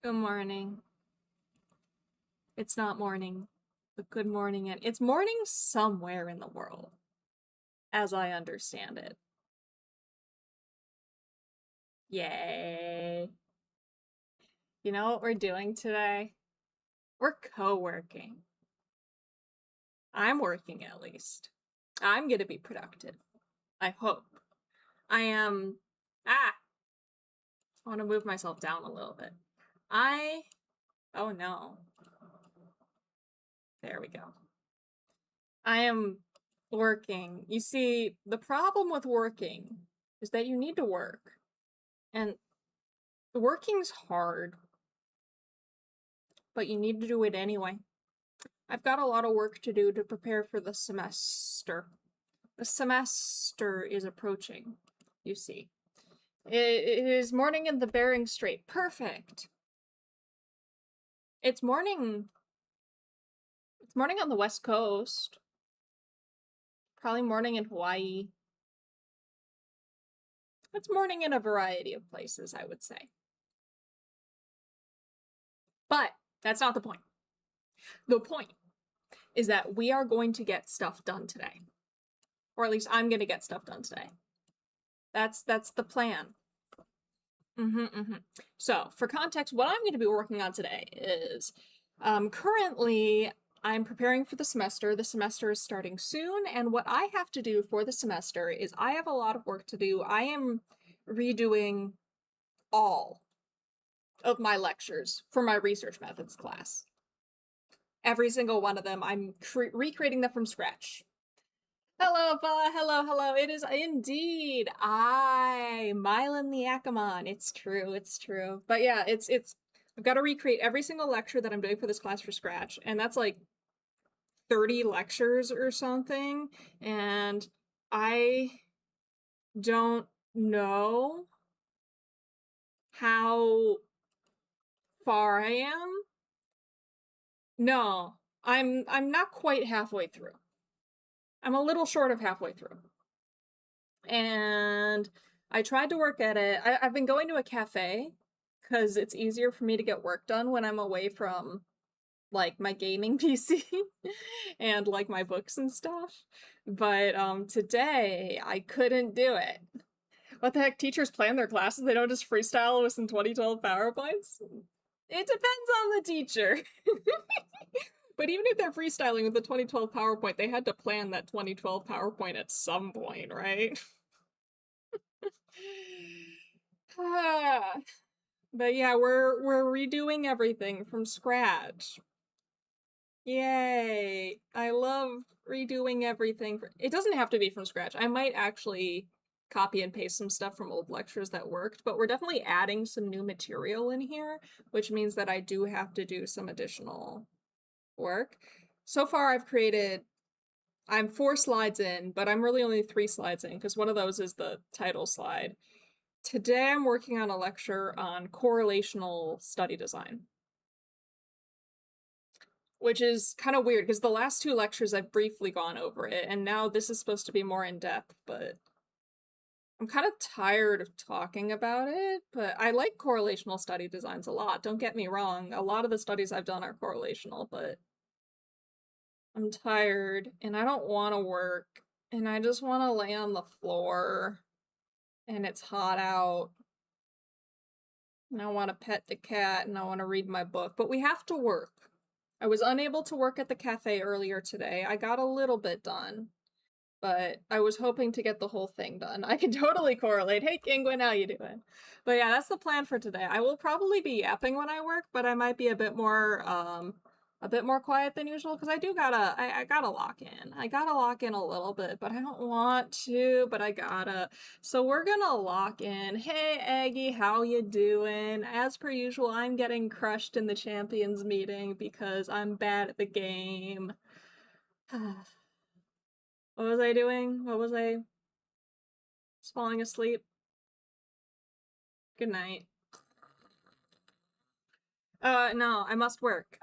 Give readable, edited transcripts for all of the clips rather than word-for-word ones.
Good morning. It's not morning, but good morning, and it's morning somewhere in the world, as I understand it. Yay. You know what we're doing today? We're co-working. I'm working, at least. I'm gonna be productive. I hope. I am... I want to move myself down a little bit. Oh no. There we go. I am working. You see, the problem with working is that you need to work. And working's hard, but you need to do it anyway. I've got a lot of work to do to prepare for the semester. The semester is approaching, you see. It is morning in the Bering Strait. Perfect. It's morning. It's morning on the West Coast. Probably morning in Hawaii. It's morning in a variety of places, I would say. But that's not the point. The point is that we are going to get stuff done today. Or at least I'm going to get stuff done today. That's the plan. So, for context, what I'm going to be working on today is currently I'm preparing for the semester. The semester is starting soon, and what I have to do for the semester is I have a lot of work to do. I am redoing all of my lectures for my research methods class. Every single one of them. I'm recreating them from scratch. Hello, hello. It is indeed Mylan the Akamon. It's true. But yeah, I've got to recreate every single lecture that I'm doing for this class from scratch, and that's like 30 lectures or something, and I don't know how far I am. No, I'm not quite halfway through. I'm a little short of halfway through. And I tried to work at it. I've been going to a cafe because it's easier for me to get work done when I'm away from like my gaming PC and like my books and stuff. But today I couldn't do it. What the heck? Teachers plan their classes? They don't just freestyle with some 2012 PowerPoints? It depends on the teacher. But even if they're freestyling with the 2012 PowerPoint, they had to plan that 2012 PowerPoint at some point, right? But yeah, we're redoing everything from scratch. Yay! I love redoing everything. It doesn't have to be from scratch. I might actually copy and paste some stuff from old lectures that worked, but we're definitely adding some new material in here, which means that I do have to do some additional work. So far I'm 4 slides in, but I'm really only 3 slides in because one of those is the title slide. Today I'm working on a lecture on correlational study design, which is kind of weird because the last 2 lectures I've briefly gone over it, and now this is supposed to be more in depth, but I'm kind of tired of talking about it. But I like correlational study designs a lot, don't get me wrong. A lot of the studies I've done are correlational, but I'm tired and I don't want to work and I just want to lay on the floor and it's hot out and I want to pet the cat and I want to read my book, but we have to work. I was unable to work at the cafe earlier today. I got a little bit done, but I was hoping to get the whole thing done. I can totally correlate. Hey, Kingwin, how you doing? But yeah, that's the plan for today. I will probably be yapping when I work, but I might be a bit more quiet than usual because I gotta lock in. I gotta lock in a little bit, but I don't want to, but I gotta. So we're gonna lock in. Hey, Aggie, how you doing? As per usual, I'm getting crushed in the champions meeting because I'm bad at the game. What was I doing? Just falling asleep? Good night. No, I must work.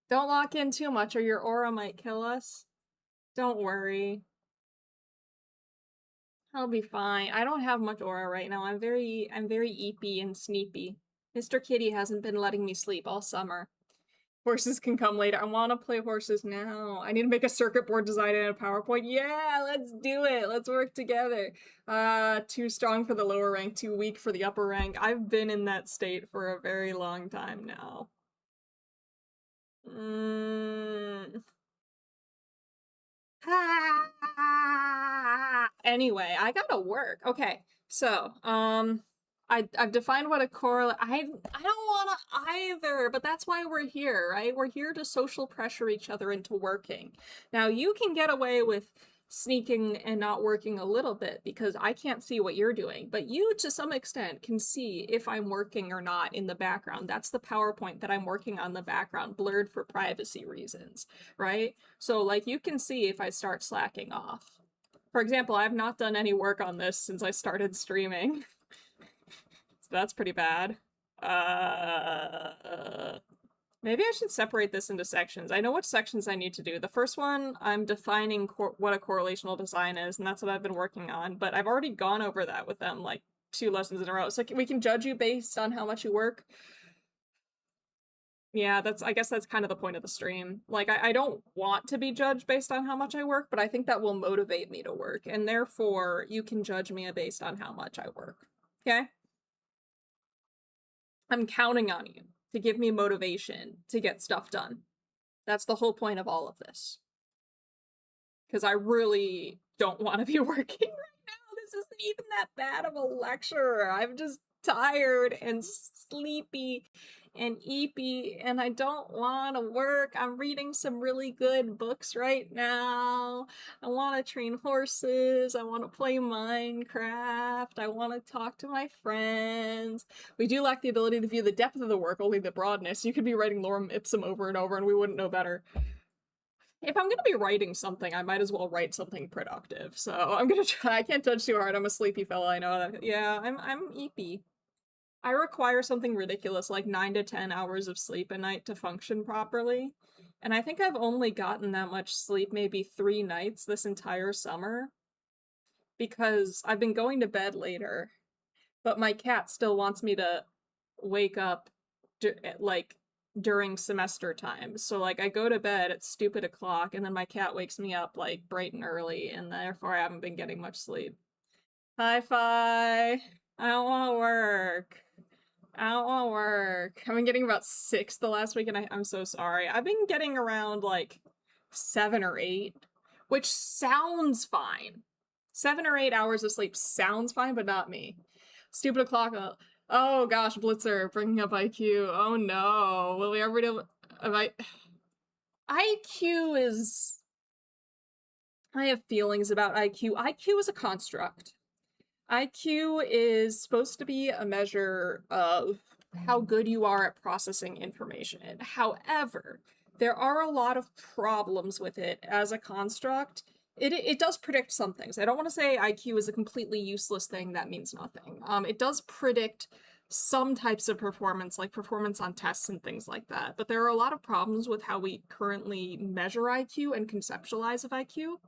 Don't lock in too much or your aura might kill us. Don't worry. I'll be fine. I don't have much aura right now. I'm very eepy and sneepy. Mr. Kitty hasn't been letting me sleep all summer. Horses can come later. I want to play horses now. I need to make a circuit board design in a PowerPoint. Yeah, let's do it. Let's work together. Too strong for the lower rank, too weak for the upper rank. I've been in that state for a very long time now. Anyway, I gotta work. Okay, so, I've defined what a correlate. I don't want to either, but that's why we're here, right? We're here to social pressure each other into working. Now, you can get away with sneaking and not working a little bit because I can't see what you're doing, but you, to some extent, can see if I'm working or not in the background. That's the PowerPoint that I'm working on in the background, blurred for privacy reasons, right? So, like, you can see if I start slacking off. For example, I've not done any work on this since I started streaming. So that's pretty bad. Maybe I should separate this into sections. I know which sections I need to do. The first one, I'm defining what a correlational design is, and that's what I've been working on, but I've already gone over that with them, like, 2 lessons in a row. So we can judge you based on how much you work. Yeah, I guess that's kind of the point of the stream. Like, I don't want to be judged based on how much I work, but I think that will motivate me to work, and therefore, you can judge me based on how much I work. Okay? I'm counting on you to give me motivation to get stuff done. That's the whole point of all of this. Because I really don't want to be working right now. This isn't even that bad of a lecture. I'm just tired and sleepy and eepy, and I don't want to work. I'm reading some really good books right now. I want to train horses. I want to play Minecraft. I want to talk to my friends. We do lack the ability to view the depth of the work, only the broadness. You could be writing lorem ipsum over and over and we wouldn't know better. If I'm gonna be writing something, I might as well write something productive. So I'm gonna try. I can't judge too hard. I'm a sleepy fella, I know that. Yeah, I'm eepy. I require something ridiculous like 9 to 10 hours of sleep a night to function properly. And I think I've only gotten that much sleep maybe 3 nights this entire summer. Because I've been going to bed later. But my cat still wants me to wake up, like, during semester time. So, like, I go to bed at stupid o'clock, and then my cat wakes me up, like, bright and early, and therefore I haven't been getting much sleep. Hi-fi! I don't want to work. I don't want to work. I've been getting about 6 the last week, and I'm so sorry. I've been getting around, like, 7 or 8, which sounds fine. 7 or 8 hours of sleep sounds fine, but not me. Stupid o'clock. Oh gosh, Blitzer, bringing up IQ. Oh no, will we ever do... IQ is... I have feelings about IQ. IQ is a construct. IQ is supposed to be a measure of how good you are at processing information. However, there are a lot of problems with it as a construct. It does predict some things. I don't want to say IQ is a completely useless thing that means nothing. It does predict some types of performance, like performance on tests and things like that. But there are a lot of problems with how we currently measure IQ and conceptualize of IQ.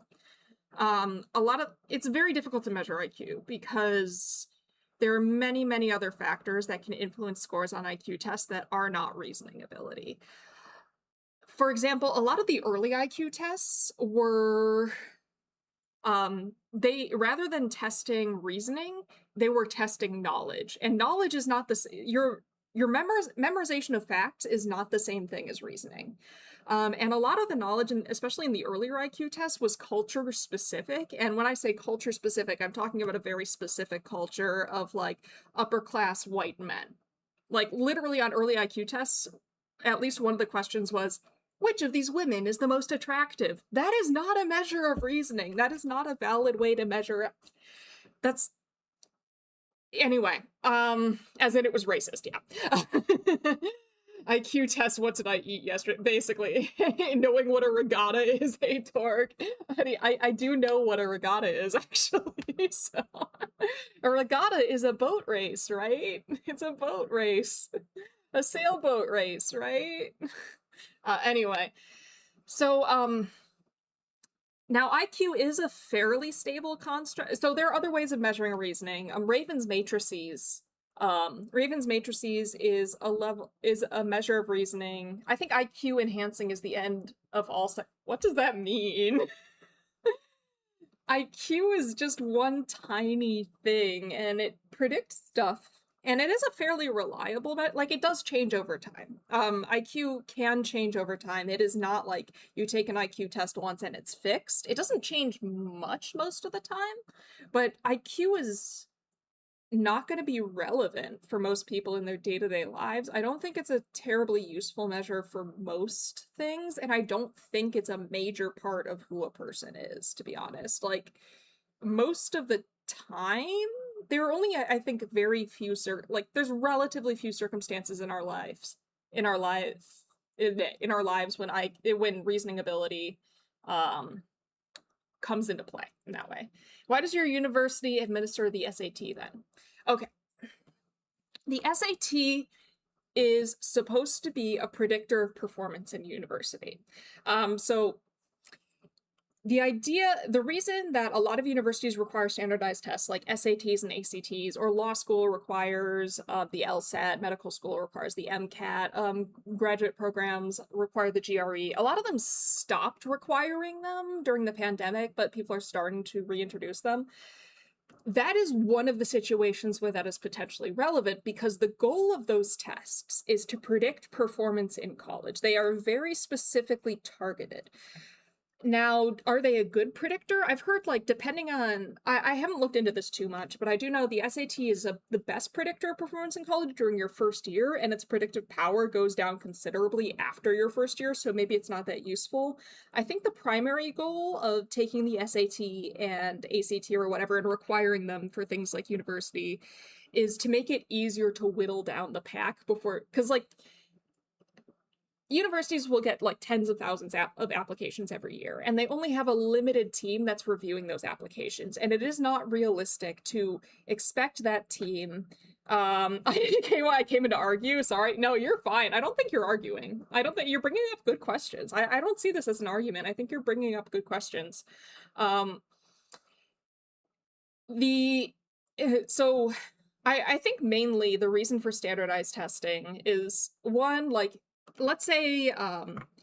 It's very difficult to measure IQ because there are many, many other factors that can influence scores on IQ tests that are not reasoning ability. For example, a lot of the early IQ tests were, rather than testing reasoning, they were testing knowledge. And knowledge is not your memorization of facts is not the same thing as reasoning. And a lot of the knowledge, especially in the earlier IQ tests, was culture specific. And when I say culture specific, I'm talking about a very specific culture of, like, upper class white men. Like, literally on early IQ tests, at least one of the questions was, which of these women is the most attractive? That is not a measure of reasoning. That is not a valid way to measure. That's... Anyway, as in it was racist, yeah. IQ test, what did I eat yesterday? Basically, knowing what a regatta is a dork. Honey, I do know what a regatta is, actually, so... A regatta is a boat race, right? It's a boat race. A sailboat race, right? Anyway, so, now IQ is a fairly stable construct. So there are other ways of measuring reasoning. Raven's matrices Raven's matrices is a measure of reasoning. I think IQ enhancing is the end of all. What does that mean? IQ is just one tiny thing, and it predicts stuff. And it is a fairly reliable, like, it does change over time. IQ can change over time. It is not like you take an IQ test once and it's fixed. It doesn't change much most of the time, but IQ is not going to be relevant for most people in their day-to-day lives. I don't think it's a terribly useful measure for most things, and I don't think it's a major part of who a person is, to be honest. Like, most of the time, there are only, I think, very few there's relatively few circumstances in our lives in our lives when reasoning ability comes into play in that way. Why does your university administer the SAT then? Okay. The SAT is supposed to be a predictor of performance in university. So the reason that a lot of universities require standardized tests like SATs and ACTs, or law school requires the LSAT, medical school requires the MCAT, graduate programs require the GRE. A lot of them stopped requiring them during the pandemic, but people are starting to reintroduce them. That is one of the situations where that is potentially relevant, because the goal of those tests is to predict performance in college. They are very specifically targeted. Now, are they a good predictor? I've heard, like, depending on, I haven't looked into this too much, but I do know the SAT is the best predictor of performance in college during your first year, and its predictive power goes down considerably after your first year, so maybe it's not that useful. I think the primary goal of taking the SAT and ACT or whatever and requiring them for things like university is to make it easier to whittle down the pack because, like, universities will get like tens of thousands of applications every year, and they only have a limited team that's reviewing those applications. And it is not realistic to expect that team. I came in to argue. Sorry. No, you're fine. I don't think you're arguing. I don't think you're bringing up good questions. I don't see this as an argument. I think you're bringing up good questions. So I think mainly the reason for standardized testing is, one, like, let's say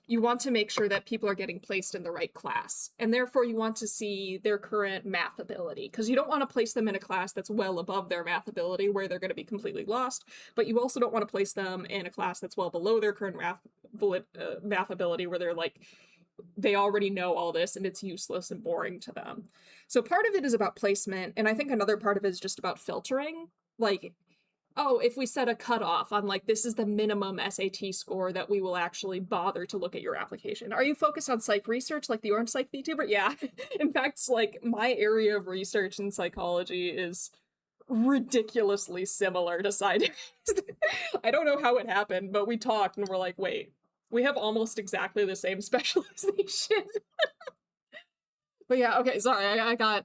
you want to make sure that people are getting placed in the right class, and therefore you want to see their current math ability, because you don't want to place them in a class that's well above their math ability where they're going to be completely lost, but you also don't want to place them in a class that's well below their current math ability where they're like, they already know all this and it's useless and boring to them. So part of it is about placement, and I think another part of it is just about filtering. Like, oh, if we set a cutoff on, like, this is the minimum SAT score that we will actually bother to look at your application. Are you focused on psych research, like the Orange Psych VTuber? Yeah. In fact, like, my area of research in psychology is ridiculously similar to psych. I don't know how it happened, but we talked and we're like, wait, we have almost exactly the same specialization. But yeah, okay, sorry, I got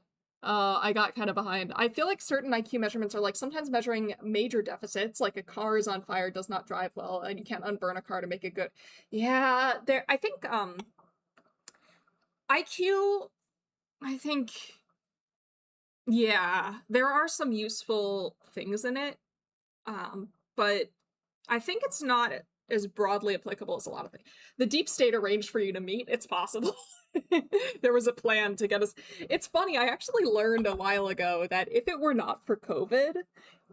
kind of behind. I feel like certain IQ measurements are, like, sometimes measuring major deficits, like a car is on fire, does not drive well, and you can't unburn a car to make it good. Yeah, I think, IQ, I think, yeah, there are some useful things in it, but I think it's not as broadly applicable as a lot of things. The deep state arranged for you to meet, it's possible. There was a plan to get us. It's funny, I actually learned a while ago that if it were not for COVID,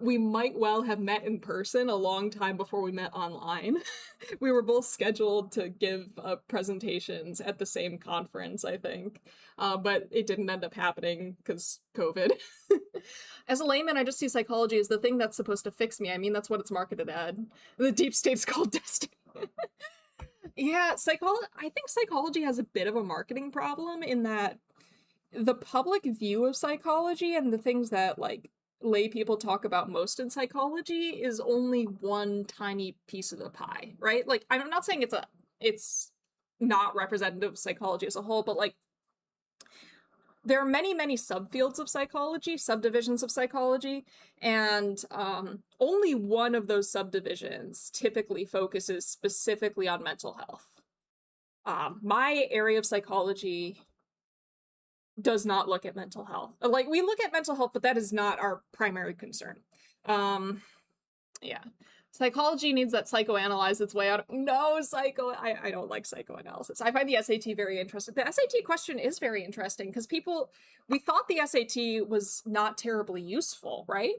we might well have met in person a long time before we met online. We were both scheduled to give presentations at the same conference, I think, but it didn't end up happening because COVID. As a layman, I just see psychology as the thing that's supposed to fix me. I mean, that's what it's marketed at. The deep state's called destiny. Yeah, I think psychology has a bit of a marketing problem in that the public view of psychology and the things that, like, lay people talk about most in psychology is only one tiny piece of the pie, right? Like, I'm not saying it's not representative of psychology as a whole, but, like, there are many, many subfields of psychology, subdivisions of psychology, and only one of those subdivisions typically focuses specifically on mental health. My area of psychology does not look at mental health. Like, we look at mental health, but that is not our primary concern. Yeah. Psychology needs that psychoanalyze its way out. No, I don't like psychoanalysis. I find the SAT very interesting. The SAT question is very interesting because we thought the SAT was not terribly useful, right?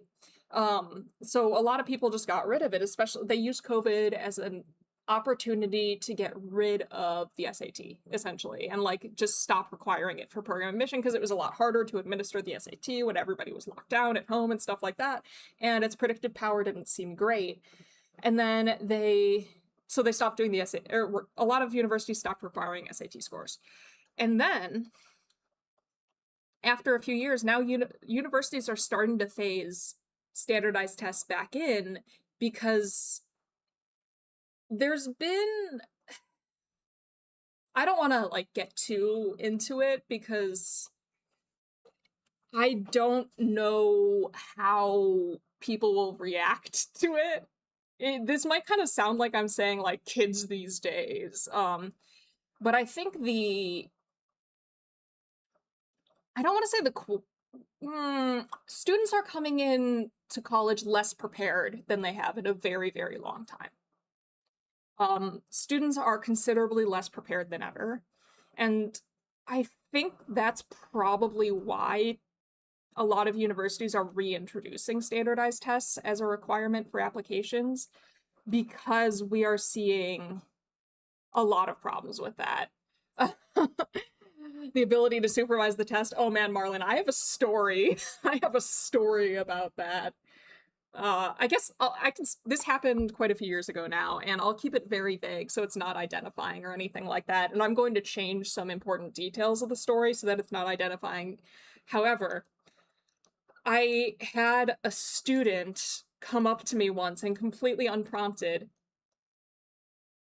So a lot of people just got rid of it, especially they used COVID as an opportunity to get rid of the SAT, essentially, and like just stop requiring it for program admission because it was a lot harder to administer the SAT when everybody was locked down at home and stuff like that. And its predictive power didn't seem great. And then so they stopped doing the SAT, or a lot of universities stopped requiring SAT scores. And then after a few years, now universities are starting to phase standardized tests back in because there's been, I don't want to like get too into it because I don't know how people will react to it. This might kind of sound like I'm saying like kids these days. But I think I don't want to say students are coming in to college less prepared than they have in a very, very long time. Students are considerably less prepared than ever. And I think that's probably why a lot of universities are reintroducing standardized tests as a requirement for applications, because we are seeing a lot of problems with that. The ability to supervise the test. Oh man, Marlon, I have a story. I have a story about that. I guess this happened quite a few years ago now, and I'll keep it very vague so it's not identifying or anything like that. And I'm going to change some important details of the story so that it's not identifying. However, I had a student come up to me once and completely unprompted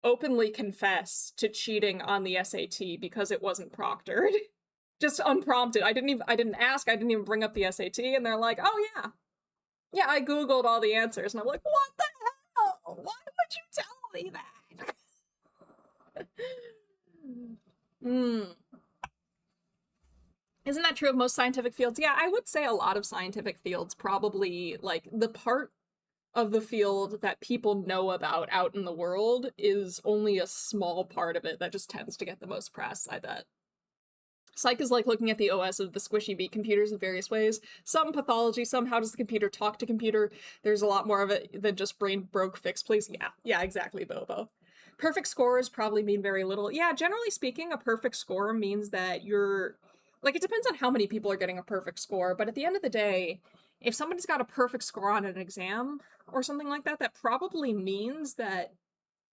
openly confess to cheating on the SAT because it wasn't proctored. Just unprompted. I didn't ask, I didn't even bring up the SAT, and they're like, "Oh yeah, I googled all the answers," and I'm like, "What the hell? Why would you tell me that?" Isn't that true of most scientific fields? Yeah, I would say a lot of scientific fields probably, like, the part of the field that people know about out in the world is only a small part of it that just tends to get the most press, I bet. Psych is like looking at the OS of the squishy beat computers in various ways. Some pathology, some how does the computer talk to computer. There's a lot more of it than just brain broke fix, please. Yeah, exactly, Bobo. Perfect scores probably mean very little. Yeah, generally speaking, a perfect score means that you're, like, it depends on how many people are getting a perfect score, but at the end of the day, if somebody's got a perfect score on an exam or something like that, that probably means that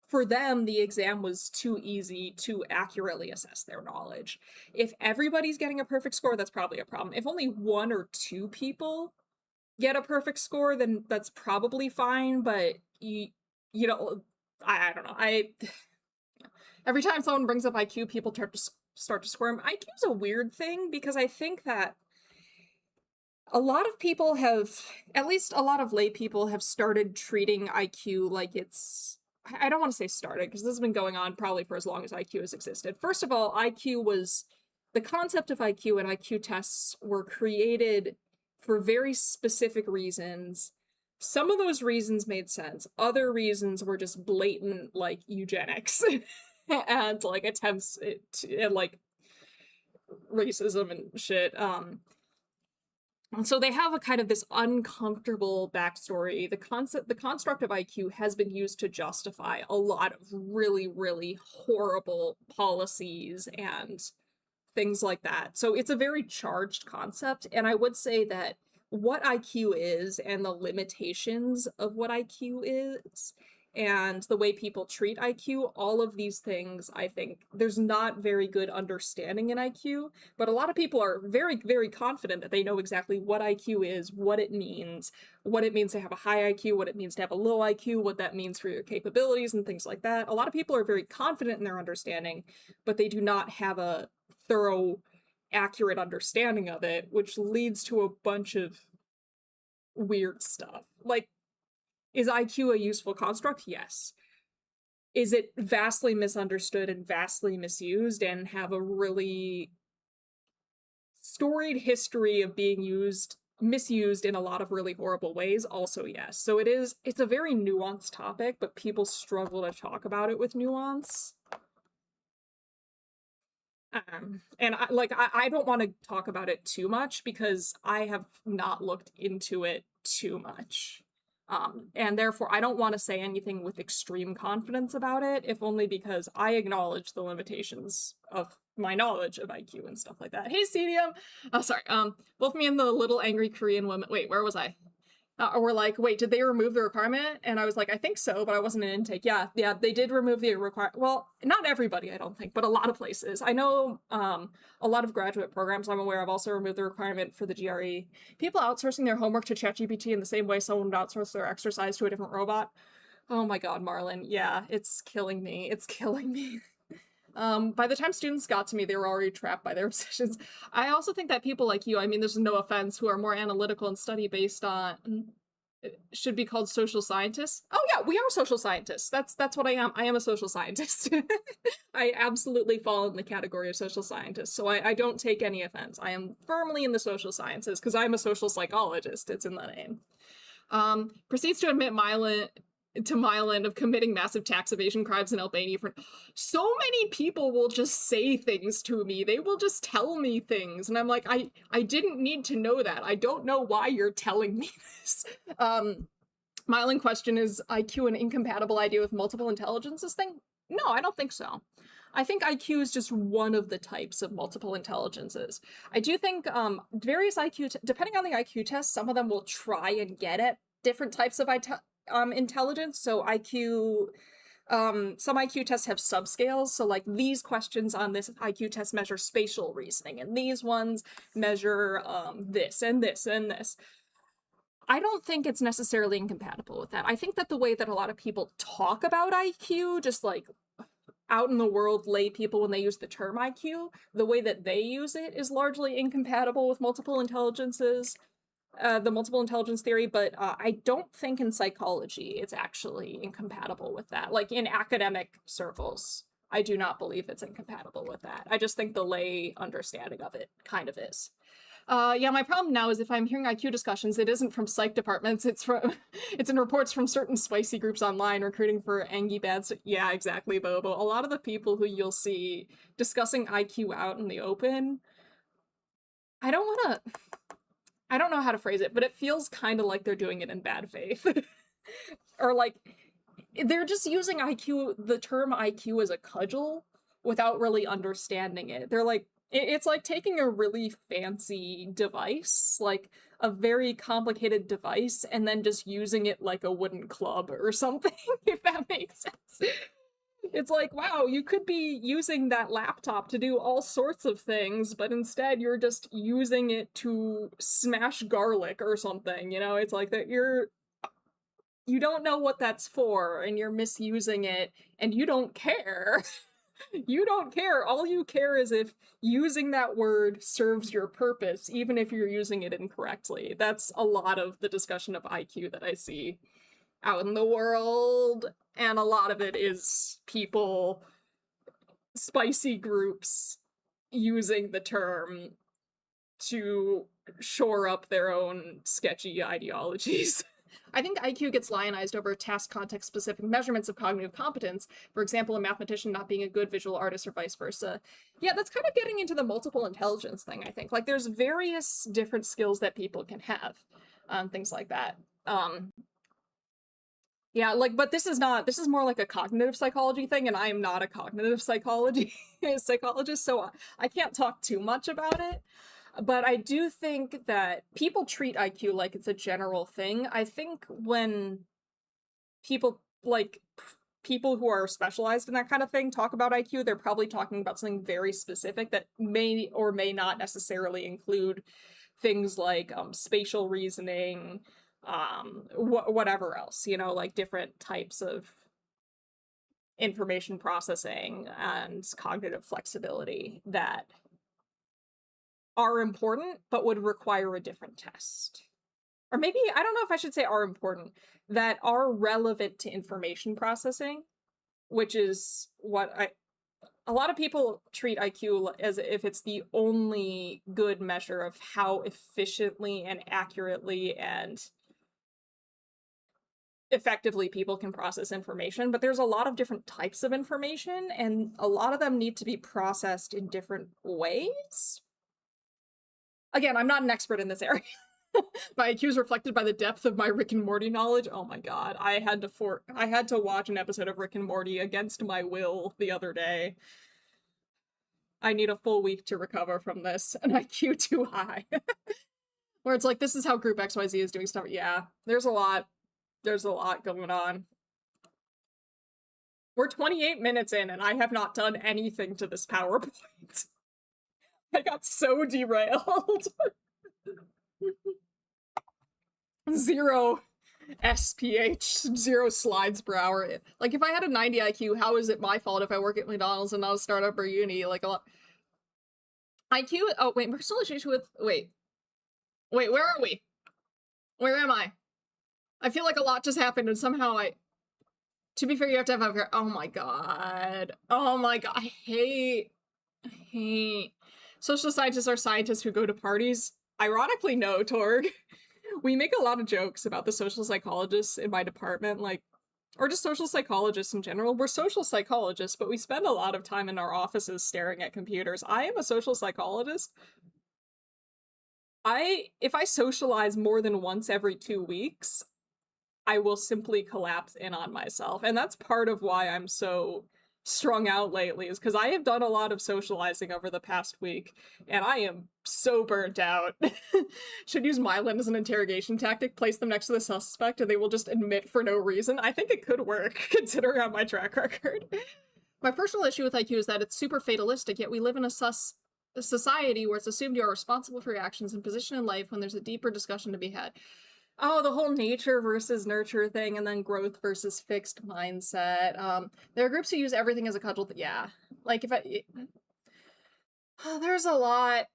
for them, the exam was too easy to accurately assess their knowledge. If everybody's getting a perfect score, that's probably a problem. If only one or two people get a perfect score, then that's probably fine, but you know, I don't know. Every time someone brings up IQ, people start to squirm. IQ is a weird thing because I think that a lot of people have, at least a lot of lay people have started treating IQ like it's, I don't want to say started because this has been going on probably for as long as IQ has existed. First of all, the concept of IQ and IQ tests were created for very specific reasons. Some of those reasons made sense. Other reasons were just blatant, like, eugenics and like attempts at like racism and shit. And so they have a kind of this uncomfortable backstory. The construct of IQ has been used to justify a lot of really, really horrible policies and things like that. So it's a very charged concept, and I would say that what IQ is and the limitations of what IQ is and the way people treat IQ, all of these things, I think there's not very good understanding in IQ, but a lot of people are very, very confident that they know exactly what IQ is, what it means to have a high IQ, what it means to have a low IQ, what that means for your capabilities and things like that. A lot of people are very confident in their understanding, but they do not have a thorough, accurate understanding of it, which leads to a bunch of weird stuff. Like, is IQ a useful construct? Yes. Is it vastly misunderstood and vastly misused and have a really storied history of being used misused in a lot of really horrible ways, also yes. So it's a very nuanced topic, but people struggle to talk about it with nuance. And I don't want to talk about it too much because I have not looked into it too much. And therefore I don't want to say anything with extreme confidence about it, if only because I acknowledge the limitations of my knowledge of IQ and stuff like that. Hey, CDM! Oh, sorry. Both me and the little angry Korean woman. Wait, where was I? Were like, wait, did they remove the requirement? And I was like, I think so, but I wasn't in intake. Yeah, they did remove the requirement. Well, not everybody, I don't think, but a lot of places. I know a lot of graduate programs I'm aware of also removed the requirement for the GRE. People outsourcing their homework to ChatGPT in the same way someone would outsource their exercise to a different robot. Oh my god, Marlon. Yeah, it's killing me. It's killing me. By the time students got to me, they were already trapped by their obsessions. I also think that people like you, I mean, there's no offense, who are more analytical and study based on should be called social scientists. Oh yeah, we are social scientists. That's what I am. I am a social scientist. I absolutely fall in the category of social scientist, so I don't take any offense. I am firmly in the social sciences because I'm a social psychologist. It's in the name. Proceeds to admit Milan of committing massive tax evasion crimes in Albania. For so many people will just say things to me. They will just tell me things, and I'm like, I didn't need to know that. I don't know why you're telling me this. Milan question, is IQ an incompatible idea with multiple intelligences thing? No, I don't think so. I think IQ is just one of the types of multiple intelligences. I do think various IQ, depending on the IQ test, some of them will try and get at different types of intelligence. So IQ, some IQ tests have subscales. So like these questions on this IQ test measure spatial reasoning, and these ones measure this and this and this. I don't think it's necessarily incompatible with that. I think that the way that a lot of people talk about IQ, just like out in the world, lay people, when they use the term IQ, the way that they use it is largely incompatible with multiple intelligences, the multiple intelligence theory, but I don't think in psychology it's actually incompatible with that. Like in academic circles, I do not believe it's incompatible with that. I just think the lay understanding of it kind of is. Yeah, my problem now is if I'm hearing IQ discussions, it isn't from psych departments, it's in reports from certain spicy groups online recruiting for Angie Bads. Yeah, exactly, Bobo. A lot of the people who you'll see discussing IQ out in the open, I don't know how to phrase it, but it feels kind of like they're doing it in bad faith. Or like, they're just using IQ, the term IQ, as a cudgel without really understanding it. They're like, it's like taking a really fancy device, like a very complicated device, and then just using it like a wooden club or something, if that makes sense. It's like, wow, you could be using that laptop to do all sorts of things, but instead you're just using it to smash garlic or something, you know? It's like that you don't know what that's for, and you're misusing it, and you don't care. You don't care. All you care is if using that word serves your purpose, even if you're using it incorrectly. That's a lot of the discussion of IQ that I see out in the world, and a lot of it is people, spicy groups, using the term to shore up their own sketchy ideologies. I think IQ gets lionized over task context specific measurements of cognitive competence. For example, a mathematician not being a good visual artist or vice versa. Yeah, that's kind of getting into the multiple intelligence thing, I think. Like, there's various different skills that people can have, things like that. Yeah, like, but this is more like a cognitive psychology thing, and I am not a cognitive psychology psychologist, so I can't talk too much about it. But I do think that people treat IQ like it's a general thing. I think when people, like, people who are specialized in that kind of thing talk about IQ, they're probably talking about something very specific that may or may not necessarily include things like spatial reasoning, whatever else, you know, like different types of information processing and cognitive flexibility that are important, but would require a different test. Or maybe, I don't know if I should say are important, that are relevant to information processing, which is what A lot of people treat IQ as if it's the only good measure of how efficiently and accurately and effectively people can process information, but there's a lot of different types of information, and a lot of them need to be processed in different ways. Again, I'm not an expert in this area. My IQ is reflected by the depth of my Rick and Morty knowledge. Oh my god, I had to watch an episode of Rick and Morty against my will the other day. I need a full week to recover from this, an IQ too high. Where it's like, this is how Group XYZ is doing stuff. Yeah, there's a lot going on. We're 28 minutes in, and I have not done anything to this PowerPoint. I got so derailed. 0 SPH, 0 slides per hour. Like, if I had a 90 IQ, how is it my fault if I work at McDonald's and not a startup or uni? Like, a lot. IQ, oh, wait, personal issues with, wait, where are we? Where am I? I feel like a lot just happened and somehow to be fair, you have to have oh my god. Oh my god, I hate. Social scientists are scientists who go to parties. Ironically, no, Torg. We make a lot of jokes about the social psychologists in my department, like, or just social psychologists in general. We're social psychologists, but we spend a lot of time in our offices staring at computers. I am a social psychologist. If I socialize more than once every 2 weeks, I will simply collapse in on myself. And that's part of why I'm so strung out lately, is because I have done a lot of socializing over the past week, and I am so burnt out. Should use Mylan as an interrogation tactic, place them next to the suspect, and they will just admit for no reason. I think it could work, considering on my track record. My personal issue with IQ is that it's super fatalistic, yet we live in a society where it's assumed you are responsible for your actions and position in life when there's a deeper discussion to be had. Oh, the whole nature versus nurture thing, and then growth versus fixed mindset. There are groups who use everything as a cudgel. Yeah, like there's a lot.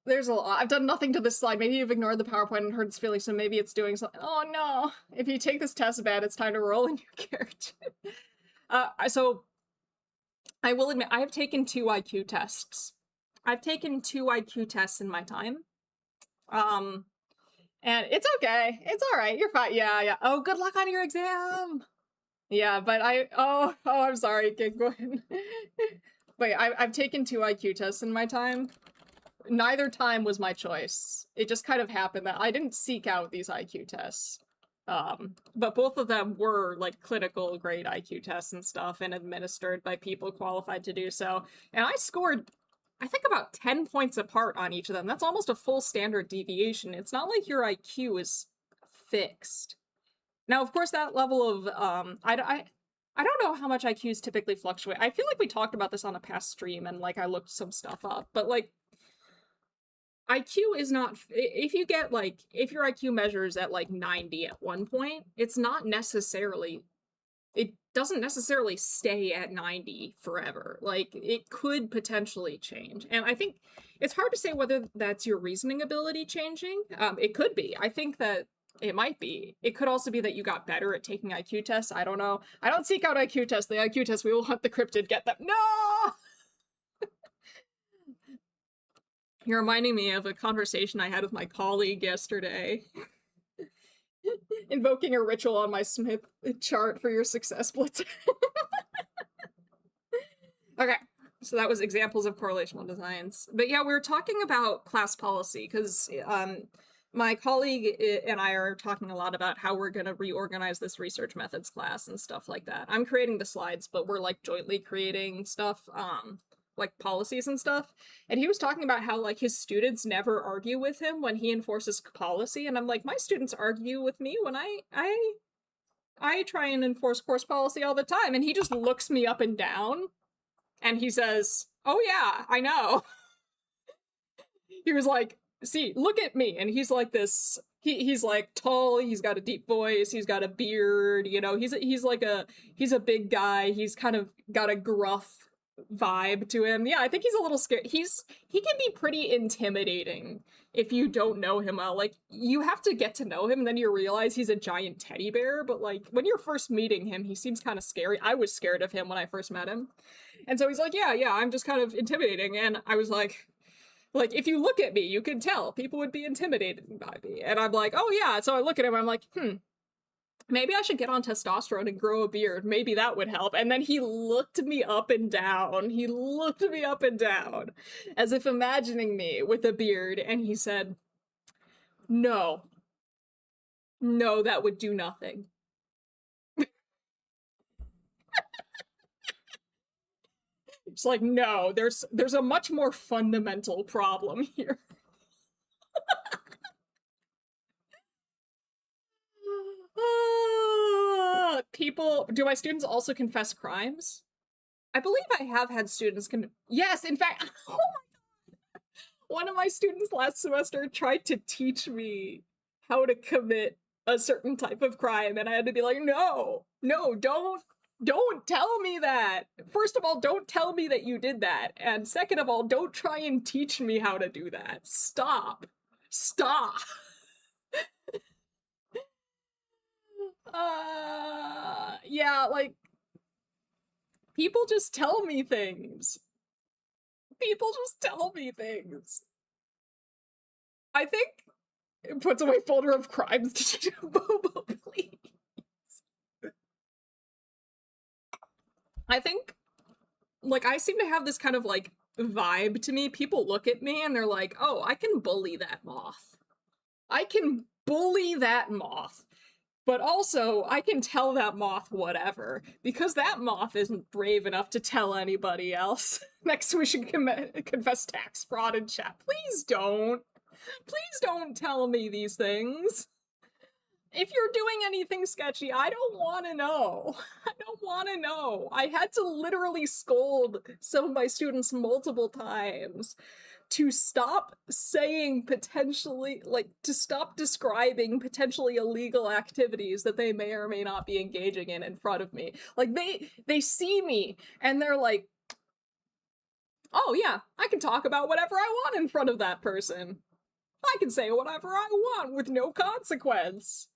I've done nothing to this slide. Maybe you've ignored the PowerPoint and heard this feeling, so maybe it's doing something. Oh no! If you take this test bad, it's time to roll in your character. So I will admit, I have taken 2 IQ tests. I've taken 2 IQ tests in my time. And it's okay. It's all right. You're fine. Yeah. Oh, good luck on your exam. Yeah, but I'm sorry. Okay, go ahead. Wait, I've taken 2 IQ tests in my time. Neither time was my choice. It just kind of happened that I didn't seek out these IQ tests. But both of them were like clinical grade IQ tests and stuff, and administered by people qualified to do so. And I scored, I think, about 10 points apart on each of them. That's almost a full standard deviation. It's not like your IQ is fixed. Now, of course, that level of, I don't know how much IQs typically fluctuate. I feel like we talked about this on a past stream, and, like, I looked some stuff up. But, like, IQ is not, if you get, like, if your IQ measures at, like, 90 at one point, it's not necessarily, it doesn't necessarily stay at 90 forever. Like, it could potentially change. And I think it's hard to say whether that's your reasoning ability changing. It could be. I think that it might be. It could also be that you got better at taking IQ tests. I don't know. I don't seek out IQ tests. The IQ tests, we will hunt the cryptid, get them. No! You're reminding me of a conversation I had with my colleague yesterday. Invoking a ritual on my Smith chart for your success blitz. Okay, so that was examples of correlational designs. But yeah, we were talking about class policy, because my colleague and I are talking a lot about how we're going to reorganize this research methods class and stuff like that. I'm creating the slides, but we're, like, jointly creating stuff, like policies and stuff. And he was talking about how, like, his students never argue with him when he enforces policy. And I'm like, my students argue with me when I try and enforce course policy all the time. And he just looks me up and down and he says, oh yeah, I know. He was like, see, look at me. And he's like this, he's like tall, he's got a deep voice, he's got a beard, you know, he's a big guy, he's kind of got a gruff vibe to him. Yeah, I think he's a little scared. He can be pretty intimidating if you don't know him well. Like, you have to get to know him, and then you realize he's a giant teddy bear, but, like, when you're first meeting him, he seems kind of scary. I was scared of him when I first met him. And so he's like, yeah, I'm just kind of intimidating. And I was like, if you look at me, you can tell people would be intimidated by me. And I'm like, oh yeah. So I look at him, I'm like, maybe I should get on testosterone and grow a beard. Maybe that would help. And then he looked me up and down. He looked me up and down as if imagining me with a beard. And he said, no, that would do nothing. It's like, no, there's a much more fundamental problem here. People, do my students also confess crimes? I believe I have had students yes, in fact, oh my god. One of my students last semester tried to teach me how to commit a certain type of crime, and I had to be like, no, don't tell me that. First of all, don't tell me that you did that. And second of all, don't try and teach me how to do that. Stop. Yeah, like, people just tell me things. I think it puts away folder of crimes to Bobo, please. I think, like, I seem to have this kind of, like, vibe to me. People look at me and they're like, oh, I can bully that moth. But also, I can tell that moth whatever, because that moth isn't brave enough to tell anybody else. Next, we should confess tax fraud in chat. Please don't. Please don't tell me these things. If you're doing anything sketchy, I don't want to know. I had to literally scold some of my students multiple times to stop saying potentially, like, to stop describing potentially illegal activities that they may or may not be engaging in front of me. Like, they see me and they're like, oh yeah, I can talk about whatever I want in front of that person. I can say whatever I want with no consequence.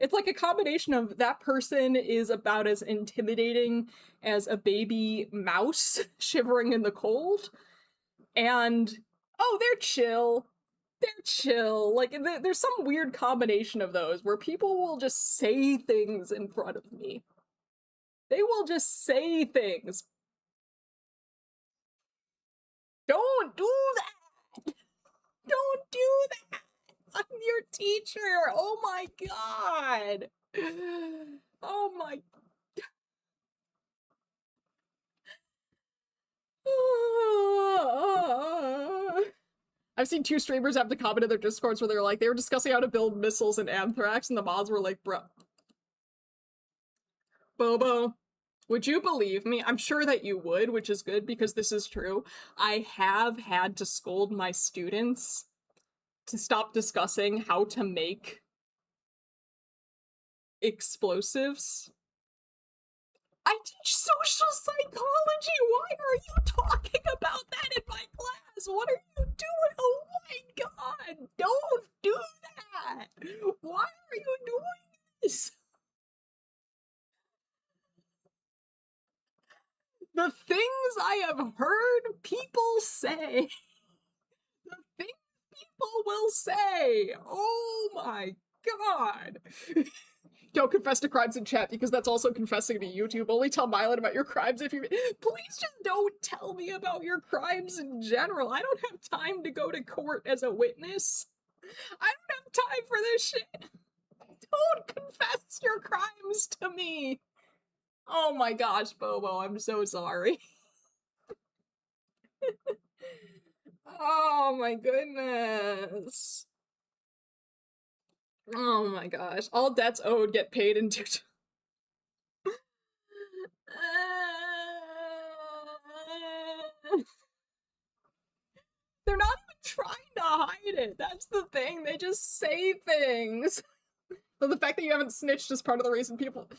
It's like a combination of that person is about as intimidating as a baby mouse shivering in the cold, and oh, they're chill. Like, there's some weird combination of those where people will just say things in front of me. They will just say things. Don't do that! Don't do that! I'm your teacher! Oh my god! Oh my... I've seen 2 streamers have to comment in their discords where they're like, they were discussing how to build missiles in Anthrax, and the mods were like, bro. Bobo, would you believe me? I'm sure that you would, which is good because this is true. I have had to scold my students to stop discussing how to make explosives. I teach social psychology! Why are you talking about that in my class? What are you doing? Oh my god! Don't do that! Why are you doing this? The things I have heard people say. The things people will say. Oh my god. Don't confess to crimes in chat because that's also confessing to YouTube. Only tell Mylan about your crimes if you... Please just don't tell me about your crimes in general. I don't have time to go to court as a witness. I don't have time for this shit. Don't confess your crimes to me. Oh my gosh, Bobo, I'm so sorry. Oh my goodness. Oh my gosh. All debts owed get paid in 2 They're not even trying to hide it. That's the thing. They just say things. So the fact that you haven't snitched is part of the reason people...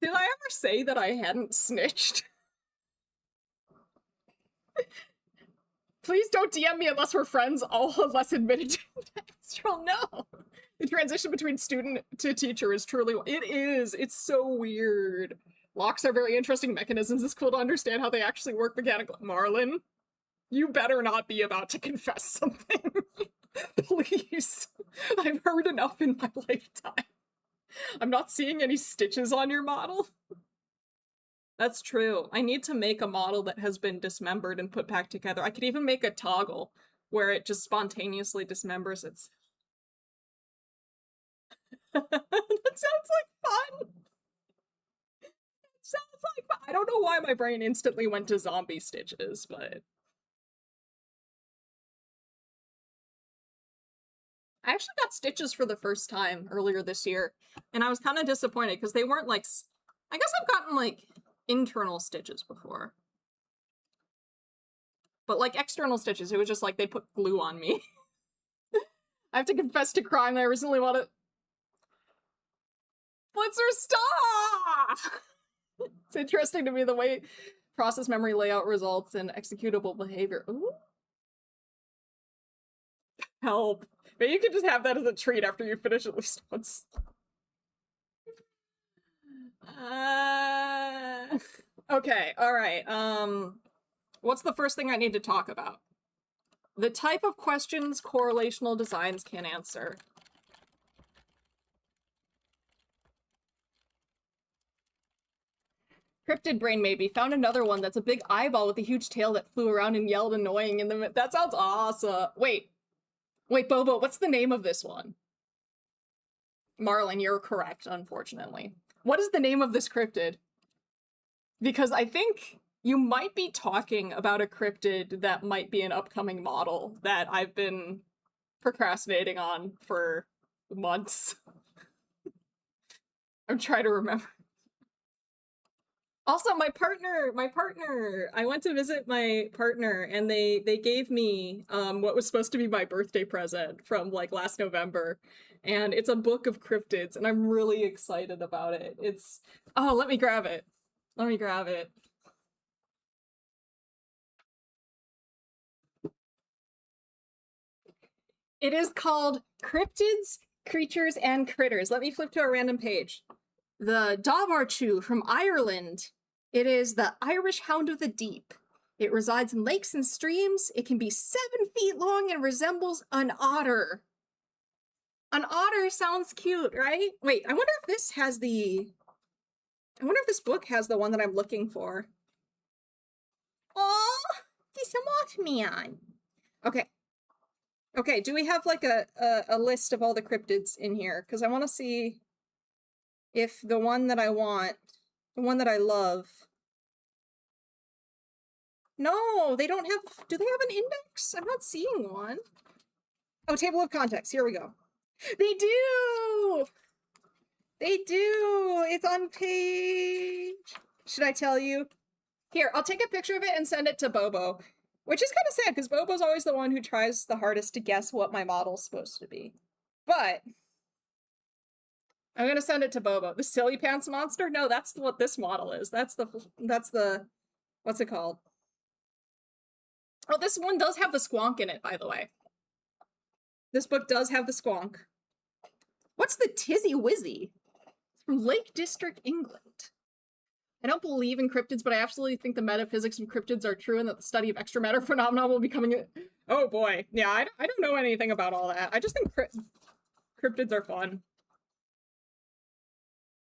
Did I ever say that I hadn't snitched? Please don't DM me unless we're friends, all unless admitted to Astral. No! The transition between student to teacher is truly... It is! It's so weird. Locks are very interesting mechanisms. It's cool to understand how they actually work mechanically. Marlon, you better not be about to confess something. Please. I've heard enough in my lifetime. I'm not seeing any stitches on your model. That's true. I need to make a model that has been dismembered and put back together. I could even make a toggle where it just spontaneously dismembers its... That sounds like fun! Sounds like fun. I don't know why my brain instantly went to zombie stitches, but... I actually got stitches for the first time earlier this year, and I was kind of disappointed because they weren't like... I guess I've gotten like internal stitches before. But like external stitches, it was just like they put glue on me. I have to confess to crime. I recently wanted... Blitzer, stop! It's interesting to me the way process memory layout results in executable behavior. Ooh. Help. Maybe you could just have that as a treat after you finish at least once. Okay, alright. What's the first thing I need to talk about? The type of questions correlational designs can answer. Cryptid brain maybe. Found another one that's a big eyeball with a huge tail that flew around and yelled annoying in the... That sounds awesome. Wait, Bobo, what's the name of this one? Marlon, you're correct, unfortunately. What is the name of this cryptid? Because I think you might be talking about a cryptid that might be an upcoming model that I've been procrastinating on for months. I'm trying to remember. Also, my partner, I went to visit my partner and they gave me what was supposed to be my birthday present from like last November. And it's a book of cryptids and I'm really excited about it. It's, oh, let me grab it. Let me grab it. It is called Cryptids, Creatures, and Critters. Let me flip to a random page. The Daubarchu from Ireland. It is the Irish Hound of the Deep. It resides in lakes and streams. It can be 7 feet long and resembles an otter. An otter sounds cute, right? Wait, I wonder if this has the... I wonder if this book has the one that I'm looking for. Oh, this is man. Okay. Okay, do we have like a list of all the cryptids in here? Because I want to see if the one that I want, the one that I love... No, they don't have... Do they have an index? I'm not seeing one. Oh, table of contents. Here we go. They do! They do! It's on page... Should I tell you? Here, I'll take a picture of it and send it to Bobo. Which is kind of sad, because Bobo's always the one who tries the hardest to guess what my model's supposed to be. But... I'm gonna send it to Bobo. The Silly Pants Monster? No, that's what this model is. That's the... What's it called? Oh, this one does have the squonk in it, by the way. This book does have the squonk. What's the Tizzy Wizzy? It's from Lake District, England. I don't believe in cryptids, but I absolutely think the metaphysics of cryptids are true and that the study of extra matter phenomena will be coming in. Oh boy. Yeah, I don't know anything about all that. I just think cryptids are fun.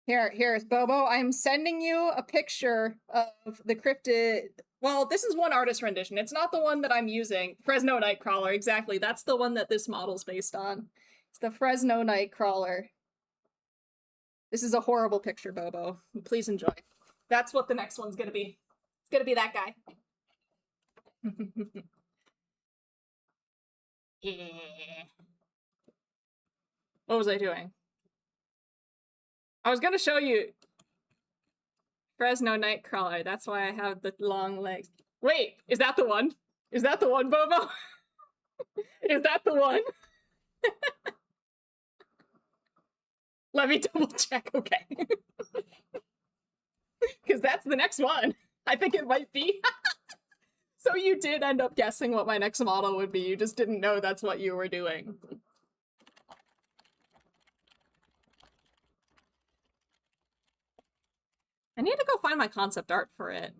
Here's Bobo. I'm sending you a picture of the cryptid. Well, this is one artist rendition. It's not the one that I'm using. Fresno Nightcrawler, exactly. That's the one that this model's based on. It's the Fresno Nightcrawler. This is a horrible picture, Bobo. Please enjoy. That's what the next one's gonna be. It's gonna be that guy. Yeah. What was I doing? I was gonna show you Fresno Nightcrawler. That's why I have the long legs. Wait, is that the one? Is that the one, Bobo? Is that the one? Let me double check, okay. Because that's the next one. I think it might be. So you did end up guessing what my next model would be. You just didn't know that's what you were doing. I need to go find my concept art for it.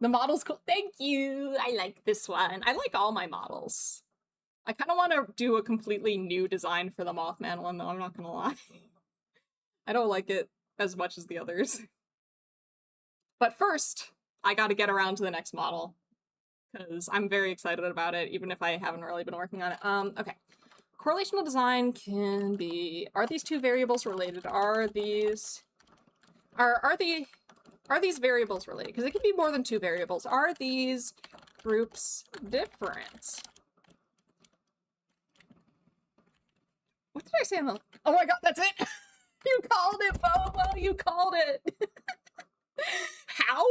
The model's cool. Thank you. I like this one. I like all my models. I kind of want to do a completely new design for the Mothman one, though, I'm not gonna lie. I don't like it as much as the others. But first, I gotta get around to the next model, because I'm very excited about it, even if I haven't really been working on it. Okay. Correlational design can be... Are these two variables related? Are these variables related? Because it can be more than two variables. Are these groups different? What did I say on the... Oh my god, that's it! You called it, Bobo! You called it! How?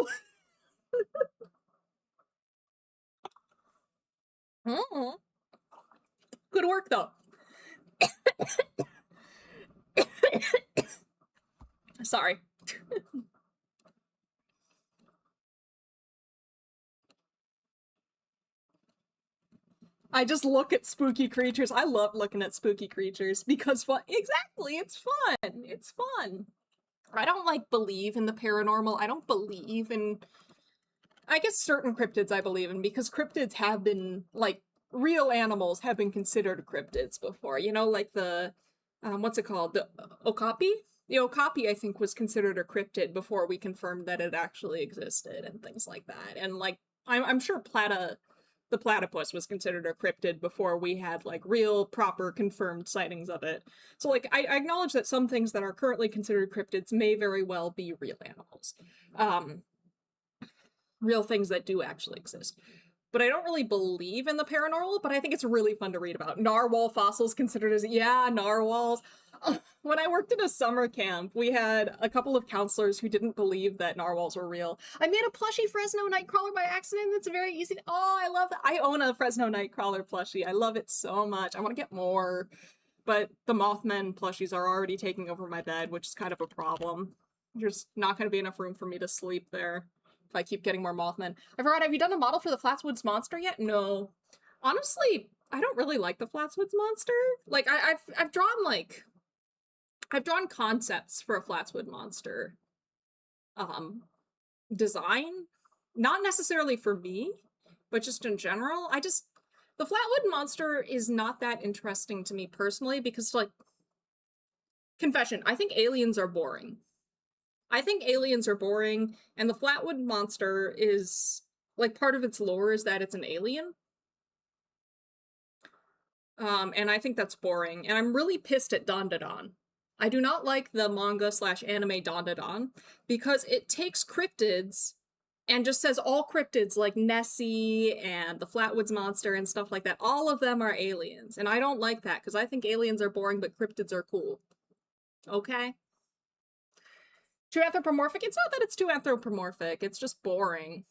Good work, though. Sorry. I just look at spooky creatures. I love looking at spooky creatures because exactly, it's fun. It's fun. I don't like believe in the paranormal. I don't believe in, I guess certain cryptids I believe in, because cryptids have been, like, real animals have been considered cryptids before. You know, like the, what's it called? The okapi? The okapi, I think, was considered a cryptid before we confirmed that it actually existed and things like that. And, like, I'm sure the platypus was considered a cryptid before we had, like, real, proper, confirmed sightings of it. So, like, I acknowledge that some things that are currently considered cryptids may very well be real animals. Real things that do actually exist. But I don't really believe in the paranormal, but I think it's really fun to read about. Narwhal fossils considered as... Yeah, narwhals. When I worked at a summer camp, we had a couple of counselors who didn't believe that narwhals were real. I made a plushie Fresno Nightcrawler by accident. It's very easy to... Oh, I love that. I own a Fresno Nightcrawler plushie. I love it so much. I want to get more. But the Mothman plushies are already taking over my bed, which is kind of a problem. There's not going to be enough room for me to sleep there if I keep getting more Mothman. I forgot, have you done a model for the Flatswoods Monster yet? No. Honestly, I don't really like the Flatswoods Monster. Like, I've drawn, like... I've drawn concepts for a Flatswood Monster design. Not necessarily for me, but just in general. The Flatwood Monster is not that interesting to me personally because, like, confession, I think aliens are boring. I think aliens are boring, and the Flatwood Monster is, like, part of its lore is that it's an alien. And I think that's boring, and I'm really pissed at Don. I do not like the manga/anime Don because it takes cryptids and just says all cryptids like Nessie and the Flatwoods Monster and stuff like that. All of them are aliens, and I don't like that because I think aliens are boring, but cryptids are cool. Okay? Too anthropomorphic? It's not that it's too anthropomorphic, it's just boring.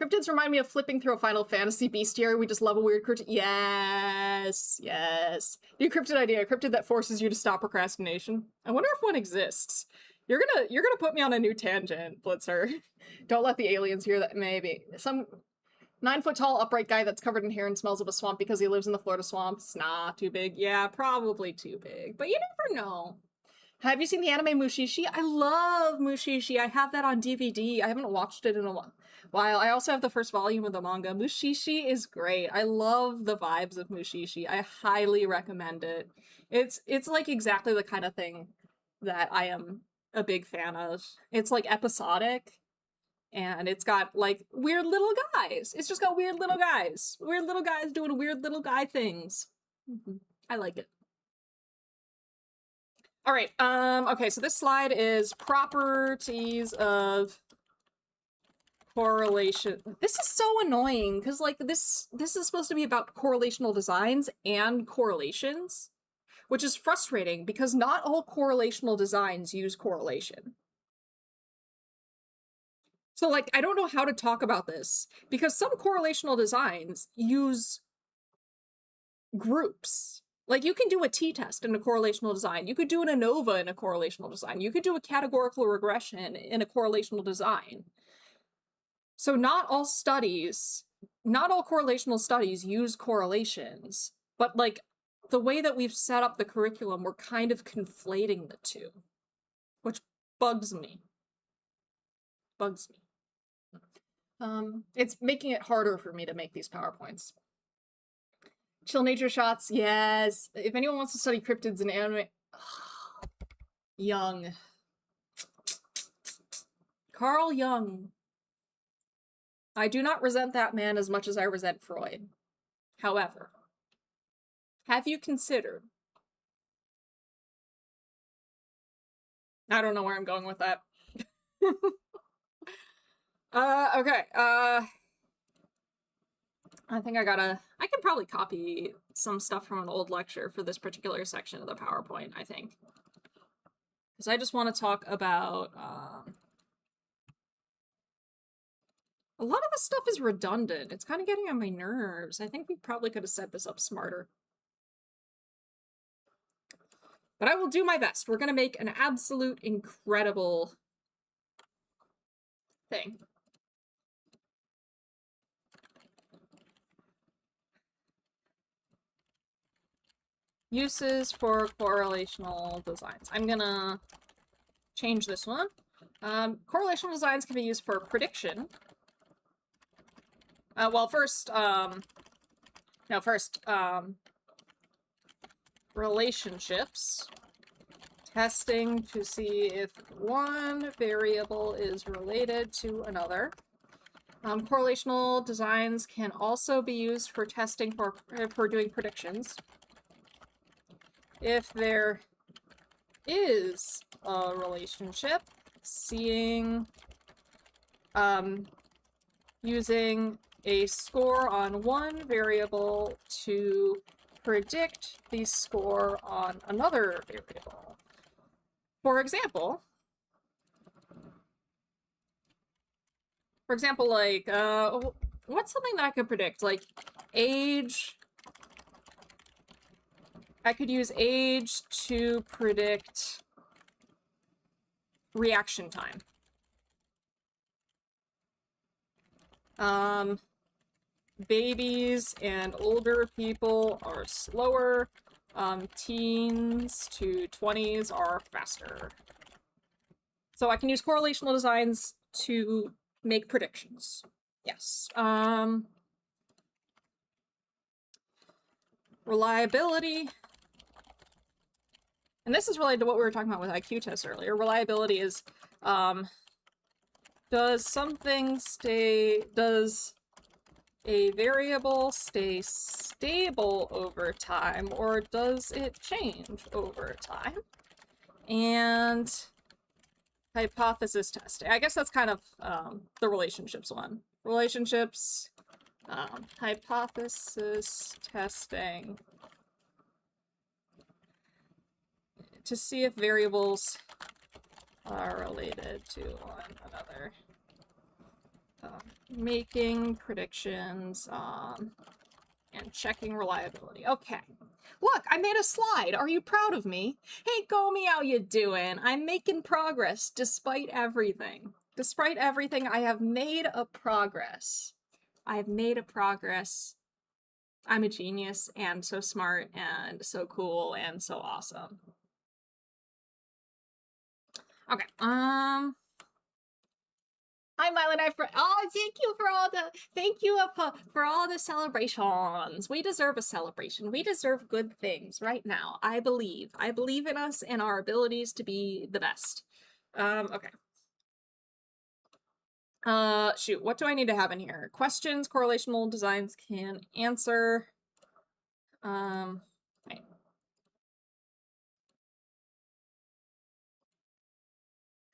Cryptids remind me of flipping through a Final Fantasy bestiary. We just love a weird cryptid. Yes, yes. New cryptid idea. A cryptid that forces you to stop procrastination. I wonder if one exists. You're gonna put me on a new tangent, Blitzer. Don't let the aliens hear that. Maybe. Some 9-foot-tall upright guy that's covered in hair and smells of a swamp because he lives in the Florida swamps. Nah, too big. Yeah, probably too big. But you never know. Have you seen the anime Mushishi? I love Mushishi. I have that on DVD. I haven't watched it in a while. I also have the first volume of the manga. Mushishi is great. I love the vibes of Mushishi. I highly recommend it. It's like exactly the kind of thing that I am a big fan of. It's like episodic, and it's got like weird little guys. It's just got weird little guys. Weird little guys doing weird little guy things. I like it. All right, okay, so this slide is properties of correlation. This is so annoying, because, like, this is supposed to be about correlational designs and correlations, which is frustrating, because not all correlational designs use correlation. So, like, I don't know how to talk about this, because some correlational designs use groups. Like, you can do a t-test in a correlational design. You could do an ANOVA in a correlational design. You could do a categorical regression in a correlational design. So not all correlational studies use correlations, but, like, the way that we've set up the curriculum, we're kind of conflating the two, which bugs me. Bugs me. It's making it harder for me to make these PowerPoints. Chill nature shots, yes. If anyone wants to study cryptids and anime... Jung. Carl Jung. I do not resent that man as much as I resent Freud. However, have you considered... I don't know where I'm going with that. Okay, I think I can probably copy some stuff from an old lecture for this particular section of the PowerPoint, I think. Because I just want to talk about, a lot of the stuff is redundant. It's kind of getting on my nerves. I think we probably could have set this up smarter. But I will do my best. We're going to make an absolute incredible thing. Uses for correlational designs. I'm gonna change this one. Correlational designs can be used for prediction. Well, first, relationships. Testing to see if one variable is related to another. Correlational designs can also be used for testing for doing predictions. If there is a relationship, seeing, using a score on one variable to predict the score on another variable. For example, like, what's something that I could predict? Like, age. I could use age to predict reaction time. Babies and older people are slower. Teens to 20s are faster. So I can use correlational designs to make predictions. Yes. Reliability. And this is related to what we were talking about with IQ tests earlier. Reliability is, does a variable stay stable over time, or does it change over time? And hypothesis testing. I guess that's kind of the relationships one. Relationships, hypothesis testing. To see if variables are related to one another. Making predictions, and checking reliability. Okay. Look, I made a slide. Are you proud of me? Hey, Gomi, how you doing? I'm making progress despite everything. Despite everything, I have made a progress. I have made a progress. I'm a genius and so smart and so cool and so awesome. Okay, hi, Mylan. Thank you for all the celebrations. We deserve a celebration. We deserve good things right now. I believe in us and our abilities to be the best. Okay. Shoot, what do I need to have in here? Questions, correlational designs can answer. Right.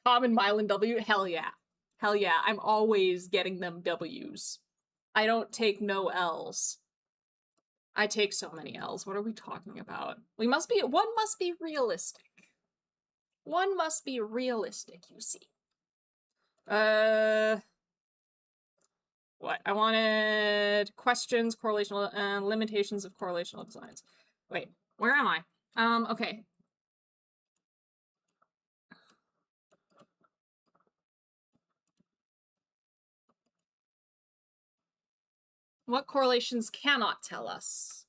Common Mylan W, hell yeah. Hell yeah, I'm always getting them W's. I don't take no L's. I take so many L's. What are we talking about? One must be realistic. One must be realistic, you see. What? I wanted questions, correlational, and limitations of correlational designs. Wait, where am I? Okay. What correlations cannot tell us?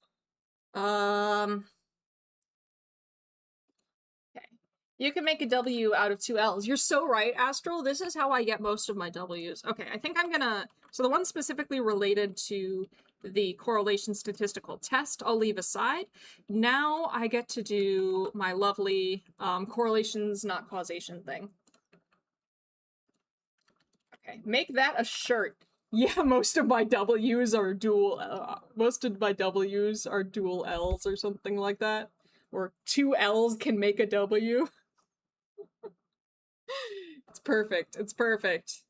Okay. You can make a W out of 2 L's. You're so right, Astral. This is how I get most of my W's. Okay, I think I'm gonna... So the one specifically related to the correlation statistical test, I'll leave aside. Now I get to do my lovely correlations, not causation thing. Okay, make that a shirt. Yeah, most of my W's are dual... most of my W's are dual L's or something like that. Or 2 L's can make a W. It's perfect. It's perfect.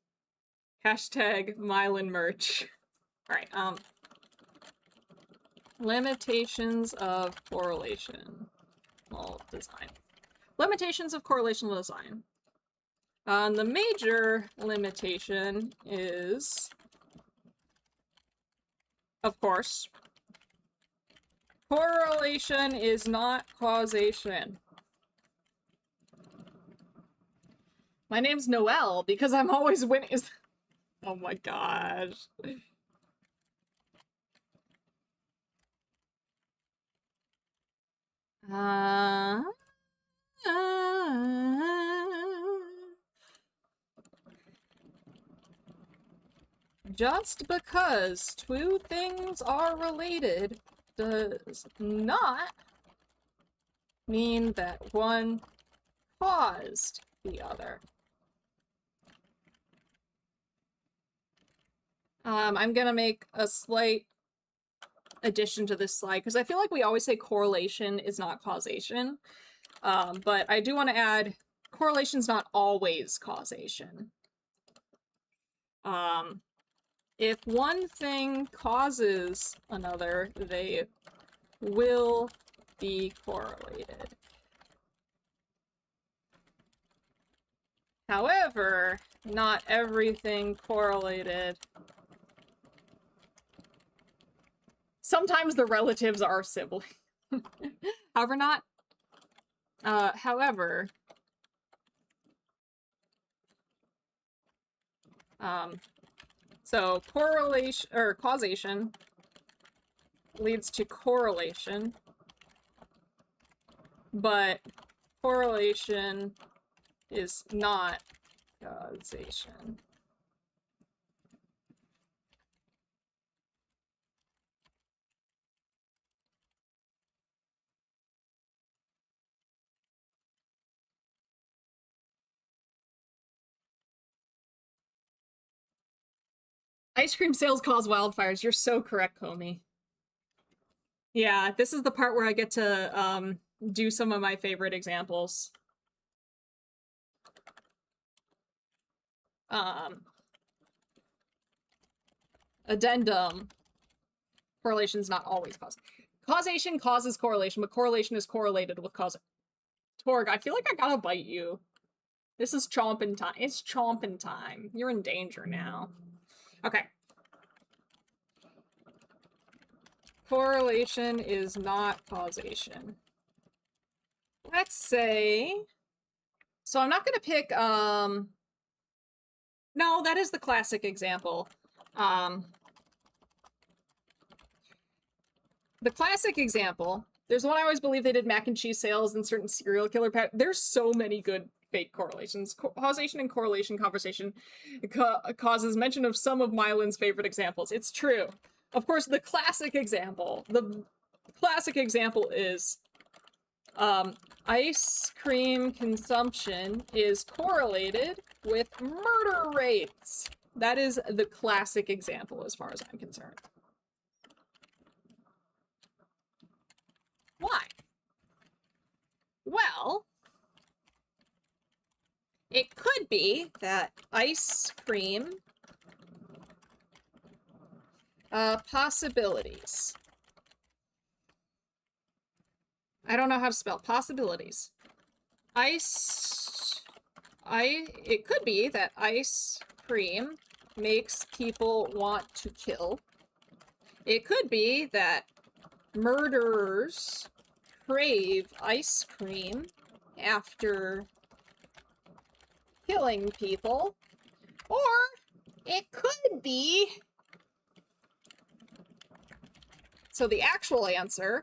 Hashtag Mylan merch. Alright, limitations of correlation. Well, design. Limitations of correlational design. The major limitation is, of course, correlation is not causation. My name's Noelle because I'm always winning. Oh my gosh. Just because two things are related does not mean that one caused the other. I'm gonna make a slight addition to this slide because I feel like we always say correlation is not causation, but I do want to add correlation's not always causation. If one thing causes another, they will be correlated. However, not everything correlated. Sometimes the relatives are siblings. However, not. However, so correlation or causation leads to correlation, but correlation is not causation. Ice cream sales cause wildfires. You're so correct, Comey. Yeah, this is the part where I get to do some of my favorite examples. Addendum. Correlation's not always causation. Causation causes correlation, but correlation is correlated with causation. Torg, I feel like I gotta bite you. This is chomping time. It's chomping time. You're in danger now. Okay. Correlation is not causation. Let's say... So I'm not gonna pick, No, that is the classic example. The classic example, there's one I always believe they did mac and cheese sales and certain serial killer there's so many good fake correlations. Causation and correlation conversation causes mention of some of Mylan's favorite examples. It's true. Of course, the classic example is ice cream consumption is correlated with murder rates. That is the classic example as far as I'm concerned. Why? Well, it could be that ice cream possibilities. I don't know how to spell possibilities. It could be that ice cream makes people want to kill. It could be that murderers crave ice cream after killing people. Or it could be... So the actual answer...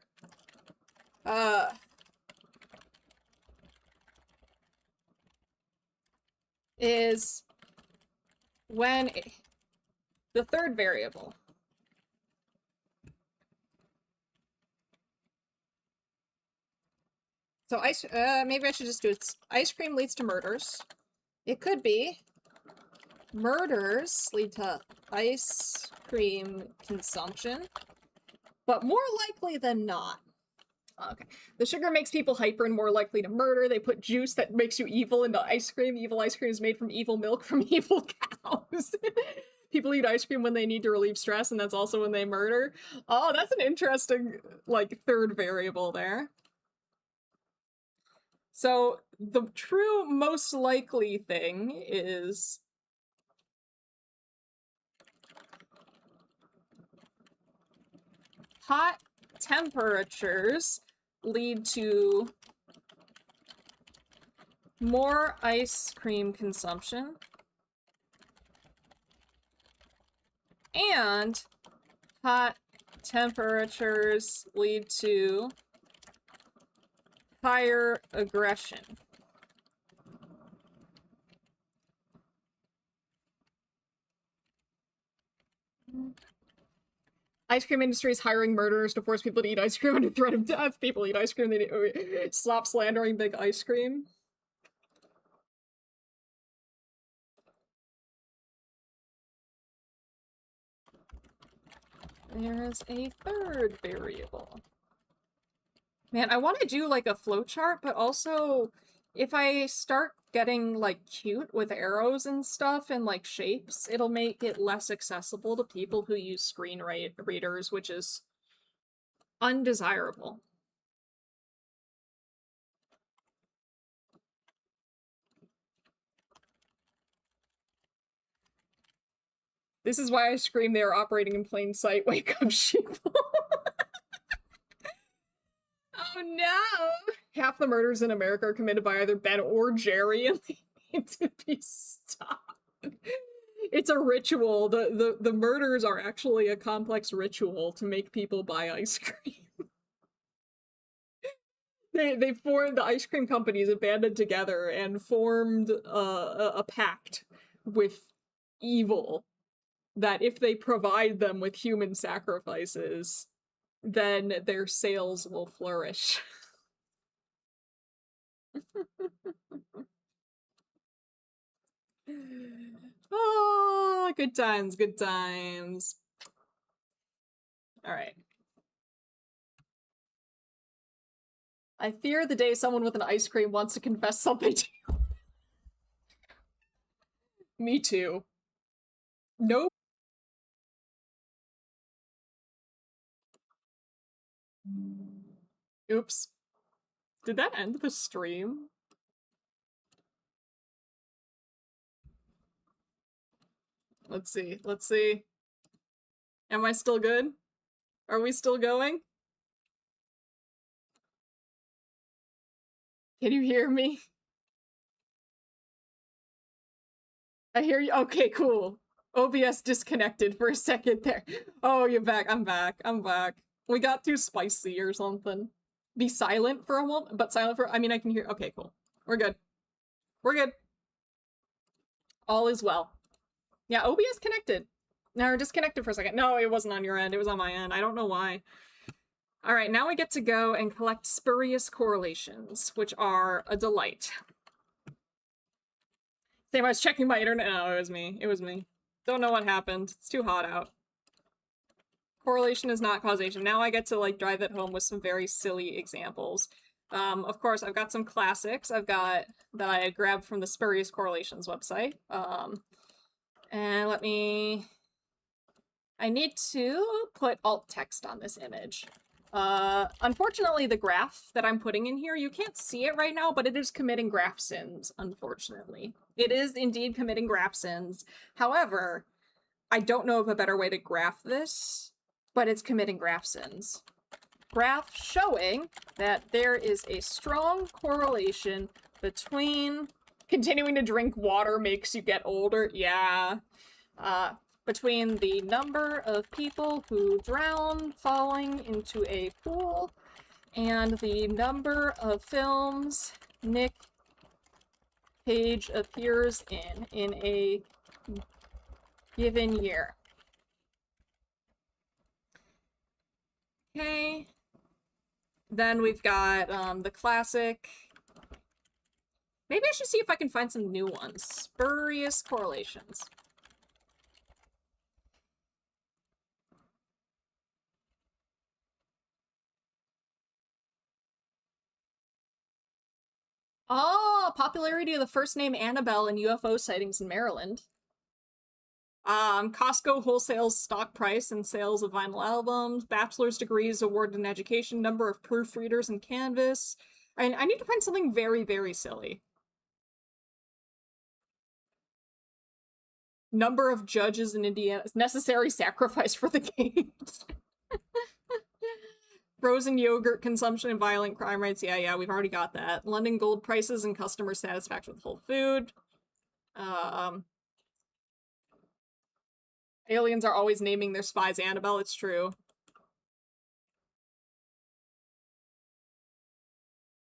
is when the third variable. So maybe I should just do it. Ice cream leads to murders. It could be murders lead to ice cream consumption, but more likely than not. Okay. The sugar makes people hyper and more likely to murder. They put juice that makes you evil into ice cream. Evil ice cream is made from evil milk from evil cows. People eat ice cream when they need to relieve stress, and that's also when they murder. Oh, that's an interesting, like, third variable there. So the true most likely thing is hot temperatures lead to more ice cream consumption, and hot temperatures lead to higher aggression. Ice cream industry is hiring murderers to force people to eat ice cream under threat of death. People eat ice cream, they stop slandering big ice cream. There's a third variable. Man, I want to do like a flowchart, but also if I start getting like cute with arrows and stuff and like shapes, it'll make it less accessible to people who use screen readers, which is undesirable. This is why I scream they are operating in plain sight. Wake up, sheeple. Oh no! Half the murders in America are committed by either Ben or Jerry, and they need to be stopped. It's a ritual. The murders are actually a complex ritual to make people buy ice cream. They formed, the ice cream companies have banded together and formed a pact with evil that if they provide them with human sacrifices, then their sales will flourish. Oh, good times, good times. All right. I fear the day someone with an ice cream wants to confess something to you. Me too. Nope. Oops. Did that end the stream? Let's see. Let's see. Am I still good? Are we still going? Can you hear me? I hear you. Okay, cool. OBS disconnected for a second there. Oh, you're back. I'm back. I'm back. We got too spicy or something. Be silent for a moment, but silent for, I mean, I can hear. Okay, cool. We're good. We're good. All is well. Yeah, OBS connected. Now we're disconnected for a second. No, it wasn't on your end. It was on my end. I don't know why. All right, now we get to go and collect spurious correlations, which are a delight. Same, I was checking my internet. No, it was me. It was me. Don't know what happened. It's too hot out. Correlation is not causation. Now I get to like drive it home with some very silly examples. Of course, I've got some classics I've got that I grabbed from the Spurious Correlations website. And I need to put alt text on this image. Unfortunately, the graph that I'm putting in here, you can't see it right now, but it is committing graph sins, unfortunately. It is indeed committing graph sins. However, I don't know of a better way to graph this, but it's committing graph sins. Graph showing that there is a strong correlation between continuing to drink water makes you get older. Yeah. Between the number of people who drown falling into a pool and the number of films Nick page appears in a given year. Okay. Then we've got the classic. Maybe I should see if I can find some new ones. Spurious correlations. Oh, popularity of the first name Annabelle and UFO sightings in Maryland. Costco wholesale stock price and sales of vinyl albums, bachelor's degrees awarded in education, number of proofreaders in Canvas. I need to find something very, very silly. Number of judges in Indiana, necessary sacrifice for the games. Frozen yogurt consumption and violent crime rates. Yeah, we've already got that. London gold prices and customer satisfaction with Whole Food. Aliens are always naming their spies Annabelle, it's true.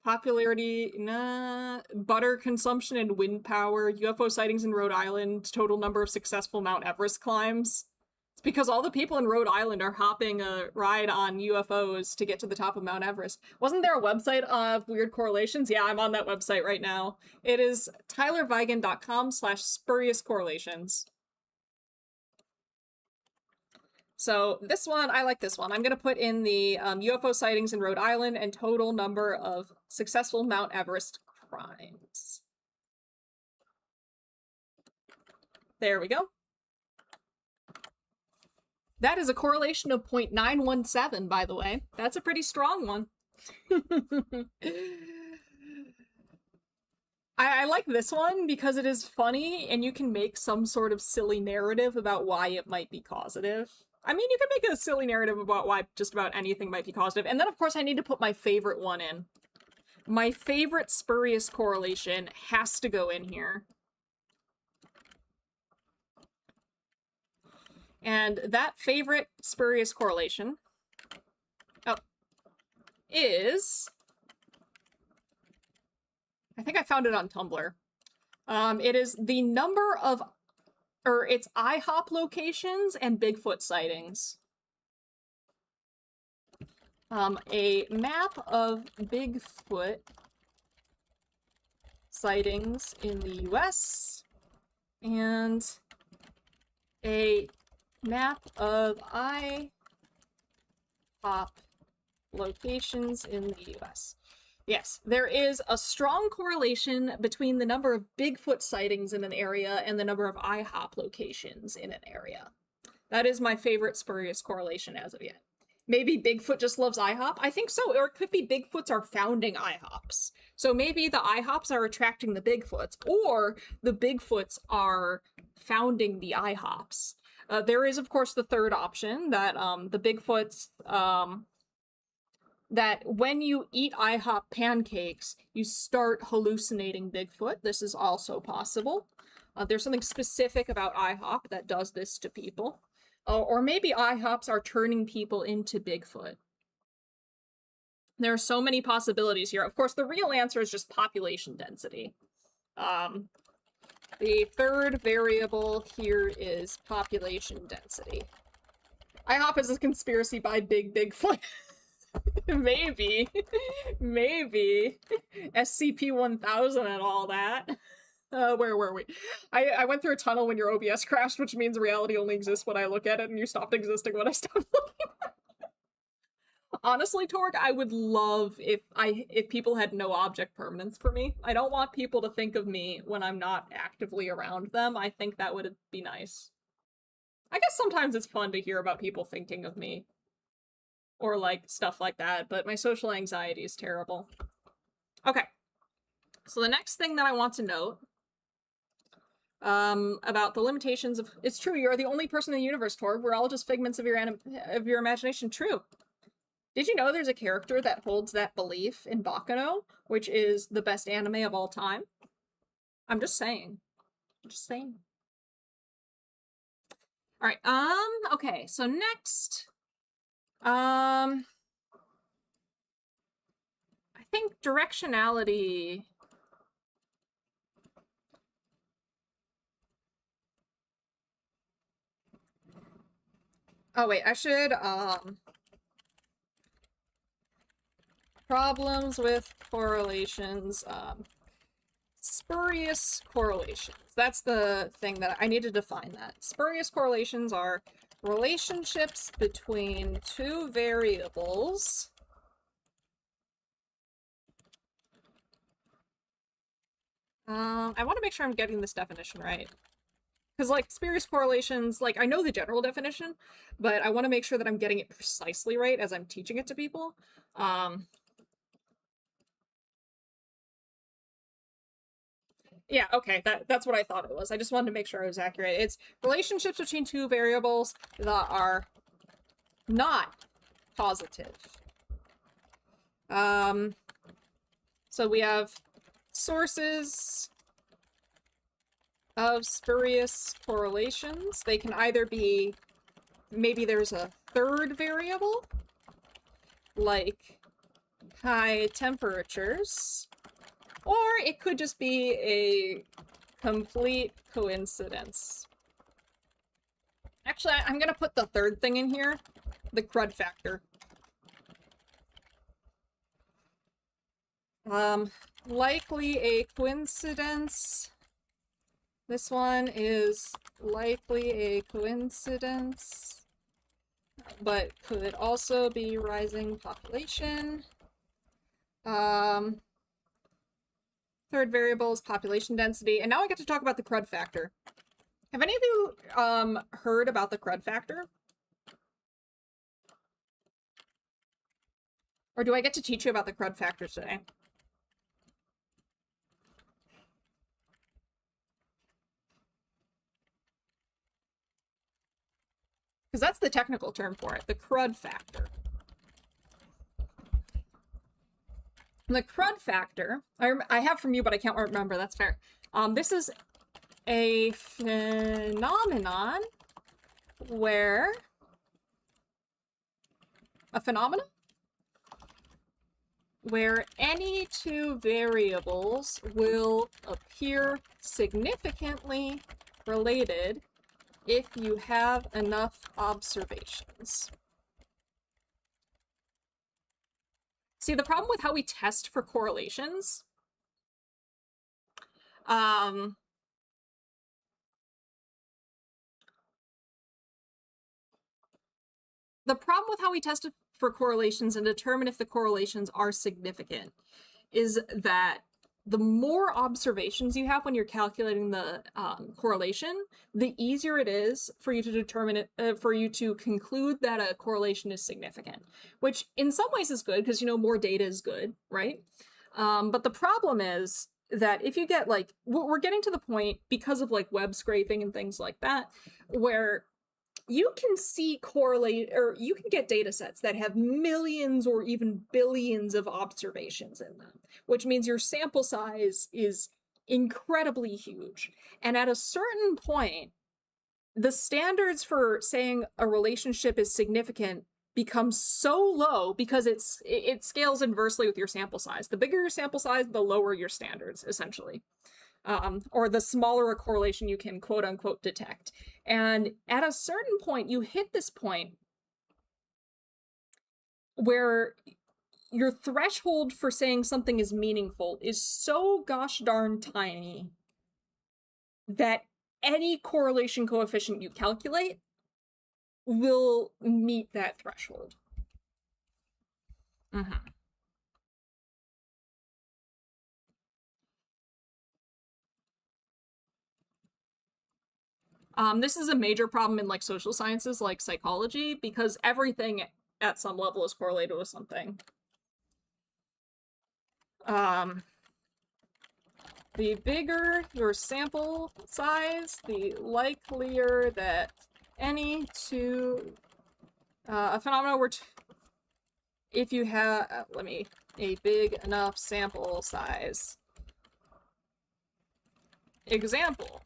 Popularity, nah. Butter consumption and wind power. UFO sightings in Rhode Island. Total number of successful Mount Everest climbs. It's because all the people in Rhode Island are hopping a ride on UFOs to get to the top of Mount Everest. Wasn't there a website of weird correlations? Yeah, I'm on that website right now. It is tylervigan.com/spurious correlations. So this one, I like this one. I'm going to put in the UFO sightings in Rhode Island and total number of successful Mount Everest crimes. There we go. That is a correlation of 0.917, by the way. That's a pretty strong one. I like this one because it is funny and you can make some sort of silly narrative about why it might be causative. I mean, you can make a silly narrative about why just about anything might be causative. And then, of course, I need to put my favorite one in. My favorite spurious correlation has to go in here. And that favorite spurious correlation is... I think I found it on Tumblr. It is the number of... it's IHOP locations and Bigfoot sightings. A map of Bigfoot sightings in the US and a map of IHOP locations in the US. Yes, there is a strong correlation between the number of Bigfoot sightings in an area and the number of IHOP locations in an area. That is my favorite spurious correlation as of yet. Maybe Bigfoot just loves IHOP? I think so, or it could be Bigfoots are founding IHOPs. So maybe the IHOPs are attracting the Bigfoots, or the Bigfoots are founding the IHOPs. There is, of course, the third option, that the Bigfoots... that when you eat IHOP pancakes, you start hallucinating Bigfoot. This is also possible. There's something specific about IHOP that does this to people. Or maybe IHOPs are turning people into Bigfoot. There are so many possibilities here. Of course, the real answer is just population density. The third variable here is population density. IHOP is a conspiracy by Bigfoot. Maybe. SCP-1000 and all that. Where were we? I went through a tunnel when your OBS crashed, which means reality only exists when I look at it, and you stopped existing when I stopped looking at it. Honestly, Torg, I would love if people had no object permanence for me. I don't want people to think of me when I'm not actively around them. I think that would be nice. I guess sometimes it's fun to hear about people thinking of me. Or, like, stuff like that, but my social anxiety is terrible. Okay. So the next thing that I want to note about the limitations of... It's true, you're the only person in the universe, Torg. We're all just figments of your imagination. True. Did you know there's a character that holds that belief in Baccano, which is the best anime of all time? I'm just saying. Alright, okay, so next... I think directionality Oh wait, I should, problems with correlations, spurious correlations. That's the thing that I need to define that. Spurious correlations are relationships between two variables I want to make sure I'm getting this definition right. Because, like, spurious correlations, like, I know the general definition, but I want to make sure that I'm getting it precisely right as I'm teaching it to people. Yeah, okay, that's what I thought it was. I just wanted to make sure I was accurate. It's relationships between two variables that are not positive. So we have sources of spurious correlations. They can either be, maybe there's a third variable, like high temperatures, or it could just be a complete coincidence. Actually, I'm gonna put the third thing in here, the crud factor. Likely a coincidence. This one is likely a coincidence, but could also be rising population. Third variable is population density, and now I get to talk about the crud factor. Have any of you heard about the crud factor? Or do I get to teach you about the crud factor today? Because that's the technical term for it, the crud factor. The crud factor, I have from you, but I can't remember, that's fair. This is a phenomenon where, where any two variables will appear significantly related if you have enough observations. See, the problem with how we test for correlations, the problem with how we test for correlations and determine if the correlations are significant is that the more observations you have when you're calculating the correlation, the easier it is for you to determine it, for you to conclude that a correlation is significant, which in some ways is good because, you know, more data is good, right? But the problem is that if you get, like, we're getting to the point because of like web scraping and things like that, where you can see correlate, or you can get data sets that have millions or even billions of observations in them, which means your sample size is incredibly huge. And at a certain point, the standards for saying a relationship is significant become so low because it scales inversely with your sample size. The bigger your sample size, the lower your standards, essentially. Or the smaller a correlation you can quote unquote detect. And at a certain point, you hit this point where your threshold for saying something is meaningful is so gosh darn tiny that any correlation coefficient you calculate will meet that threshold. This is a major problem in like social sciences like psychology because everything at some level is correlated with something. The bigger your sample size, the likelier that any two a phenomenon were if you have a big enough sample size. Example.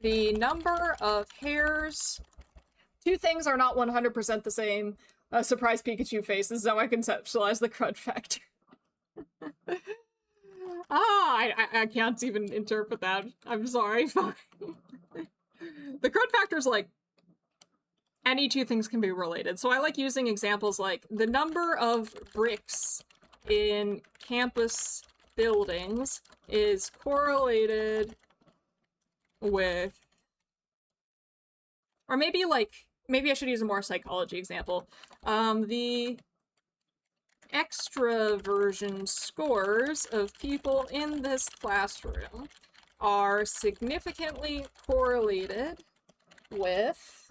The number of hairs. Two things are not 100% the same. Surprise Pikachu face. This is how I conceptualize the crud factor. I can't even interpret that. I'm sorry. The crud factor is like any two things can be related. So I like using examples like the number of bricks in campus buildings is correlated with, or maybe I should use a more psychology example. The extraversion scores of people in this classroom are significantly correlated with,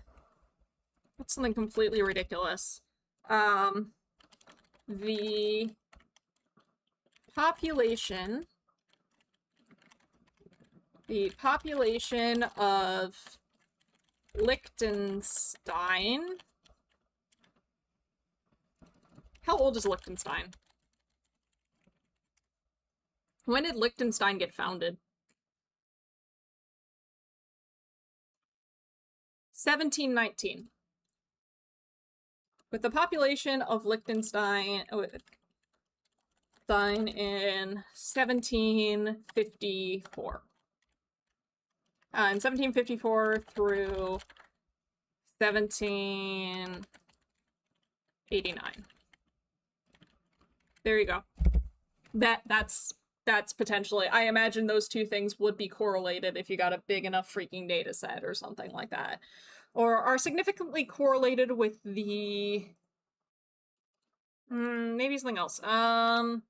what's something completely ridiculous? The population of Liechtenstein. How old is Liechtenstein? When did Liechtenstein get founded? 1719. With the population of Liechtenstein in 1754. In 1754 through 1789. There you go. That's potentially, I imagine those two things would be correlated if you got a big enough freaking data set or something like that. Or are significantly correlated with the, maybe something else. The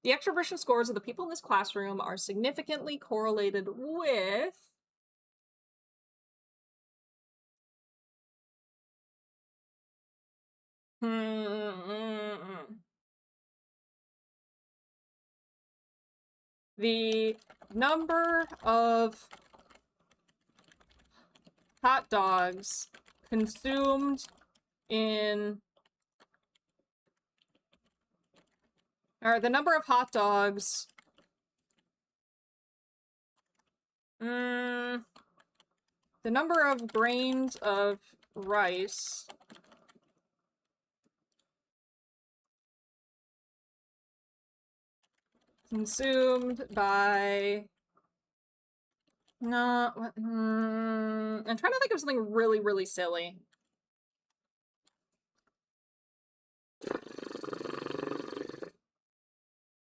extroversion scores of the people in this classroom are significantly correlated with the number of hot dogs consumed in, or the number of hot dogs, the number of grains of rice consumed by, no, I'm trying to think of something really, really silly.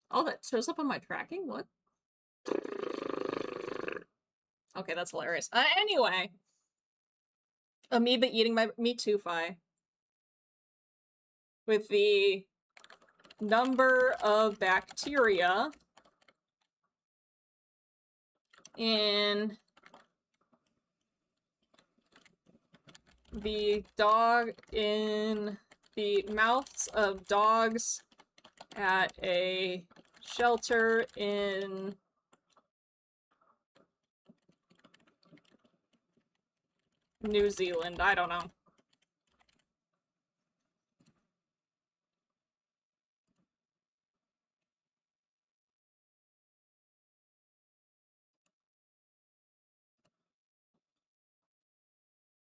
Oh, that shows up on my tracking? What? Okay, that's hilarious. Anyway. Amoeba eating my meat too-fi. With the number of bacteria in the mouths of dogs at a shelter in New Zealand. I don't know.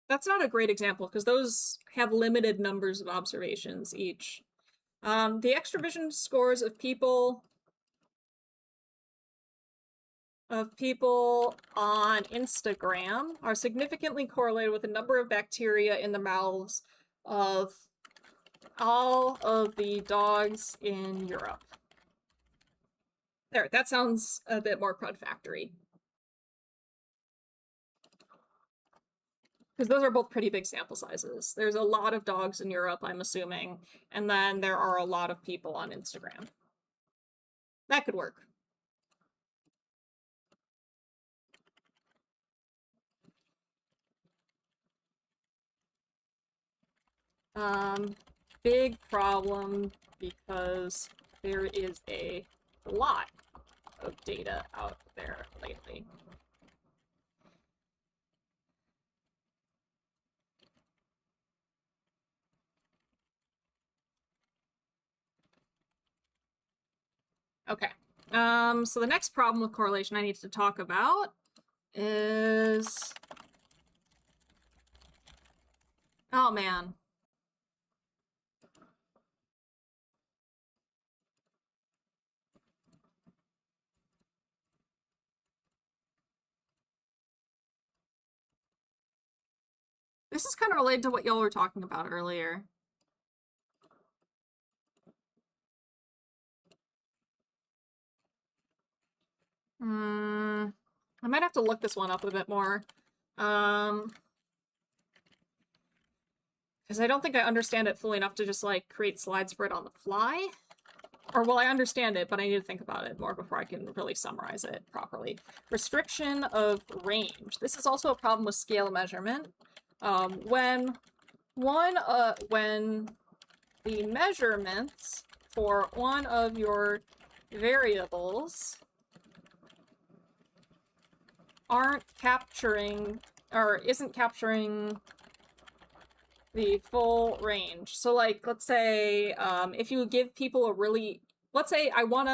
That's not a great example because those have limited numbers of observations each. The extravision scores of people on Instagram are significantly correlated with the number of bacteria in the mouths of all of the dogs in Europe. There, that sounds a bit more crud factory. Because those are both pretty big sample sizes. There's a lot of dogs in Europe, I'm assuming, and then there are a lot of people on Instagram. That could work. Big problem because there is a lot of data out there lately. Okay. So the next problem with correlation I need to talk about is, oh man. This is kind of related to what y'all were talking about earlier. I might have to look this one up a bit more. Because I don't think I understand it fully enough to just, like, create slides for it on the fly. Or, well, I understand it, but I need to think about it more before I can really summarize it properly. Restriction of range. This is also a problem with scale measurement. When the measurements for one of your variables aren't capturing, or isn't capturing the full range. So, like, let's say, if you give people a really, let's say I want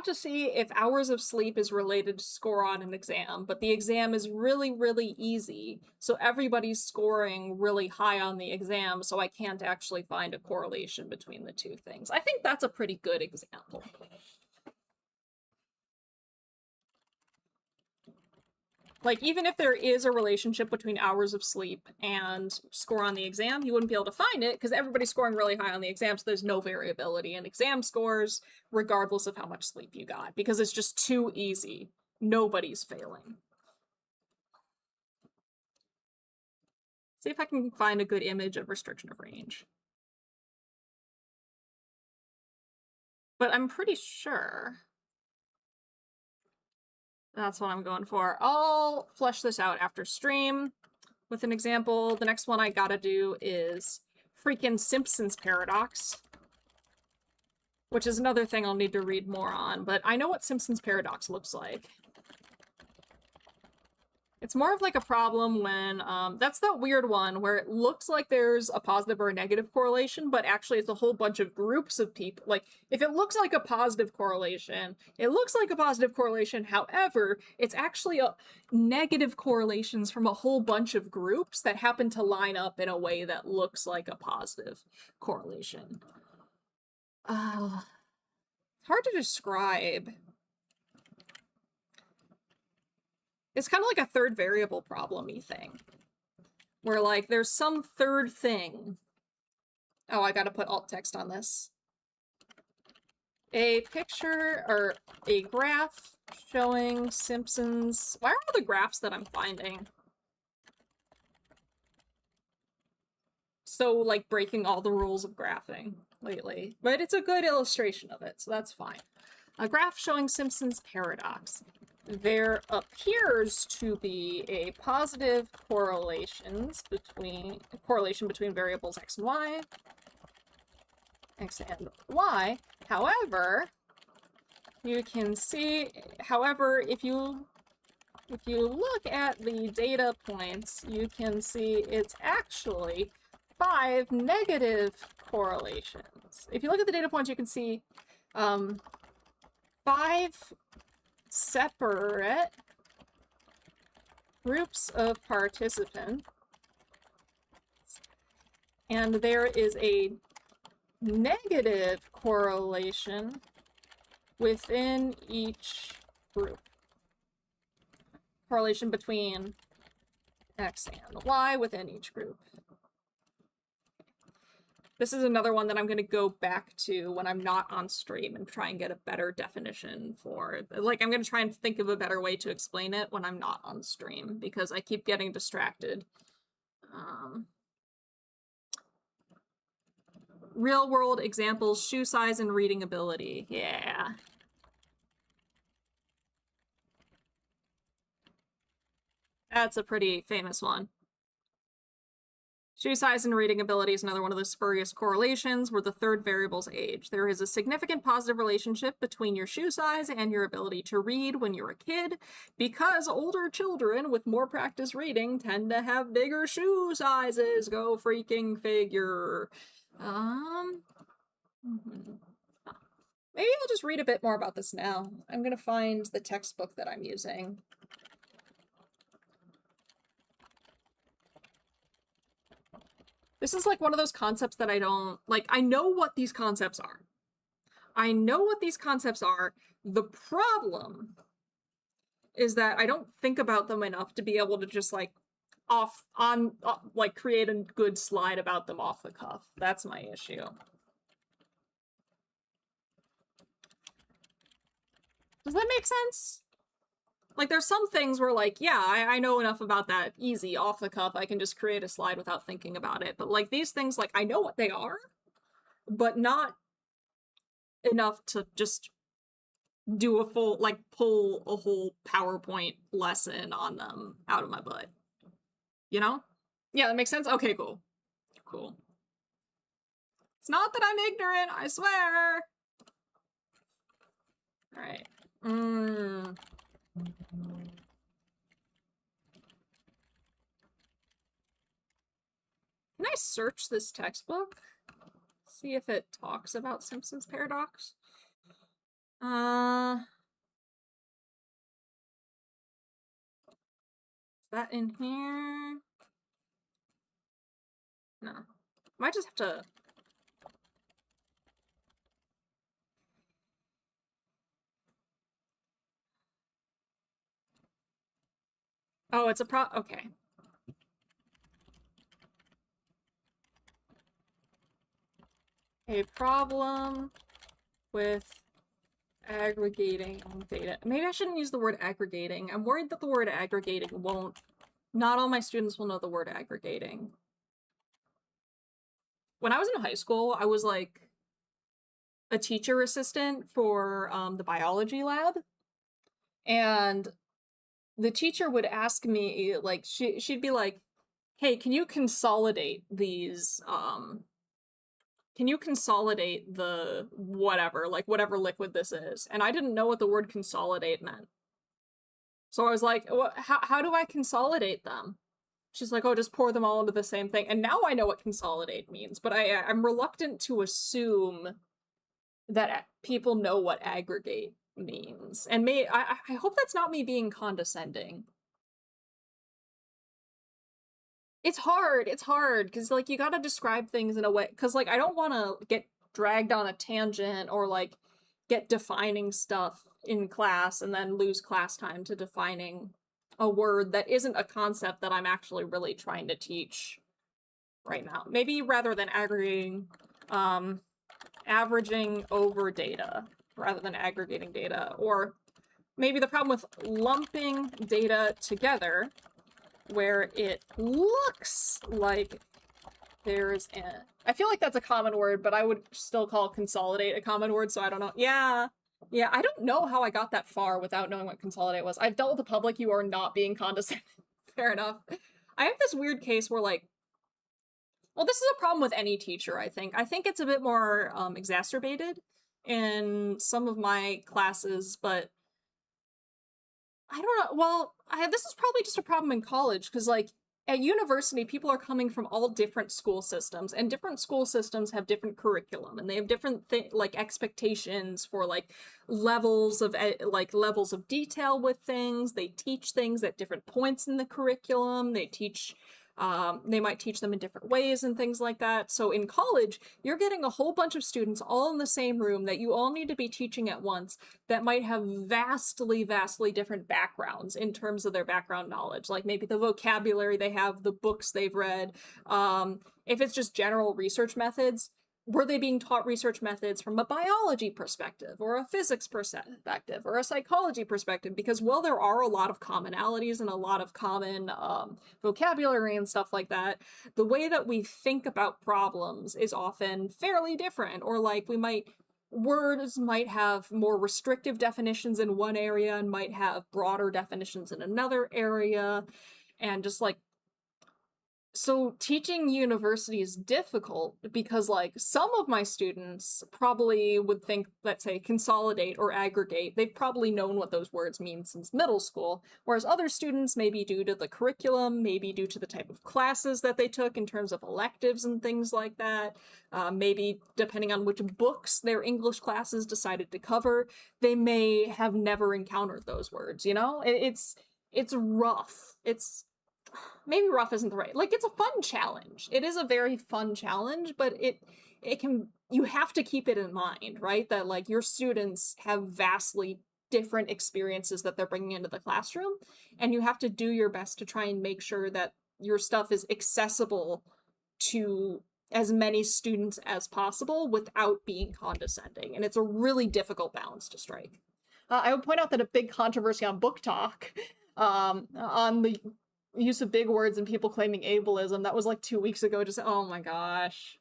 to see if hours of sleep is related to score on an exam, but the exam is really, really easy. So everybody's scoring really high on the exam, so I can't actually find a correlation between the two things. I think that's a pretty good example. Like, even if there is a relationship between hours of sleep and score on the exam, you wouldn't be able to find it because everybody's scoring really high on the exam, so there's no variability in exam scores, regardless of how much sleep you got, because it's just too easy. Nobody's failing. See if I can find a good image of restriction of range. But I'm pretty sure that's what I'm going for. I'll flesh this out after stream with an example. The next one I gotta do is freaking Simpson's paradox, which is another thing I'll need to read more on, but I know what Simpson's paradox looks like. It's more of like a problem when, that's that weird one where it looks like there's a positive or a negative correlation, but actually it's a whole bunch of groups of people. Like, if it looks like a positive correlation, it looks like a positive correlation. However, it's actually a negative correlations from a whole bunch of groups that happen to line up in a way that looks like a positive correlation. Hard to describe. It's kind of like a third variable problem-y thing. Where, like, there's some third thing. Oh, I gotta put alt text on this. A picture, or a graph showing Simpsons... Why are all the graphs that I'm finding so, like, breaking all the rules of graphing lately? But it's a good illustration of it, so that's fine. A graph showing Simpson's paradox. There appears to be a positive correlation between variables x and y, However, you can see, if you look at the data points, you can see it's actually 5 negative correlations. If you look at the data points, you can see 5 separate groups of participants, and there is a negative correlation within each group. Correlation between x and y within each group. This is another one that I'm going to go back to when I'm not on stream and try and get a better definition for. Like, I'm going to try and think of a better way to explain it when I'm not on stream, because I keep getting distracted. Real-world examples, shoe size and reading ability. Yeah. That's a pretty famous one. Shoe size and reading ability is another one of the spurious correlations where the third variable's age. There is a significant positive relationship between your shoe size and your ability to read when you're a kid, because older children with more practice reading tend to have bigger shoe sizes. Go freaking figure. Maybe I'll just read a bit more about this now. I'm gonna find the textbook that I'm using. This is like one of those concepts that I don't, like, I know what these concepts are. The problem is that I don't think about them enough to be able to just like like create a good slide about them off the cuff. That's my issue. Does that make sense? Like, there's some things where, like, yeah, I know enough about that easy, off the cuff. I can just create a slide without thinking about it. But, like, these things, like, I know what they are, but not enough to just do a full, like, pull a whole PowerPoint lesson on them out of my butt. You know? Yeah, that makes sense? Okay, cool. Cool. It's not that I'm ignorant, I swear! Alright. Can I search this textbook? See if it talks about Simpson's paradox? Is that in here? No. Might just have to... Oh, it's a okay. A problem with aggregating data. Maybe I shouldn't use the word aggregating. I'm worried that the word aggregating won't... Not all my students will know the word aggregating. When I was in high school, I was like a teacher assistant for the biology lab. And the teacher would ask me, like, she'd be like, hey, can you consolidate these, can you consolidate the whatever, like whatever liquid this is? And I didn't know what the word consolidate meant. So I was like, how do I consolidate them? She's like, oh, just pour them all into the same thing. And now I know what consolidate means, but I'm reluctant to assume that people know what aggregate means. And I hope that's not me being condescending. It's hard, because, like, you gotta describe things in a way, because, like, I don't want to get dragged on a tangent or, like, get defining stuff in class and then lose class time to defining a word that isn't a concept that I'm actually really trying to teach right now. Maybe rather than aggregating, averaging over data rather than aggregating data, or maybe the problem with lumping data together where it looks like there's I feel like that's a common word, but I would still call consolidate a common word, so I don't know. Yeah, I don't know how I got that far without knowing what consolidate was. I've dealt with the public, you are not being condescending. Fair enough. I have this weird case where, like, well, this is a problem with any teacher, I think. I think it's a bit more exacerbated in some of my classes, but I don't know. Well, this is probably just a problem in college, because, like, at university, people are coming from all different school systems, and different school systems have different curriculum, and they have different like expectations for, like, levels of levels of detail with things. They teach things at different points in the curriculum. They might teach them in different ways and things like that. So in college, you're getting a whole bunch of students all in the same room that you all need to be teaching at once that might have vastly, vastly different backgrounds in terms of their background knowledge. Like maybe the vocabulary they have, the books they've read. If it's just general research methods, were they being taught research methods from a biology perspective or a physics perspective or a psychology perspective? Because, well, there are a lot of commonalities and a lot of common vocabulary and stuff like that. The way that we think about problems is often fairly different, or like words might have more restrictive definitions in one area and might have broader definitions in another area. And just like, so teaching university is difficult because, like, some of my students probably would think, let's say, consolidate or aggregate. They've probably known what those words mean since middle school, whereas other students, maybe due to the curriculum, maybe due to the type of classes that they took in terms of electives and things like that, maybe depending on which books their English classes decided to cover, they may have never encountered those words, you know? It's rough. Maybe rough isn't the right, like, it's a fun challenge. It is a very fun challenge, but you have to keep it in mind, right? That, like, your students have vastly different experiences that they're bringing into the classroom, and you have to do your best to try and make sure that your stuff is accessible to as many students as possible without being condescending. And it's a really difficult balance to strike. I would point out that a big controversy on Book Talk on the use of big words and people claiming ableism, that was like 2 weeks ago. Just, oh my gosh.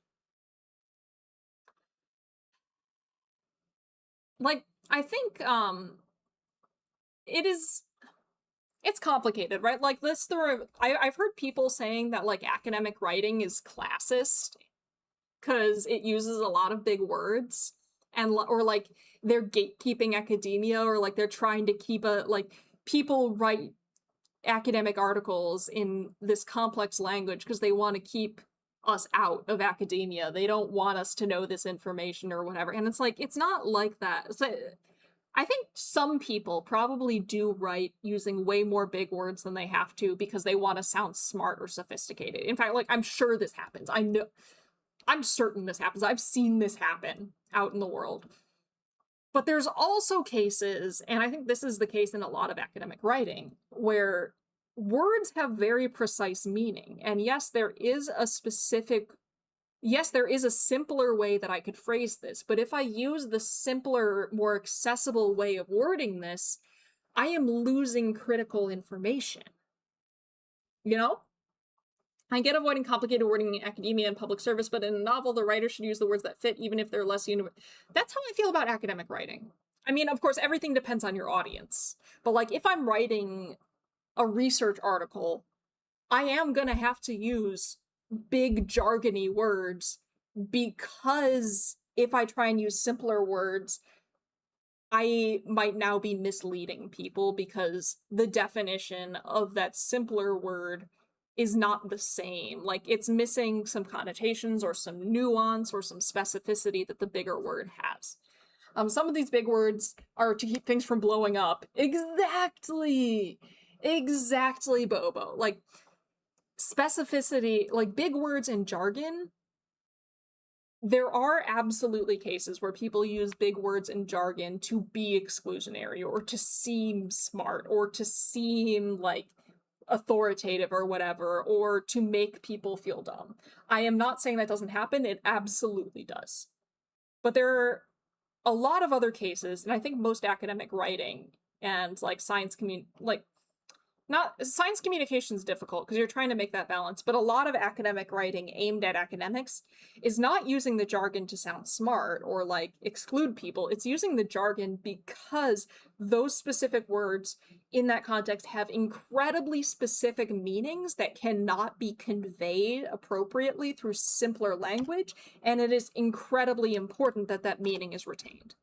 Like, I think it's complicated, right? Like this, I've heard people saying that like academic writing is classist because it uses a lot of big words, and or like they're gatekeeping academia, or like they're trying to keep like people write academic articles in this complex language because they want to keep us out of academia. They don't want us to know this information or whatever. And it's like, it's not like that. So, I think some people probably do write using way more big words than they have to because they want to sound smart or sophisticated. In fact, like, I'm sure this happens. I'm certain this happens. I've seen this happen out in the world. But there's also cases, and I think this is the case in a lot of academic writing, where words have very precise meaning. And yes, there is a simpler way that I could phrase this, but if I use the simpler, more accessible way of wording this, I am losing critical information. You know? I get avoiding complicated wording in academia and public service, but in a novel, the writer should use the words that fit, even if they're less universal. That's how I feel about academic writing. I mean, of course, everything depends on your audience. But like, if I'm writing a research article, I am gonna have to use big jargony words, because if I try and use simpler words, I might now be misleading people because the definition of that simpler word is not the same. Like, it's missing some connotations or some nuance or some specificity that the bigger word has. Some of these big words are to keep things from blowing up. Exactly, Bobo. Like, specificity, like big words and jargon, there are absolutely cases where people use big words and jargon to be exclusionary or to seem smart or to seem like authoritative or whatever, or to make people feel dumb. I am not saying that doesn't happen. It absolutely does. But there are a lot of other cases, and I think most academic writing and like science communication is difficult because you're trying to make that balance, but a lot of academic writing aimed at academics is not using the jargon to sound smart or like exclude people. It's using the jargon because those specific words in that context have incredibly specific meanings that cannot be conveyed appropriately through simpler language, and it is incredibly important that that meaning is retained.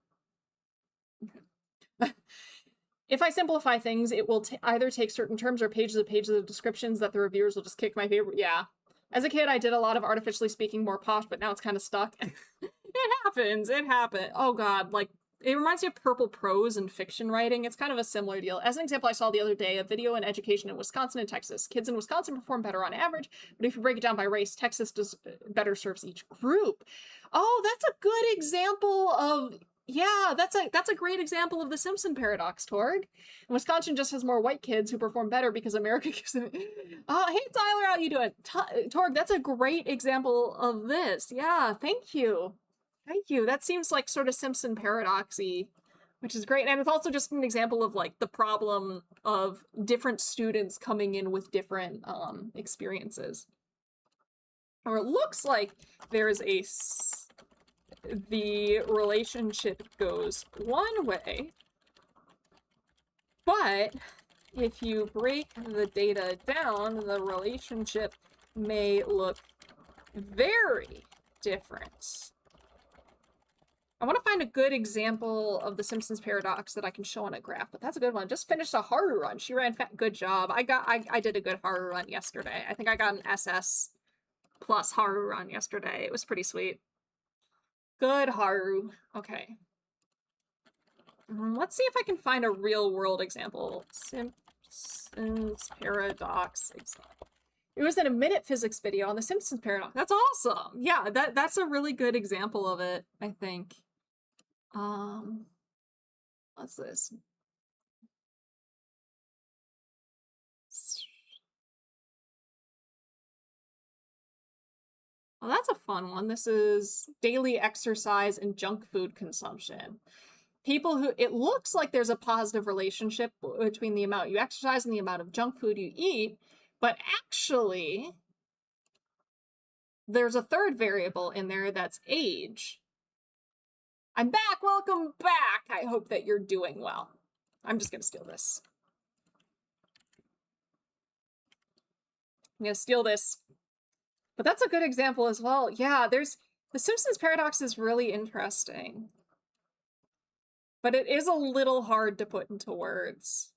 If I simplify things, it will either take certain terms or pages of descriptions that the reviewers will just kick my favorite. Yeah. As a kid, I did a lot of artificially speaking more posh, but now it's kind of stuck. It happens. It happened. Oh god, like, it reminds me of purple prose and fiction writing. It's kind of a similar deal. As an example, I saw the other day a video in education in Wisconsin and Texas. Kids in Wisconsin perform better on average, but if you break it down by race, Texas does better serves each group. Oh, that's a good example of... Yeah, that's a great example of the Simpson paradox, Torg. Wisconsin just has more white kids who perform better because America gives them... Oh, hey, Tyler, how you doing? Torg, that's a great example of this. Yeah, thank you. Thank you. That seems like sort of Simpson paradoxy, which is great. And it's also just an example of like the problem of different students coming in with different experiences. Or it looks like there is the relationship goes one way, but if you break the data down, the relationship may look very different. I want to find a good example of the Simpsons paradox that I can show on a graph, but that's a good one. Just finished a Haru run. She ran good job. I did a good Haru run yesterday. I think I got an SS plus Haru run yesterday. It was pretty sweet. Good, Haru. Okay. Let's see if I can find a real-world example. Simpsons paradox example. It was in a Minute Physics video on the Simpsons paradox. That's awesome! Yeah, that's a really good example of it, I think. What's this? Well, that's a fun one. This is daily exercise and junk food consumption. People who, it looks like there's a positive relationship between the amount you exercise and the amount of junk food you eat, but actually, there's a third variable in there that's age. I'm back. Welcome back. I hope that you're doing well. I'm just going to steal this. I'm going to steal this. But that's a good example as well. Yeah, there's the Simpsons paradox is really interesting. But it is a little hard to put into words.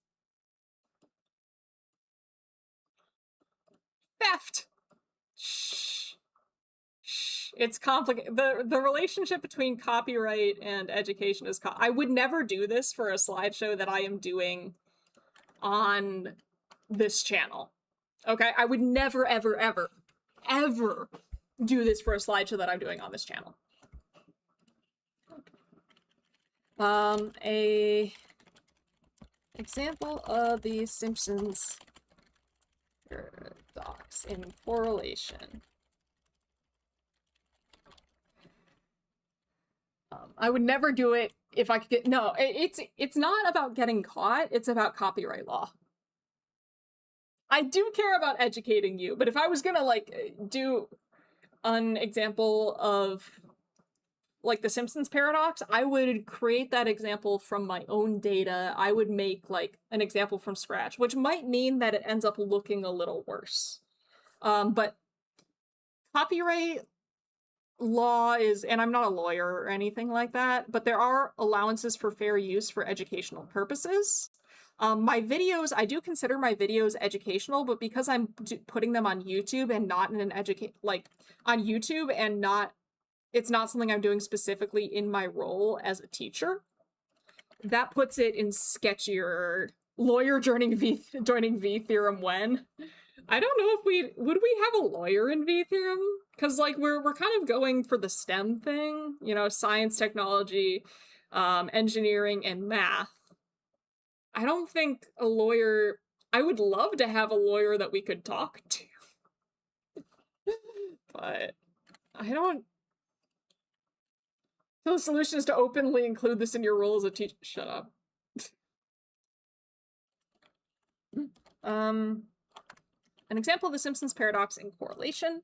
Theft. Shh. Shh. It's complicated. The relationship between copyright and education is I would never do this for a slideshow that I am doing on this channel. Okay? I would never, ever, ever, ever do this for a slideshow that I'm doing on this channel. A example of the Simpsons paradox in correlation. I would never do it if I could get, no, it's not about getting caught, it's about copyright law. I do care about educating you, but if I was gonna like do an example of like the Simpsons paradox, I would create that example from my own data. I would make like an example from scratch, which might mean that it ends up looking a little worse. But copyright law is, and I'm not a lawyer or anything like that, but there are allowances for fair use for educational purposes. My videos, I do consider my videos educational, but because I'm putting them on YouTube and not in an on YouTube and not, it's not something I'm doing specifically in my role as a teacher, that puts it in sketchier. Lawyer joining V theorem when? I don't know if would we have a lawyer in V theorem? Because like we're kind of going for the STEM thing, you know, science, technology, engineering, and math. I don't think a lawyer, I would love to have a lawyer that we could talk to. But I don't. So the solution is to openly include this in your role as a teacher. Shut up. An example of the Simpsons paradox in correlation.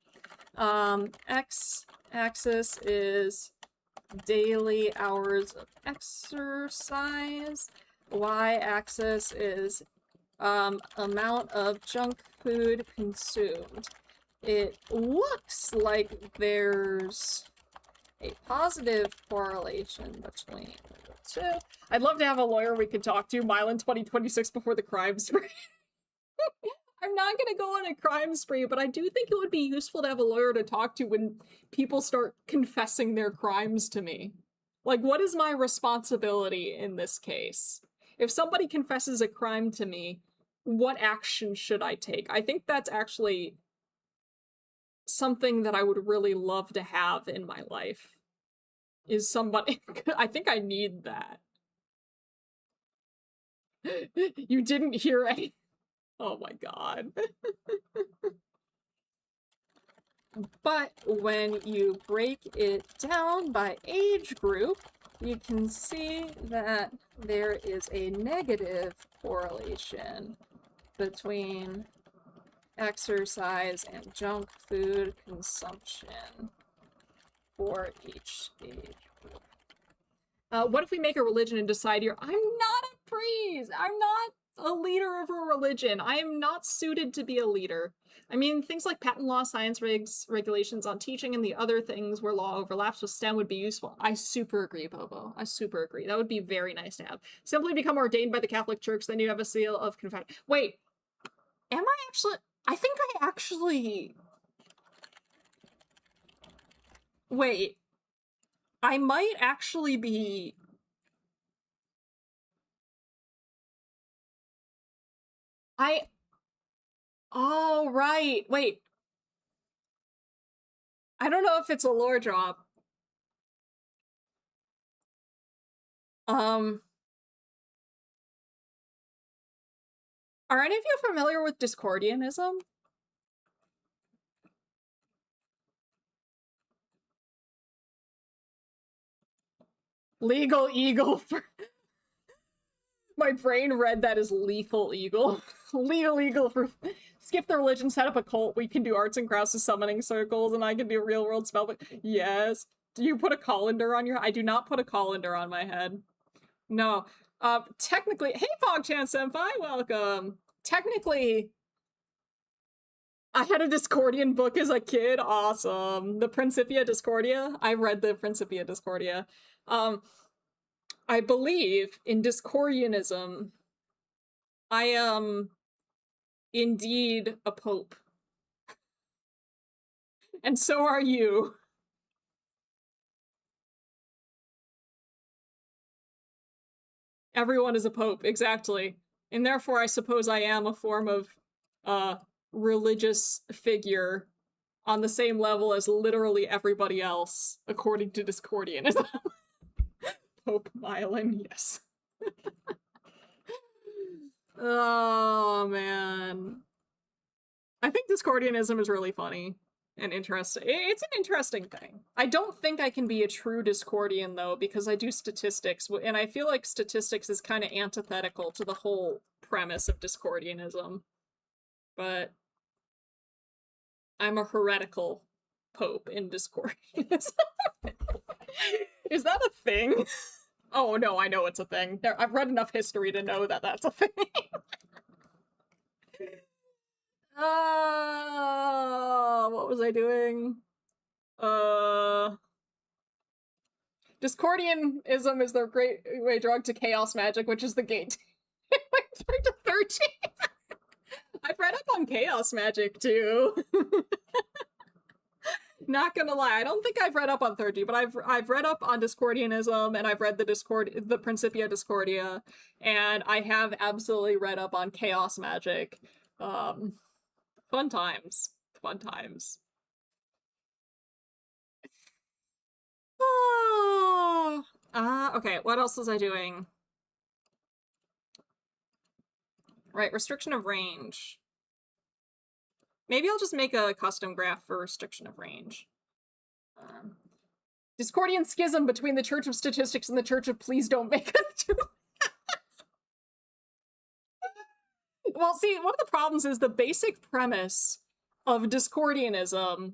X-axis is daily hours of exercise. Y-axis is amount of junk food consumed. It looks like there's a positive correlation between the two. I'd love to have a lawyer we could talk to. Mylan 2026 before the crime spree. I'm not gonna go on a crime spree, but I do think it would be useful to have a lawyer to talk to when people start confessing their crimes to me. Like, what is my responsibility in this case? If somebody confesses a crime to me, what action should I take? I think that's actually something that I would really love to have in my life. Is somebody... I think I need that. You didn't hear any... Oh my god. But when you break it down by age group, you can see that there is a negative correlation between exercise and junk food consumption for each age group. What if we make a religion and decide here, I'm not a priest, I'm not a leader of a religion, I am not suited to be a leader. I mean, things like patent law, science regulations on teaching, and the other things where law overlaps with STEM would be useful. I super agree, Bobo. I super agree. That would be very nice to have. Simply become ordained by the Catholic Church, then you have a seal of confession. Wait, am I actually... I think I actually... Wait. I might actually be... Oh, right. Wait. I don't know if it's a lore drop. Are any of you familiar with Discordianism? Legal eagle for my brain read that as lethal eagle. Legal eagle for skip the religion, set up a cult. We can do arts and crafts with summoning circles, and I can do real world spell. Yes. Do you put a colander on your? I do not put a colander on my head. No. Technically, hey Pogchan Senpai, welcome. Technically, I had a Discordian book as a kid. Awesome. The Principia Discordia. I read the Principia Discordia. I believe in Discordianism, I am indeed a pope. And so are you. Everyone is a pope, exactly. And therefore, I suppose I am a form of religious figure on the same level as literally everybody else, according to Discordianism. Pope Mylan, yes. Oh, man. I think Discordianism is really funny and interesting. It's an interesting thing. I don't think I can be a true Discordian, though, because I do statistics, and I feel like statistics is kind of antithetical to the whole premise of Discordianism. But I'm a heretical pope in Discordianism. Is that a thing? Oh, no, I know it's a thing. I've read enough history to know that that's a thing. What was I doing? Discordianism is the gateway drug to chaos magic, which is the gate to 13. I've read up on chaos magic too. Not gonna lie, I don't think I've read up on 30, but I've read up on Discordianism, and I've read the Principia Discordia, and I have absolutely read up on chaos magic. Fun times. Fun times. Oh. Okay, what else was I doing? Right, restriction of range. Maybe I'll just make a custom graph for restriction of range. Discordian schism between the Church of Statistics and the Church of Please Don't Make Us Do. Well, see, one of the problems is the basic premise of Discordianism,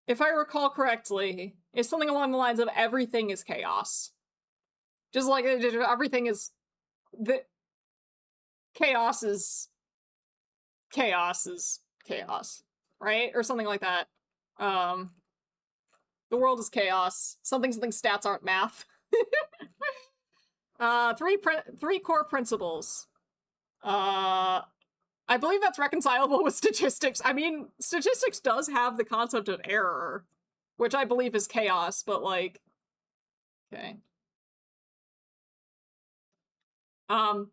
if I recall correctly, is something along the lines of everything is chaos. Just like everything is... chaos is chaos, right? Or something like that. The world is chaos. Something stats aren't math. Three core principles. I believe that's reconcilable with statistics. I mean, statistics does have the concept of error, which I believe is chaos, but like, okay. The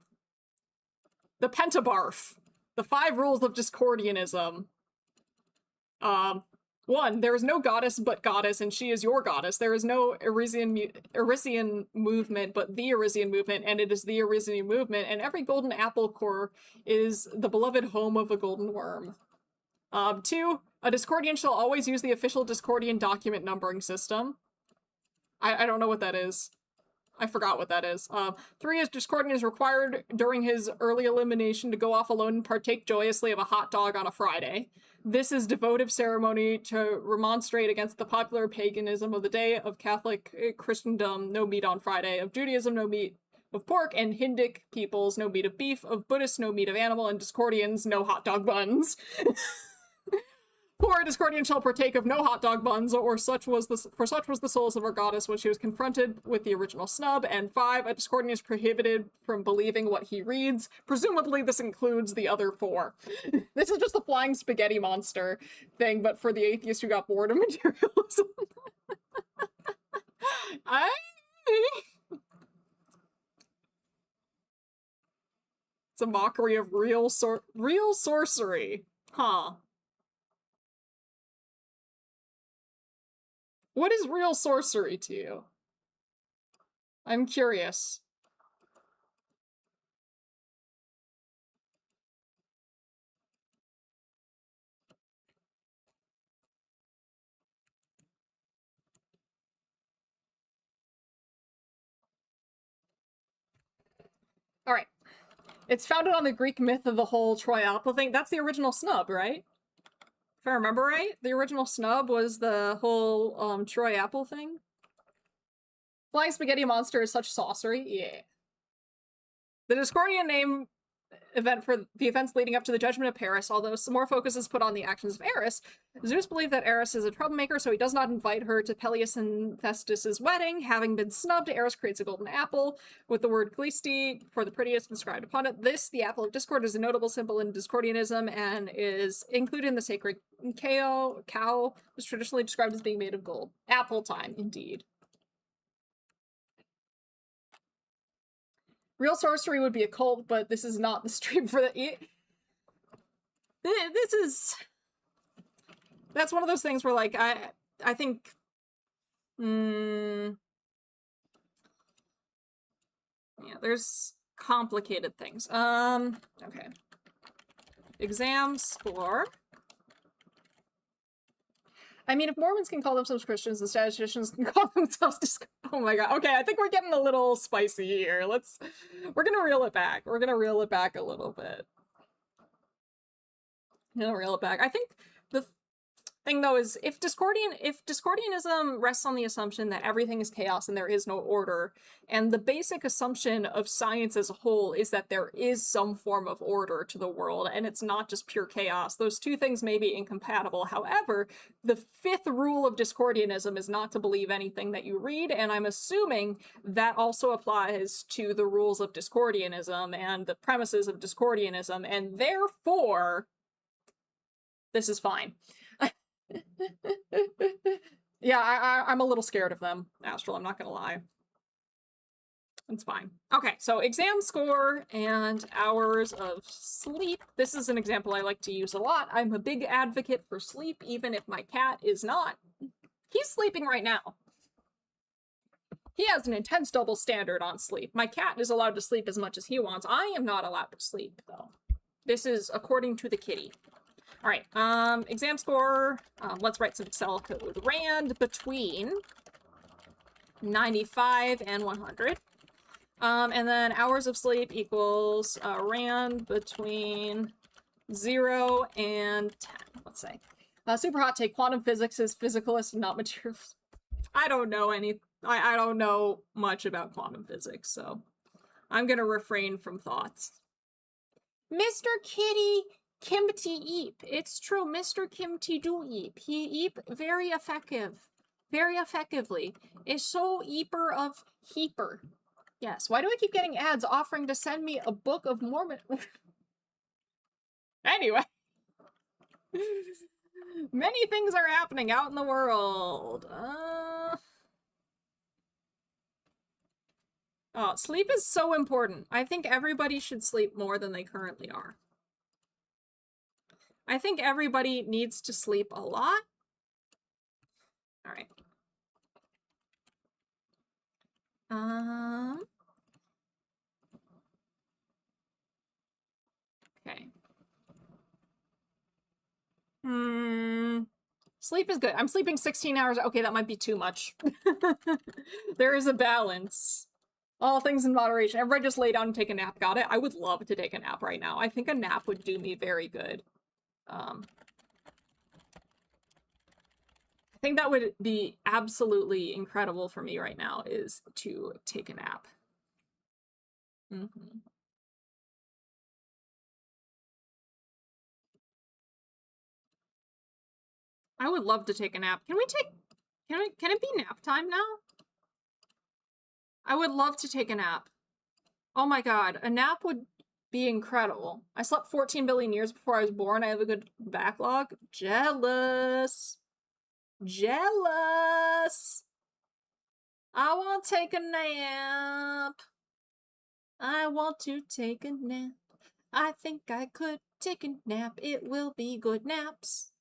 pentabarf. The 5 rules of Discordianism. 1. There is no goddess but goddess, and she is your goddess. There is no Arisian movement but the Arisian movement, and it is the Arisian movement, and every golden apple core is the beloved home of a golden worm. 2. A Discordian shall always use the official Discordian document numbering system. I don't know what that is. I forgot what that is. 3 is Discordian is required during his early elimination to go off alone and partake joyously of a hot dog on a Friday. This is devotive ceremony to remonstrate against the popular paganism of the day, of Catholic Christendom, no meat on Friday, of Judaism, no meat of pork, and Hindic peoples, no meat of beef, of Buddhists, no meat of animal, and Discordians, no hot dog buns. 4. A Discordian shall partake of no hot dog buns, or such was the souls of our goddess when she was confronted with the original snub. And 5. A Discordian is prohibited from believing what he reads. Presumably this includes the other 4. This is just the flying spaghetti monster thing, but for the atheist who got bored of materialism. It's a mockery of real sorcery. Huh. What is real sorcery to you? I'm curious. All right. It's founded on the Greek myth of the whole Troy apple thing. That's the original snub, right? If I remember right, the original snub was the whole Troy apple thing. Flying spaghetti monster is such sorcery. Yeah. The Discordian name event for the events leading up to the judgment of Paris, although some more focus is put on the actions of Eris. Zeus believed that Eris is a troublemaker, so he does not invite her to Peleus and Thestis' wedding. Having been snubbed, Eris creates a golden apple with the word Glisti for the prettiest inscribed upon it. This, the apple of discord, is a notable symbol in Discordianism and is included in the sacred cow, was traditionally described as being made of gold. Apple time, indeed. Real sorcery would be a cult, but this is not the stream for that. This is... That's one of those things where, like, I think... Yeah, there's complicated things. Okay. Exam score. I mean, if Mormons can call themselves Christians, the statisticians can call themselves oh my god. Okay, I think we're getting a little spicy here. We're gonna reel it back. We're gonna reel it back a little bit. Reel it back. I think the thing, though, is if Discordianism rests on the assumption that everything is chaos and there is no order, and the basic assumption of science as a whole is that there is some form of order to the world, and it's not just pure chaos, those two things may be incompatible. However, the fifth rule of Discordianism is not to believe anything that you read, and I'm assuming that also applies to the rules of Discordianism and the premises of Discordianism, and therefore, this is fine. Yeah, I'm a little scared of them, Astral, I'm not gonna lie. It's fine. Okay, so exam score and hours of sleep. This is an example I like to use a lot. I'm a big advocate for sleep, even if my cat is not. He's sleeping right now. He has an intense double standard on sleep. My cat is allowed to sleep as much as he wants. I am not allowed to sleep, though. This is according to the kitty. All right, exam score, let's write some Excel code. Rand between 95 and 100. And then hours of sleep equals Rand between 0 and 10, let's say. Super hot take, quantum physics is physicalist, not materialist. I don't know I don't know much about quantum physics, so I'm gonna refrain from thoughts. Mr. Kitty Kimchi eep. It's true, Mr. Kimchi do eep. He eep very effectively. Is so eeper of heaper. Yes, why do I keep getting ads offering to send me a Book of Mormon? Anyway. Many things are happening out in the world. Oh, sleep is so important. I think everybody should sleep more than they currently are. I think everybody needs to sleep a lot. All right. Okay. Sleep is good. I'm sleeping 16 hours. Okay, that might be too much. There is a balance. All things in moderation. Everybody just lay down and take a nap. Got it? I would love to take a nap right now. I think a nap would do me very good. I think that would be absolutely incredible for me right now, is to take a nap. I would love to take a nap. Can it be nap time now? I would love to take a nap. Oh my god, a nap would be incredible. I slept 14 billion years before I was born. I have a good backlog. Jealous. Jealous. I want to take a nap. I want to take a nap. I think I could take a nap. It will be good naps.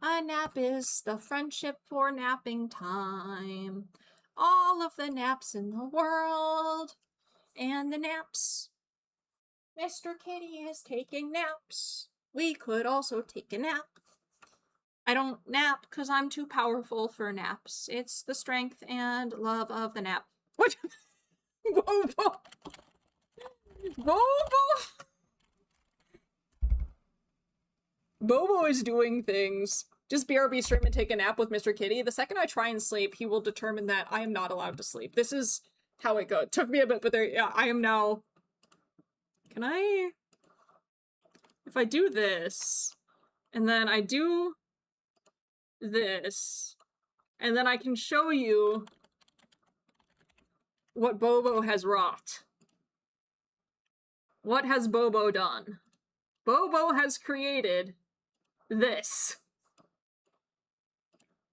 A nap is the friendship for napping time. All of the naps in the world. And the naps. Mr. Kitty is taking naps. We could also take a nap. I don't nap because I'm too powerful for naps. It's the strength and love of the nap. What? Bobo! Bobo is doing things. Just BRB stream and take a nap with Mr. Kitty. The second I try and sleep, he will determine that I am not allowed to sleep. This is how it goes. It took me a bit, but there, yeah, I am now... Can I... If I do this, and then I do this, and then I can show you what Bobo has wrought. What has Bobo done? Bobo has created this.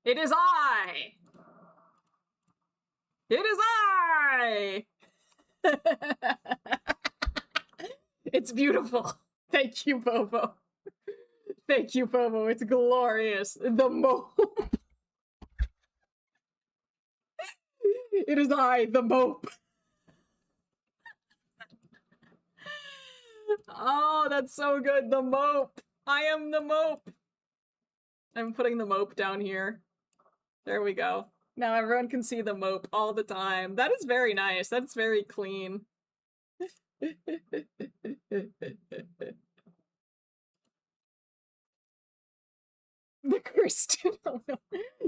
It is I! It is I! It's beautiful. Thank you, Bobo. Thank you, Bobo. It's glorious. The mope. It is I, the mope. Oh, that's so good. The mope. I am the mope. I'm putting the mope down here. There we go. Now everyone can see the mope all the time. That is very nice. That's very clean. The Kristen. Oh, no.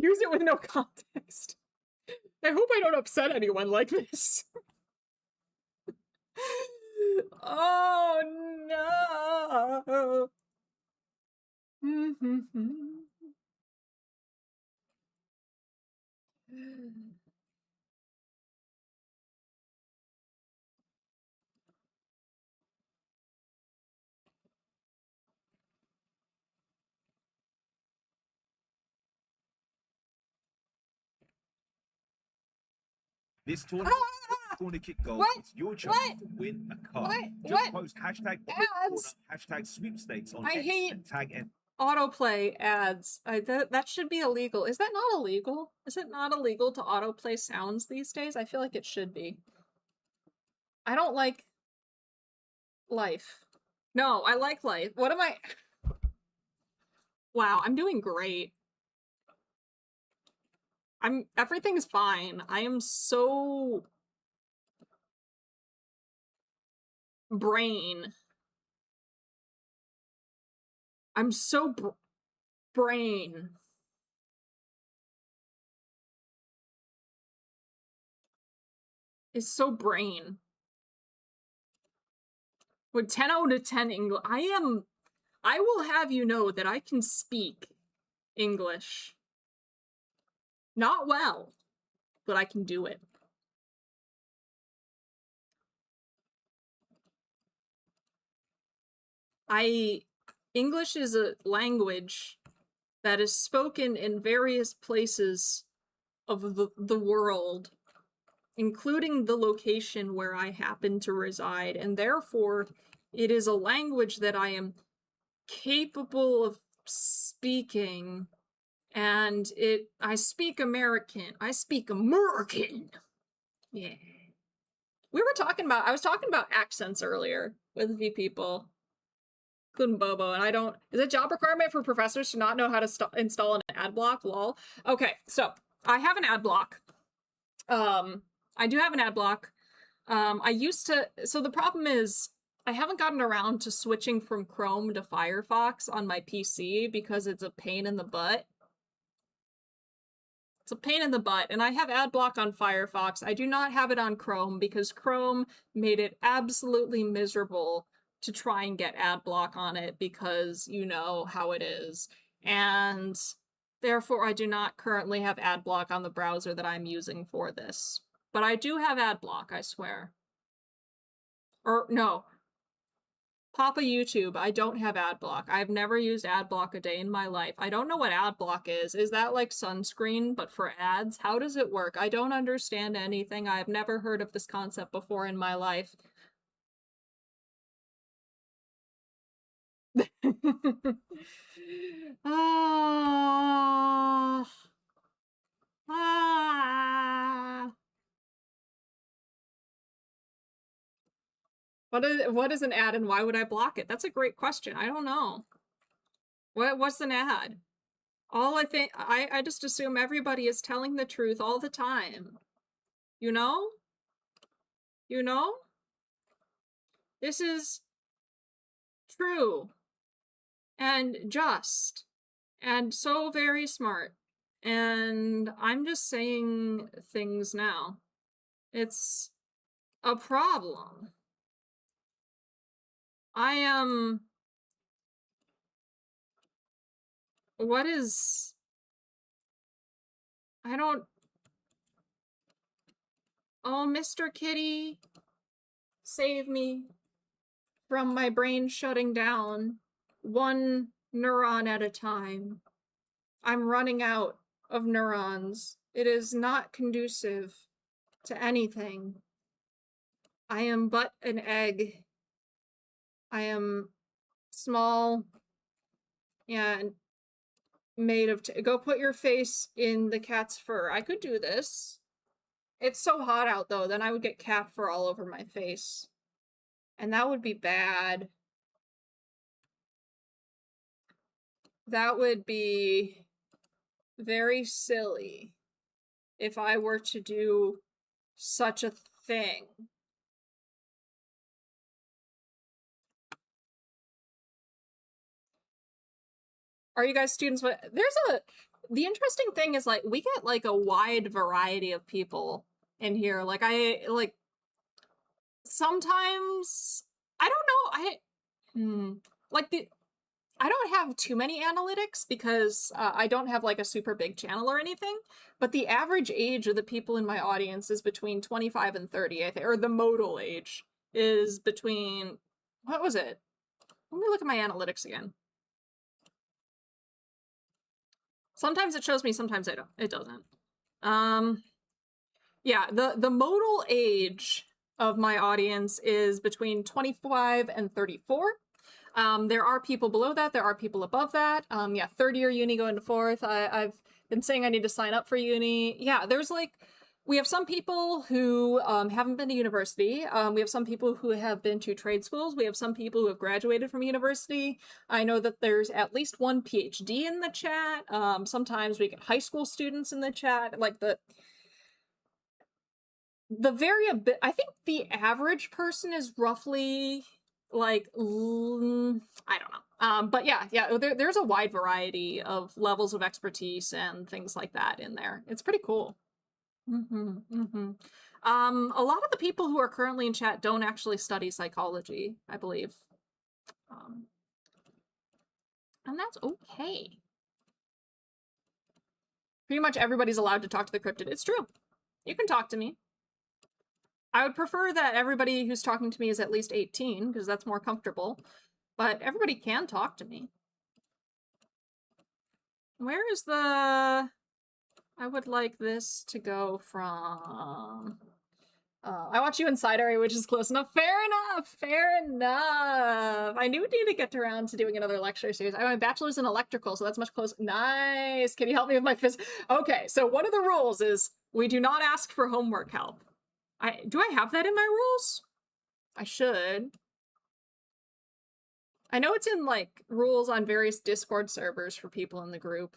Use it with no context. I hope I don't upset anyone like this. Oh no. This tournament, corner kick goal. What? It's your chance to win a car. Just post hashtag ads, hashtag sweepstakes on I X hate and tag autoplay ads. That should be illegal. Is that not illegal? Is it not illegal to autoplay sounds these days? I feel like it should be. I don't like life. No, I like life. What am I? Wow, I'm doing great. Everything's fine. I am so brain. I'm so brain. It's so brain. With 10 out of 10 English, I will have you know that I can speak English. Not well, but I can do it. English is a language that is spoken in various places of the world, including the location where I happen to reside, and therefore it is a language that I am capable of speaking, and I speak American. I speak American. Yeah. I was talking about accents earlier with a few people, including Bobo, and is it job requirement for professors to not know how to install an ad block? Lol. Okay, so I have an ad block. I do have an ad block. So the problem is I haven't gotten around to switching from Chrome to Firefox on my PC because it's a pain in the butt. It's a pain in the butt, and I have ad block on Firefox. I do not have it on Chrome because Chrome made it absolutely miserable to try and get ad block on it because you know how it is. And therefore, I do not currently have ad block on the browser that I'm using for this. But I do have ad block, I swear. Or, no. Papa YouTube, I don't have ad block. I've never used ad block a day in my life. I don't know what ad block is. Is that like sunscreen, but for ads? How does it work? I don't understand anything. I've never heard of this concept before in my life. Ah. Ah. What is an ad and why would I block it? That's a great question. I don't know. What's an ad? I just assume everybody is telling the truth all the time. You know? You know? This is true and just and so very smart. And I'm just saying things now. It's a problem. I am. What is. I don't. Oh, Mr. Kitty, save me from my brain shutting down one neuron at a time. I'm running out of neurons. It is not conducive to anything. I am but an egg. I am small and made of. Go put your face in the cat's fur. I could do this. It's so hot out though, then I would get cat fur all over my face. And that would be bad. That would be very silly if I were to do such a thing. Are you guys students? The interesting thing is, like, we get like a wide variety of people in here. Like, sometimes I don't know. I don't have too many analytics because I don't have like a super big channel or anything, but the average age of the people in my audience is between 25 and 30, I think, or the modal age is between, what was it? Let me look at my analytics again. Sometimes it shows me, sometimes it doesn't. Yeah, the modal age of my audience is between 25 and 34. There are people below that. There are people above that. Yeah, third year uni going to fourth. I've been saying I need to sign up for uni. Yeah, there's like, we have some people who haven't been to university. We have some people who have been to trade schools. We have some people who have graduated from university. I know that there's at least one PhD in the chat. Sometimes we get high school students in the chat. Like the variability, I think the average person is roughly like, I don't know. But yeah, there's a wide variety of levels of expertise and things like that in there. It's pretty cool. A lot of the people who are currently in chat don't actually study psychology, I believe. And that's okay. Pretty much everybody's allowed to talk to the cryptid. It's true. You can talk to me. I would prefer that everybody who's talking to me is at least 18, because that's more comfortable. But everybody can talk to me. Where is the... I would like this to go from... I watch you in side area, which is close enough. Fair enough! Fair enough! I knew we need to get around to doing another lecture series. I have my bachelor's in electrical, so that's much closer. Nice! Can you help me with my physics? Okay, so one of the rules is we do not ask for homework help. Do I have that in my rules? I should. I know it's in, like, rules on various Discord servers for people in the group.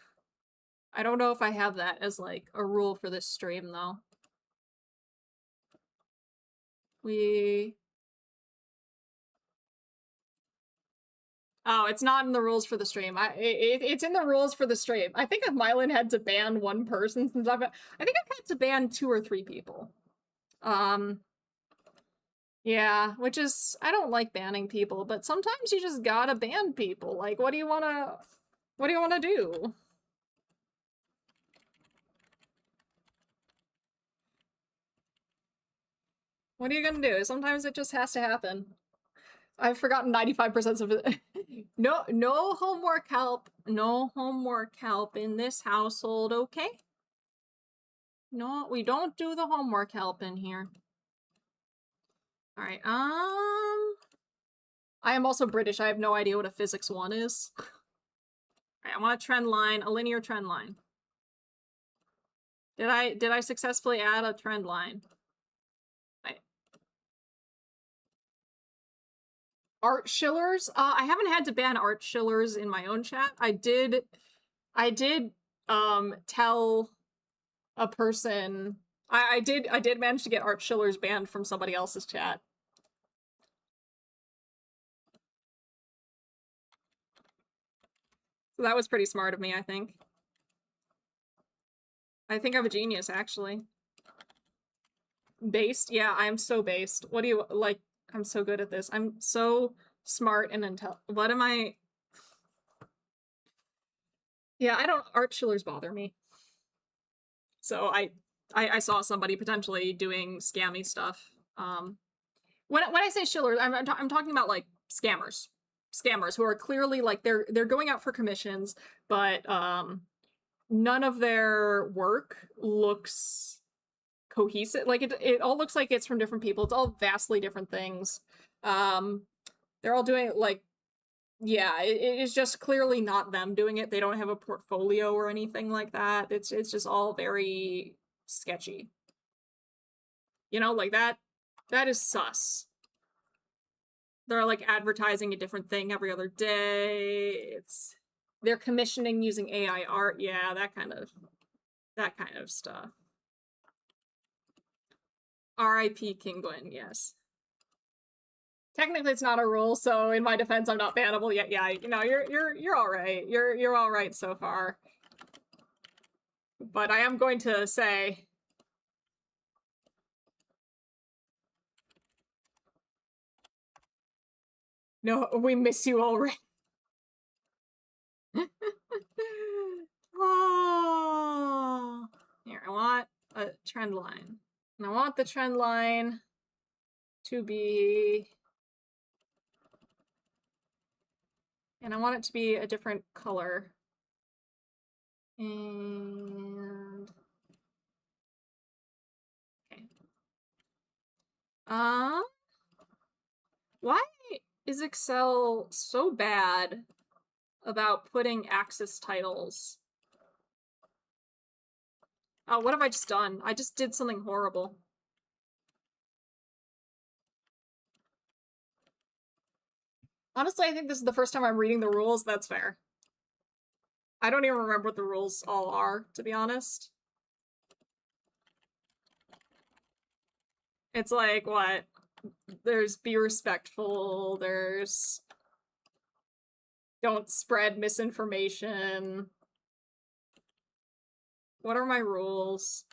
I don't know if I have that as, like, a rule for this stream, though. Oh, it's not in the rules for the stream. It's in the rules for the stream. I think if Mylan had to ban one person since I think I've had to ban 2 or 3 people. Yeah, which is, I don't like banning people, but sometimes you just gotta ban people. Like, what do you wanna do? What are you gonna do? Sometimes it just has to happen. I've forgotten 95% of it. No homework help. No homework help in this household, okay? No, we don't do the homework help in here. All right, I am also British. I have no idea what a physics 1 is. All right, I want a trend line, a linear trend line. Did I successfully add a trend line? Art shillers? I haven't had to ban art shillers in my own chat. I did tell a person, I did manage to get art shillers banned from somebody else's chat. So that was pretty smart of me, I think. I think I'm a genius, actually. Based? Yeah, I'm so based. What do you, like, I'm so good at this. I'm so smart and what am I? Yeah, I don't, art Schillers bother me. So I saw somebody potentially doing scammy stuff. When I say Schiller, I'm talking about like scammers who are clearly like they're going out for commissions, but none of their work looks cohesive. Like it all looks like it's from different people. It's all vastly different things. Um, they're all doing like yeah, it is just clearly not them doing it. They don't have a portfolio or anything like that. It's just all very sketchy. You know, like that is sus. They're like advertising a different thing every other day. They're commissioning using AI art. Yeah, that kind of stuff. R.I.P. Kinguin, yes. Technically it's not a rule, so in my defense I'm not bannable yet. Yeah, you know, you're all right. You're all right so far. But I am going to say no, we miss you already. Oh. Here, I want a trend line. And I want the trend line to be... And I want it to be a different color. And... Okay. Why is Excel so bad about putting axis titles? Oh, what have I just done? I just did something horrible. Honestly, I think this is the first time I'm reading the rules. That's fair. I don't even remember what the rules all are, to be honest. It's like, what? There's be respectful, there's don't spread misinformation. What are my rules?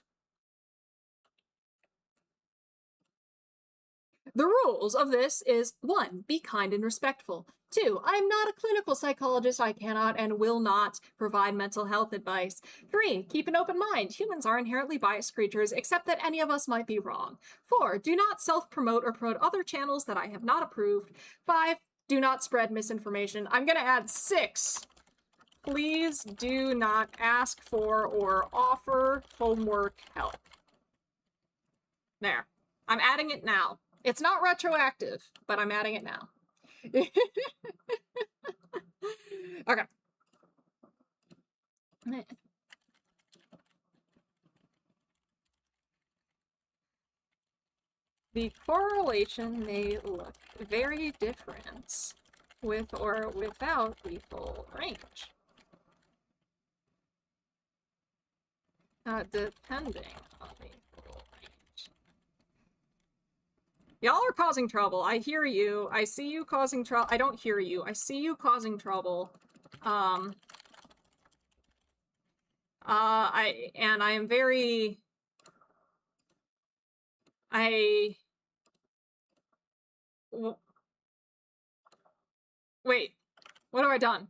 The rules of this is 1. Be kind and respectful. 2. I'm not a clinical psychologist. I cannot and will not provide mental health advice. 3. Keep an open mind. Humans are inherently biased creatures, except that any of us might be wrong. 4. Do not self-promote or promote other channels that I have not approved. 5. Do not spread misinformation. I'm gonna add 6. Please do not ask for or offer homework help. There. I'm adding it now. It's not retroactive, but I'm adding it now. Okay. The correlation may look very different with or without the full range. Depending on the full range. Y'all are causing trouble. I hear you. I see you causing trouble. I don't hear you. I see you causing trouble. I am very... Wait, what have I done?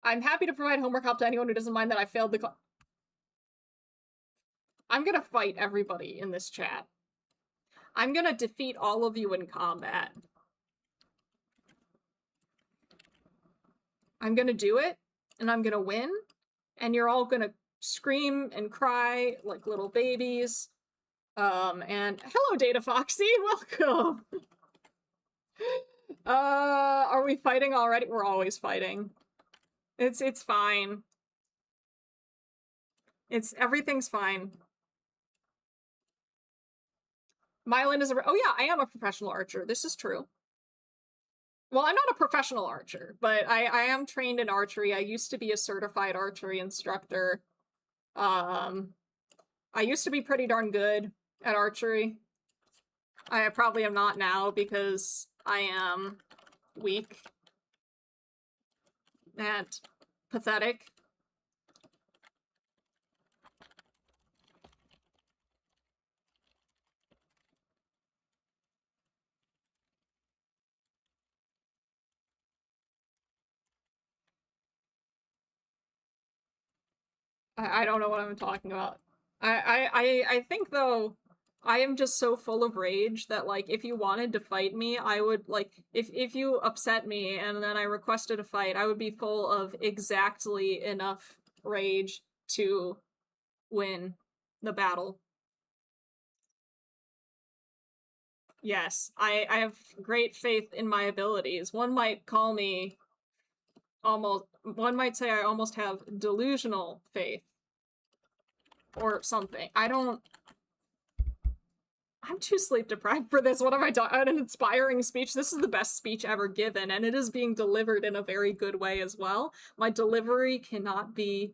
I'm happy to provide homework help to anyone who doesn't mind that I failed the I'm gonna fight everybody in this chat. I'm gonna defeat all of you in combat. I'm gonna do it, and I'm gonna win, and you're all gonna scream and cry like little babies. And hello, Data Foxy, welcome! Are we fighting already? We're always fighting. It's fine. Everything's fine. Mylan is oh yeah, I am a professional archer. This is true. Well, I'm not a professional archer, but I am trained in archery. I used to be a certified archery instructor. I used to be pretty darn good at archery. I probably am not now because I am weak. and pathetic. I don't know what I'm talking about. I think though I am just so full of rage that like if you wanted to fight me, I would like if you upset me and then I requested a fight, I would be full of exactly enough rage to win the battle. Yes, I have great faith in my abilities. One might call me almost one might say I almost have delusional faith or something. I'm too sleep deprived for this. What have I done? An inspiring speech. This is the best speech ever given, and it is being delivered in a very good way as well. My delivery cannot be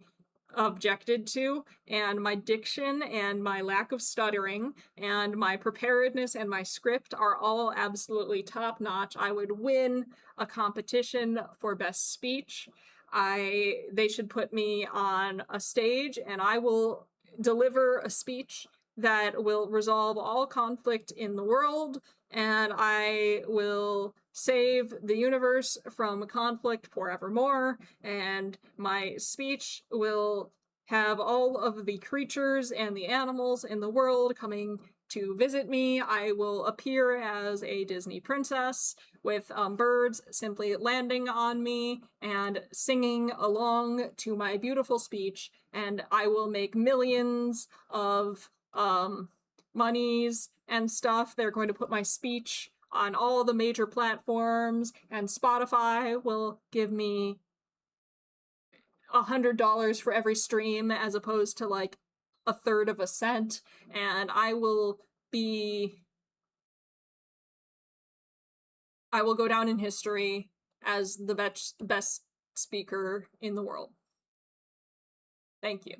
objected to, and my diction and my lack of stuttering and my preparedness and my script are all absolutely top notch. I would win a competition for best speech. They should put me on a stage and I will deliver a speech that will resolve all conflict in the world, and I will save the universe from conflict forevermore, and my speech will have all of the creatures and the animals in the world coming to visit me. I will appear as a Disney princess with birds simply landing on me and singing along to my beautiful speech, and I will make millions of monies and stuff. They're going to put my speech on all the major platforms, and Spotify will give me $100 for every stream as opposed to like a third of a cent, and I will go down in history as the best speaker in the world. Thank you.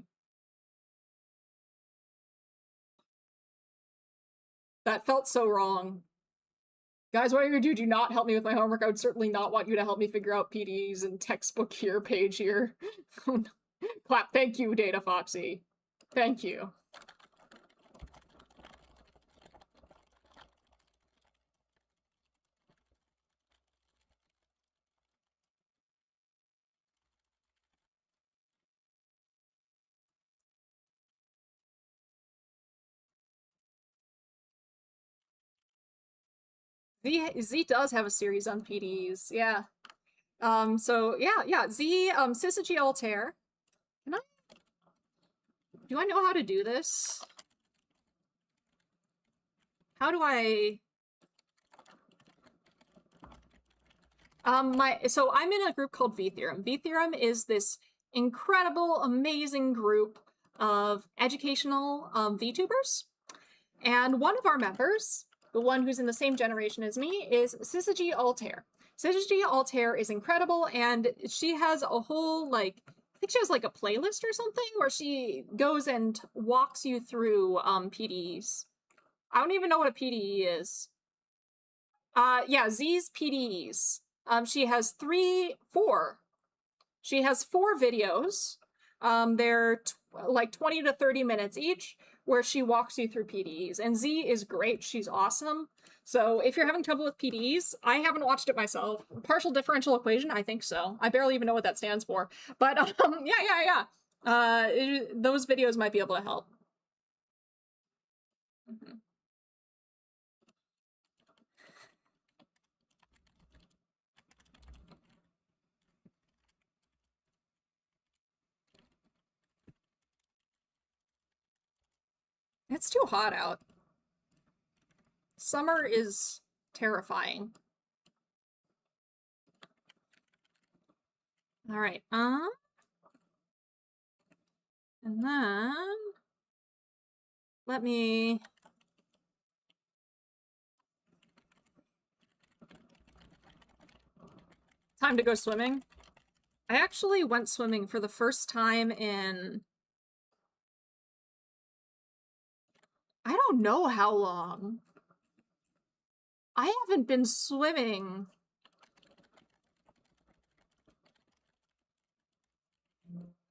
That felt so wrong. Guys, what are you gonna do? Do not help me with my homework. I would certainly not want you to help me figure out PDs and textbook here, page here. Clap. Thank you, Data Foxy. Thank you. Z does have a series on PDs, yeah. So yeah, Z, Syzygy Altair. Do I know how to do this? How do I... So I'm in a group called V-Theorem. V-Theorem is this incredible, amazing group of educational VTubers. And one of our members, the one who's in the same generation as me, is Syzygy Altair. Syzygy Altair is incredible, and she has a whole, like, I think she has like a playlist or something where she goes and walks you through PDEs. I don't even know what a PDE is. Yeah, Z's PDEs. She has four. She has 4 videos. They're like 20 to 30 minutes each, where she walks you through PDEs. And Z is great. She's awesome. So if you're having trouble with PDEs, I haven't watched it myself. Partial differential equation, I think so. I barely even know what that stands for. But yeah. Those videos might be able to help. Mm-hmm. It's too hot out. Summer is terrifying. All right. And then let me time to go swimming. I actually went swimming for the first time in I don't know how long. I haven't been swimming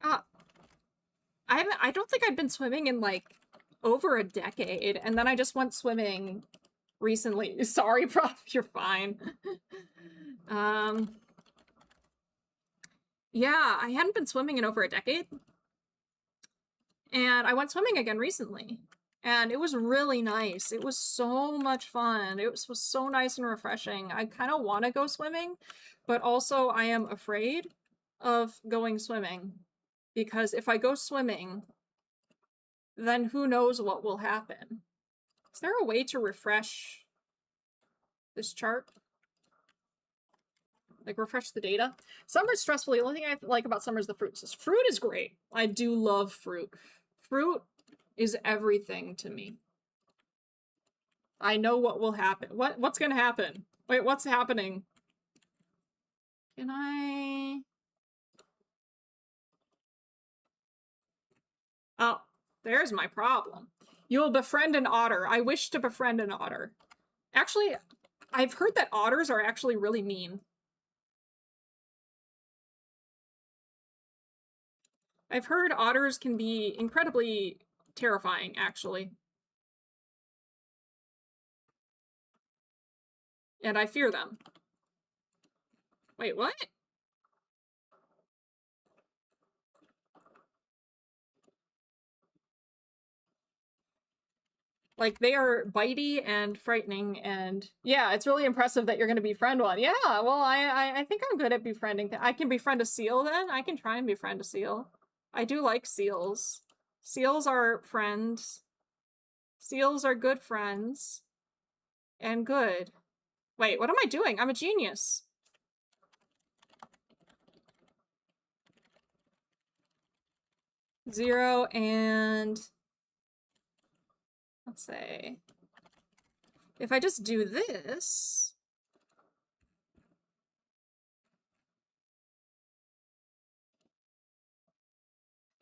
Uh, I don't think I've been swimming in like over a decade, and then I just went swimming recently. Sorry, Prof, you're fine. Um, yeah, I hadn't been swimming in over a decade, and I went swimming again recently, and it was really nice. It was so much fun. It was so nice and refreshing. I kind of want to go swimming, but also I am afraid of going swimming because if I go swimming, then who knows what will happen. Is there a way to refresh this chart? Like refresh the data? Summer's stressful. The only thing I like about summer is the fruit. Fruit is great. I do love fruit. Fruit is everything to me. I know what will happen. What's gonna happen? Wait, what's happening? Can I... Oh, there's my problem. You will befriend an otter. I wish to befriend an otter. Actually, I've heard that otters are actually really mean. I've heard otters can be incredibly terrifying, actually. And I fear them. Wait, what? Like, they are bitey and frightening, and yeah, it's really impressive that you're going to befriend one. Yeah, well, I think I'm good at befriending. I can befriend a seal, then? I can try and befriend a seal. I do like seals. Seals are friends. Seals are good friends. And good. Wait, what am I doing? I'm a genius. Zero and... Let's say... If I just do this...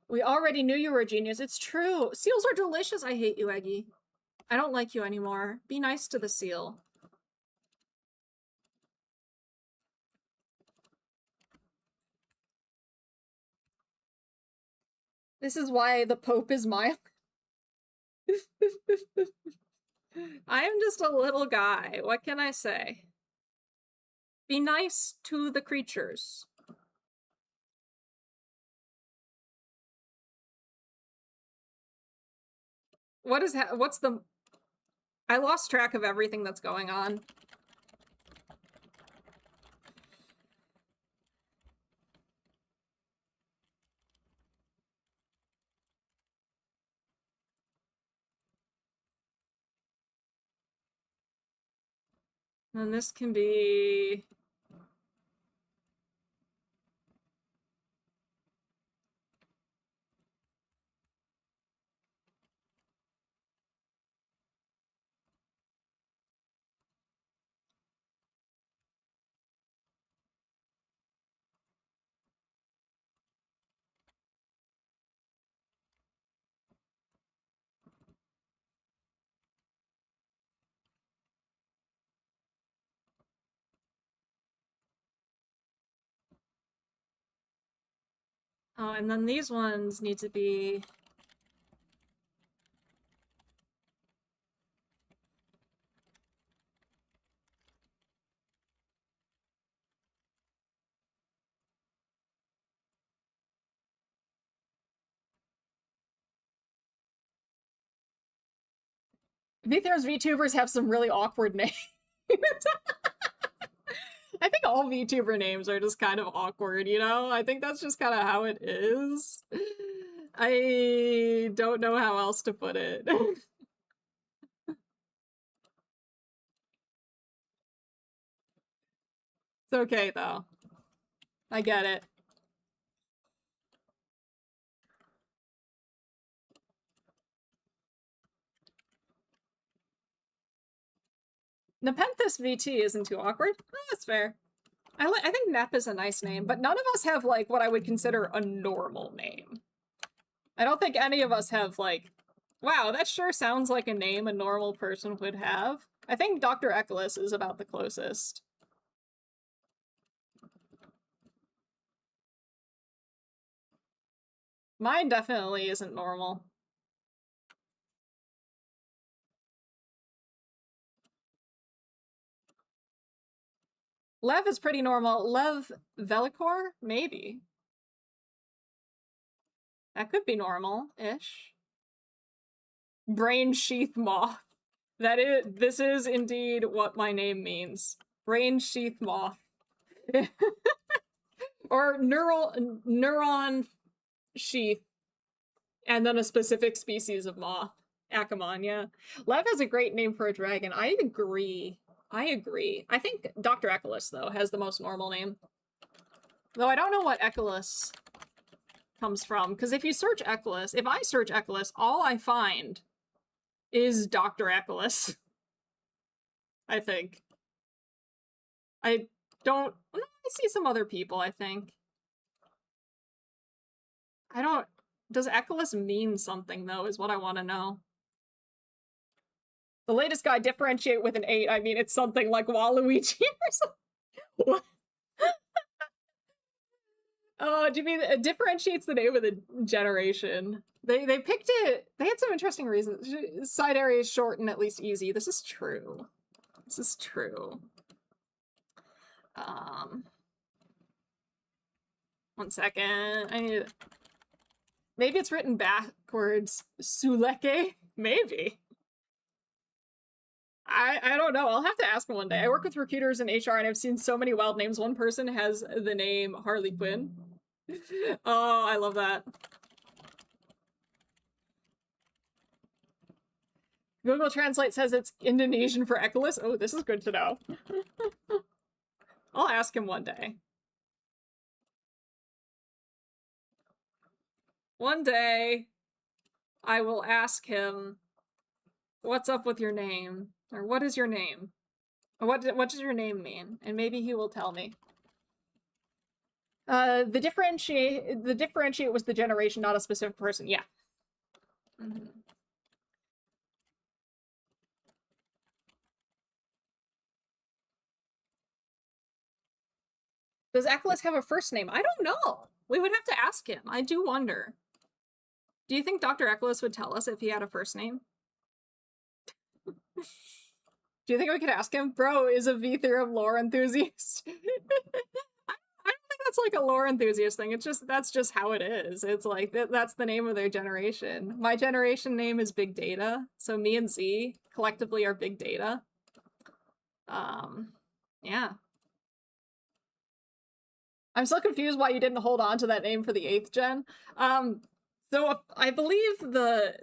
We already knew you were a genius. It's true. Seals are delicious. I hate you, Eggy. I don't like you anymore. Be nice to the seal. This is why the Pope is my... I'm just a little guy. What can I say? Be nice to the creatures. What's the... I lost track of everything that's going on. And this can be... Oh, and then these ones need to be... VTubers VTubers have some really awkward names. I think all VTuber names are just kind of awkward, you know? I think that's just kind of how it is. I don't know how else to put it. It's okay, though. I get it. Nepenthes VT isn't too awkward. Oh, that's fair. I think Nep is a nice name, but none of us have, like, what I would consider a normal name. I don't think any of us have, like, wow, that sure sounds like a name a normal person would have. I think Dr. Eccles is about the closest. Mine definitely isn't normal. Lev is pretty normal. Lev Velikor? Maybe. That could be normal-ish. Brain Sheath Moth. This is indeed what my name means. Brain Sheath Moth. Or neuron sheath, and then a specific species of moth. Akamon, yeah. Lev has a great name for a dragon. I agree. I think Dr. Echolas, though, has the most normal name. Though I don't know what Echolas comes from, because if you search Echolas, if I search Echolas, all I find is Dr. Echolas. I think. I see some other people, I think. Does Echolas mean something, though, is what I want to know. The latest guy differentiate with an 8. I mean, it's something like Waluigi or something. Oh, do you mean it differentiates the name of the generation? They picked it. They had some interesting reasons. Side area is short and at least easy. This is true. This is true. One second. I need. Maybe it's written backwards. Suleke? Maybe. I don't know. I'll have to ask him one day. I work with recruiters in HR and I've seen so many wild names. One person has the name Harley Quinn. Oh, I love that. Google Translate says it's Indonesian for Echolas. Oh, this is good to know. I'll ask him one day. One day, I will ask him, what's up with your name? Or what is your name? Or what does your name mean? And maybe he will tell me. The differentiate was the generation, not a specific person. Yeah. Mm-hmm. Does Echolas have a first name? I don't know. We would have to ask him. I do wonder. Do you think Dr. Echolas would tell us if he had a first name? Do you think we could ask him? Bro is a V-theorem lore enthusiast. I don't think that's like a lore enthusiast thing. That's just how it is. It's like that's the name of their generation. My generation name is Big Data. So me and Z collectively are Big Data. Yeah. I'm so confused why you didn't hold on to that name for the 8th gen. So I believe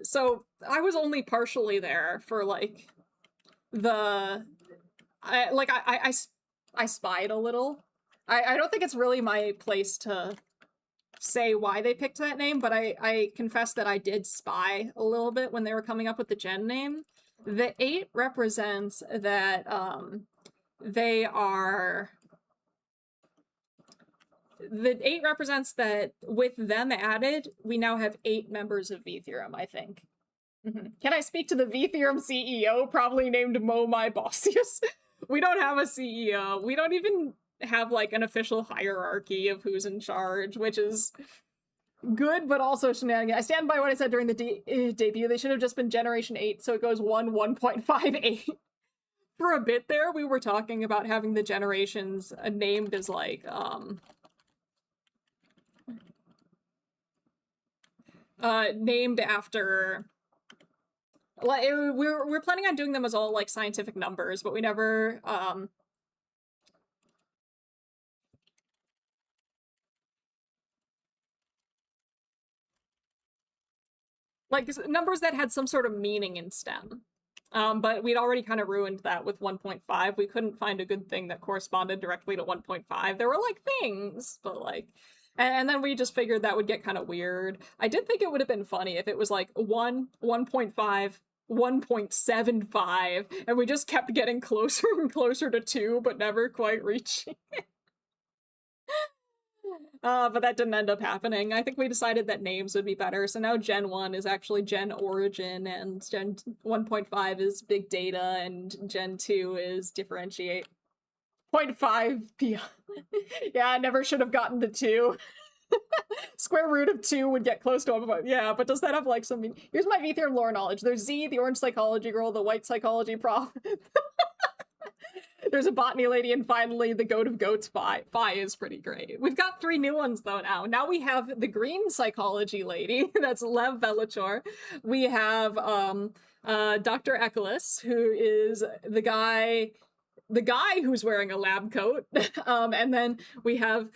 so I was only partially there for like I spied a little. I don't think it's really my place to say why they picked that name, but I confess that I did spy a little bit when they were coming up with the gen name. The 8 represents that the 8 represents that with them added, we now have 8 members of V-Theorem, I think. Mm-hmm. Can I speak to the V-Theorem CEO, probably named Mo My Bossius? We don't have a CEO. We don't even have like an official hierarchy of who's in charge, which is good, but also shenanigans. I stand by what I said during the debut. They should have just been Generation 8, so it goes 1.58. For a bit there, we were talking about having the generations named as like, named after, like, we're planning on doing them as all like scientific numbers, but we never like numbers that had some sort of meaning in STEM. But we'd already kind of ruined that with 1.5. We couldn't find a good thing that corresponded directly to 1.5. There were like things, but like, and then we just figured that would get kind of weird. I did think it would have been funny if it was like 1, 1.5, 1.75, and we just kept getting closer and closer to 2, but never quite reaching it. But that didn't end up happening. I think we decided that names would be better, so now Gen 1 is actually Gen Origin, and Gen 1.5 is Big Data, and Gen 2 is Differentiate. 0.5 yeah, I never should have gotten to 2. Square root of 2 would get close to 1.5. Yeah, but does that have like something? Here's my V theorem lore knowledge. There's Z, the orange psychology girl, the white psychology prof. There's a botany lady, and finally the goat of goats, Phi. Phi is pretty great. We've got 3 new ones though now. Now we have the green psychology lady. That's Lev Velichor. We have Dr. Ekelis, who is the guy who's wearing a lab coat. And then we have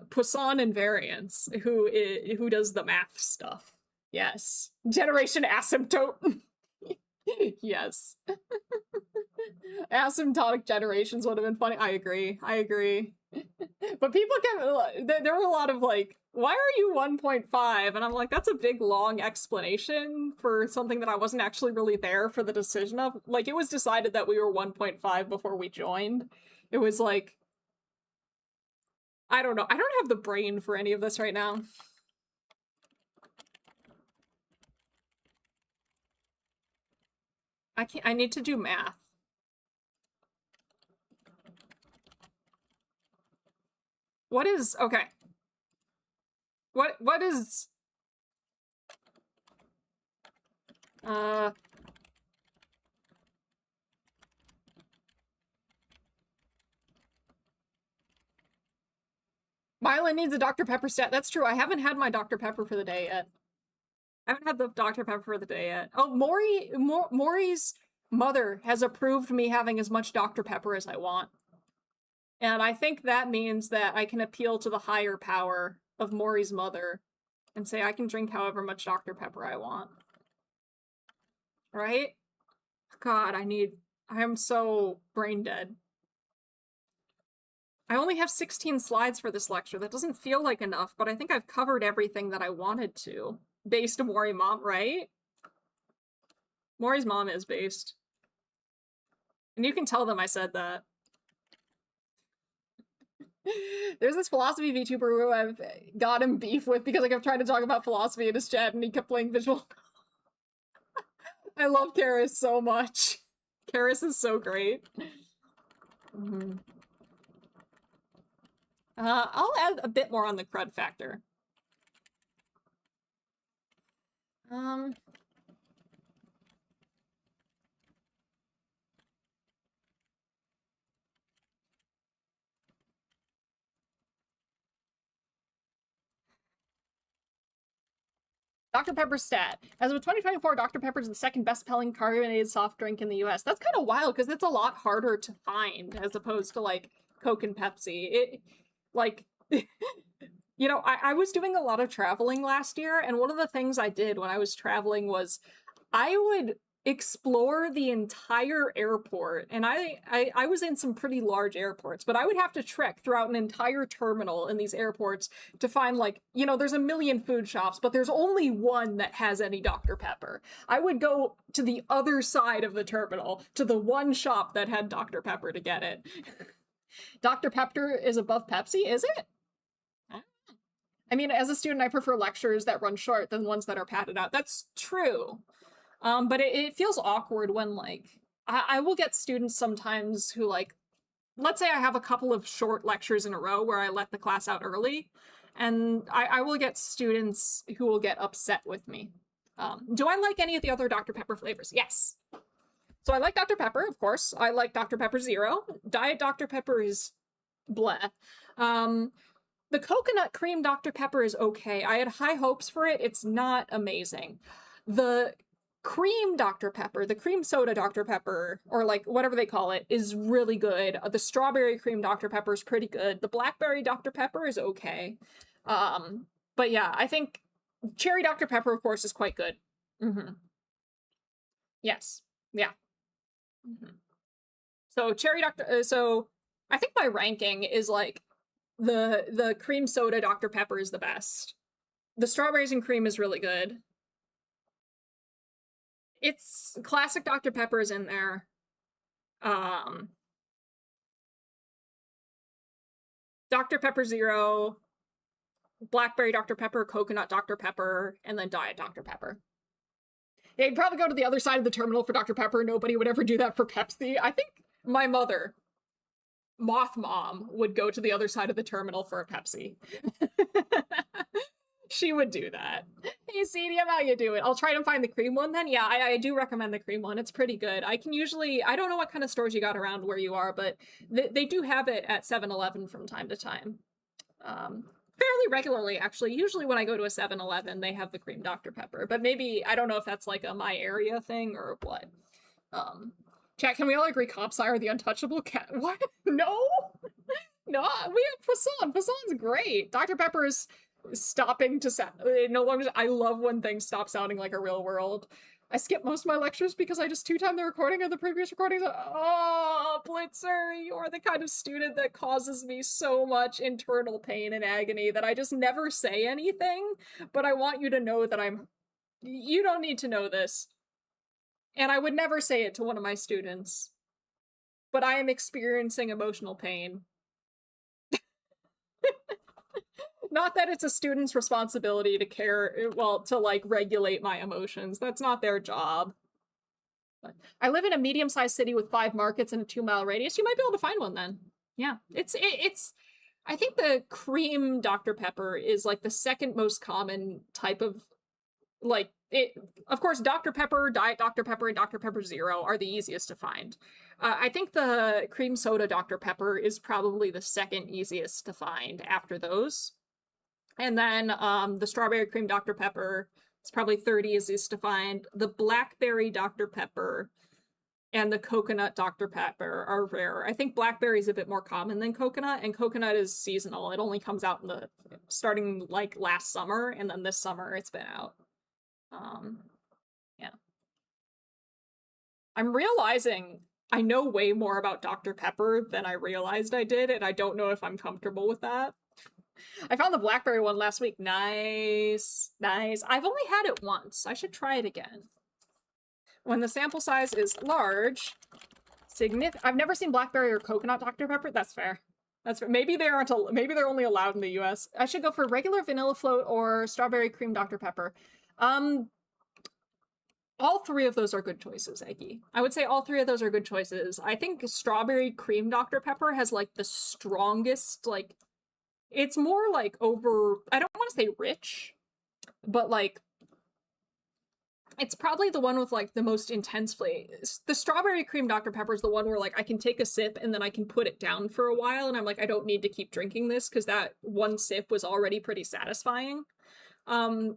Poisson Invariance, who does the math stuff. Yes. Generation Asymptote. Yes. Asymptotic generations would have been funny. I agree. But people there were a lot of like, why are you 1.5? And I'm like, that's a big long explanation for something that I wasn't actually really there for the decision of. Like, it was decided that we were 1.5 before we joined. It was like, I don't know. I don't have the brain for any of this right now. I need to do math. What is, okay. What is, Mylan needs a Dr. Pepper stat. That's true. I haven't had my Dr. Pepper for the day yet. I haven't had the Dr. Pepper for the day yet. Oh, Maury's mother has approved me having as much Dr. Pepper as I want. And I think that means that I can appeal to the higher power of Maury's mother and say I can drink however much Dr. Pepper I want. Right? God, I am so brain dead. I only have 16 slides for this lecture. That doesn't feel like enough, but I think I've covered everything that I wanted to. Based on Maury mom, right? Maury's mom is based. And you can tell them I said that. There's this philosophy VTuber who I've got him beef with because I kept trying to talk about philosophy in his chat and he kept playing visual. I love Karis so much. Karis is so great. I'll add a bit more on the crud factor. Dr. Pepper stat. As of 2024, Dr. Pepper is the second best-selling carbonated soft drink in the US. That's kind of wild, because it's a lot harder to find, as opposed to, like, Coke and Pepsi. It, like, you know, I was doing a lot of traveling last year, and one of the things I did when I was traveling was I would explore the entire airport, and I was in some pretty large airports, but I would have to trek throughout an entire terminal in these airports to find, like, you know, there's a million food shops, but there's only one that has any Dr. Pepper. I would go to the other side of the terminal to the one shop that had Dr. Pepper to get it. Dr. Pepper is above Pepsi, is it? I mean, as a student, I prefer lectures that run short than ones that are padded out. That's true. But it feels awkward when, like, I will get students sometimes who, like, let's say I have a couple of short lectures in a row where I let the class out early, and I will get students who will get upset with me. Do I like any of the other Dr. Pepper flavors? Yes. So I like Dr. Pepper, of course. I like Dr. Pepper Zero. Diet Dr. Pepper is bleh. The coconut cream Dr. Pepper is okay. I had high hopes for it. It's not amazing. The cream Dr. Pepper, the cream soda Dr. Pepper, or like whatever they call it, is really good. The strawberry cream Dr. Pepper is pretty good. The blackberry Dr. Pepper is okay. But yeah, I think cherry Dr. Pepper, of course, is quite good. Yes. Yeah. So cherry so I think my ranking is like the cream soda Dr. Pepper is the best. The strawberries and cream is really good. It's classic Dr. Pepper is in there. Dr. Pepper Zero, blackberry Dr. Pepper, coconut Dr. Pepper, and then diet Dr. Pepper. Yeah, you'd probably go to the other side of the terminal for Dr. Pepper. Nobody would ever do that for Pepsi. I think my mother, Moth Mom, would go to the other side of the terminal for a Pepsi. She would do that. Hey, CDM, how you doing? I'll try to find the cream one then. Yeah, I do recommend the cream one. It's pretty good. I can usually, I don't know what kind of stores you got around where you are, but they do have it at 7-Eleven from time to time. Fairly regularly, actually. Usually when I go to a 7-Eleven, they have the cream Dr. Pepper, but maybe, I don't know if that's like a my area thing or what. Chat, can we all agree cops are the untouchable cat? What? No? No, we have Poisson. Poisson's great. Dr. Pepper is stopping to sound no longer. I love when things stop sounding like a real world. I skip most of my lectures because I just two-time the recording of the previous recordings. Oh, Blitzer, you are the kind of student that causes me so much internal pain and agony that I just never say anything, but I want you to know that you don't need to know this. And I would never say it to one of my students, but I am experiencing emotional pain. Not that it's a student's responsibility to care, well, to like regulate my emotions. That's not their job. But I live in a medium-sized city with 5 markets and a 2-mile radius. You might be able to find one then. Yeah, it's I think the cream Dr. Pepper is like the second most common type of like it. Of course, Dr. Pepper, Diet Dr. Pepper, and Dr. Pepper Zero are the easiest to find. I think the cream soda Dr. Pepper is probably the second easiest to find after those. And then the strawberry cream Dr. Pepper is probably third easiest to find. The blackberry Dr. Pepper and the coconut Dr. Pepper are rare. I think blackberry is a bit more common than coconut, and coconut is seasonal. It only comes out in the starting like last summer, and then this summer it's been out. Yeah. I'm realizing I know way more about Dr. Pepper than I realized I did, and I don't know if I'm comfortable with that. I found the blackberry one last week. Nice. Nice. I've only had it once. I should try it again. When the sample size is large, I've never seen blackberry or coconut Dr. Pepper. That's fair. That's fair. Maybe they aren't. Maybe they're only allowed in the US. I should go for regular vanilla float or strawberry cream Dr. Pepper. All 3 of those are good choices, Eggy. I would say all 3 of those are good choices. I think strawberry cream Dr. Pepper has like the strongest like. It's more like I don't want to say rich, but like, it's probably the one with like the most intense flavor. The strawberry cream Dr. Pepper is the one where like I can take a sip and then I can put it down for a while and I'm like, I don't need to keep drinking this because that one sip was already pretty satisfying. So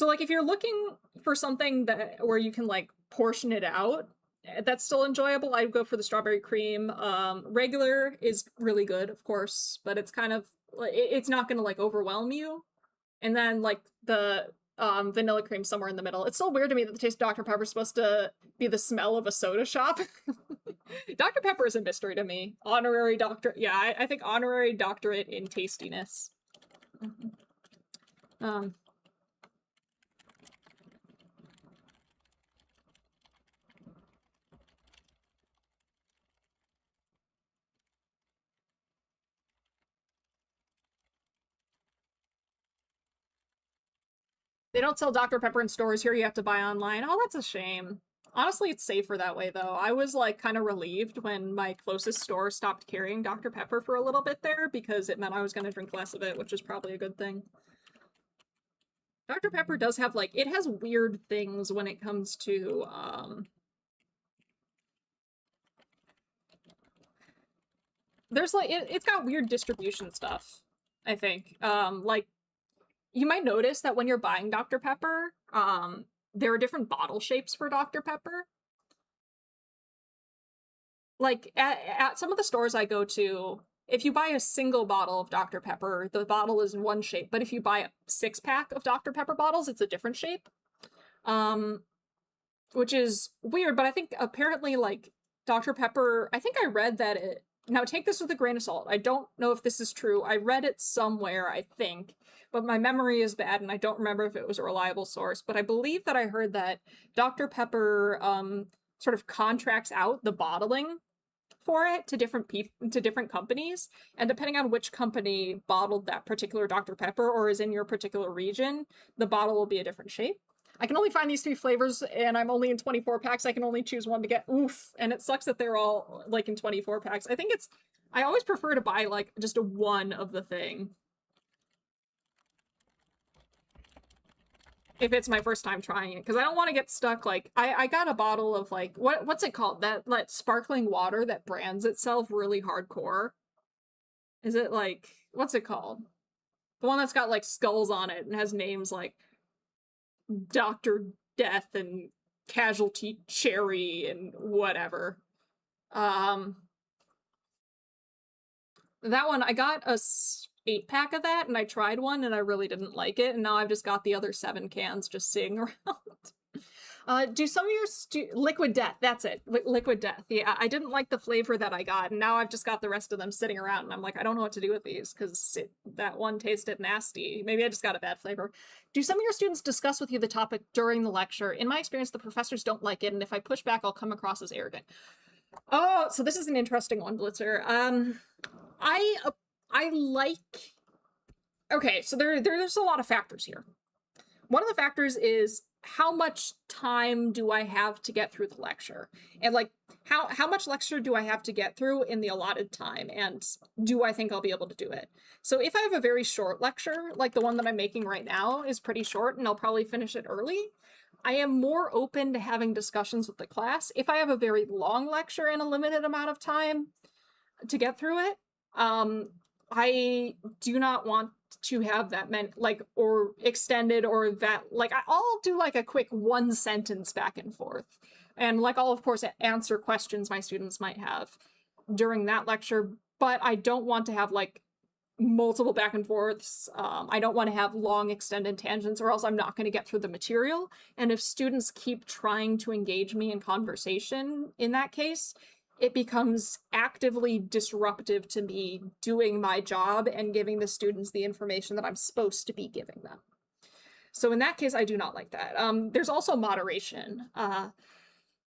like if you're looking for something where you can like portion it out, that's still enjoyable, I'd go for the strawberry cream. Regular is really good, of course, but it's kind of it's not gonna like overwhelm you. And then like the vanilla cream somewhere in the middle. It's still weird to me that the taste of Dr. Pepper is supposed to be the smell of a soda shop. Dr. Pepper is a mystery to me. Honorary doctorate. Yeah, I think honorary doctorate in tastiness. They don't sell Dr. Pepper in stores here. You have to buy online. Oh, that's a shame. Honestly, it's safer that way, though. I was, like, kind of relieved when my closest store stopped carrying Dr. Pepper for a little bit there because it meant I was going to drink less of it, which is probably a good thing. Dr. Pepper does have, like, it has weird things when it comes to, there's, like, it's got weird distribution stuff, I think. Like, you might notice that when you're buying Dr. Pepper, there are different bottle shapes for Dr. Pepper. Like, at some of the stores I go to, if you buy a single bottle of Dr. Pepper, the bottle is in one shape, but if you buy a 6-pack of Dr. Pepper bottles, it's a different shape. Which is weird, but I think apparently, like, Dr. Pepper, I think I read that now take this with a grain of salt. I don't know if this is true. I read it somewhere, I think, but my memory is bad and I don't remember if it was a reliable source, but I believe that I heard that Dr. Pepper sort of contracts out the bottling for it to different companies, and depending on which company bottled that particular Dr. Pepper or is in your particular region, the bottle will be a different shape. I can only find these 3 flavors, and I'm only in 24 packs. I can only choose one to get. Oof. And it sucks that they're all, like, in 24 packs. I always prefer to buy, like, just a one of the thing. if it's my first time trying it, because I don't want to get stuck. Like I got a bottle of like what's it called? That sparkling water that brands itself really hardcore. Is it like what's it called? The one that's got like skulls on it and has names like Dr. Death and Casualty Cherry and whatever. Um that one I got a 8-pack of that and I tried one and I really didn't like it, and now I've just got the other 7 cans just sitting around. Do some of your Liquid Death, that's it. Liquid Death. Yeah, I didn't like the flavor that I got, and now I've just got the rest of them sitting around, and I'm like, I don't know what to do with these, because that one tasted nasty. Maybe I just got a bad flavor. Do some of your students discuss with you the topic during the lecture? In my experience, the professors don't like it, and if I push back, I'll come across as arrogant. Oh, so this is an interesting one, Blitzer. I like... Okay, so there's a lot of factors here. One of the factors is how much time do I have to get through the lecture? And like how much lecture do I have to get through in the allotted time? And do I think I'll be able to do it? So if I have a very short lecture, like the one that I'm making right now is pretty short and I'll probably finish it early, I am more open to having discussions with the class. If I have a very long lecture and a limited amount of time to get through it, I do not want to have that or extended, or that I'll do like a quick 1 sentence back and forth, and like I'll of course answer questions my students might have during that lecture, but I don't want to have like multiple back and forths. I don't want to have long extended tangents, or else I'm not going to get through the material. And if students keep trying to engage me in conversation in that case, it becomes actively disruptive to me doing my job and giving the students the information that I'm supposed to be giving them. So in that case, I do not like that. There's also moderation.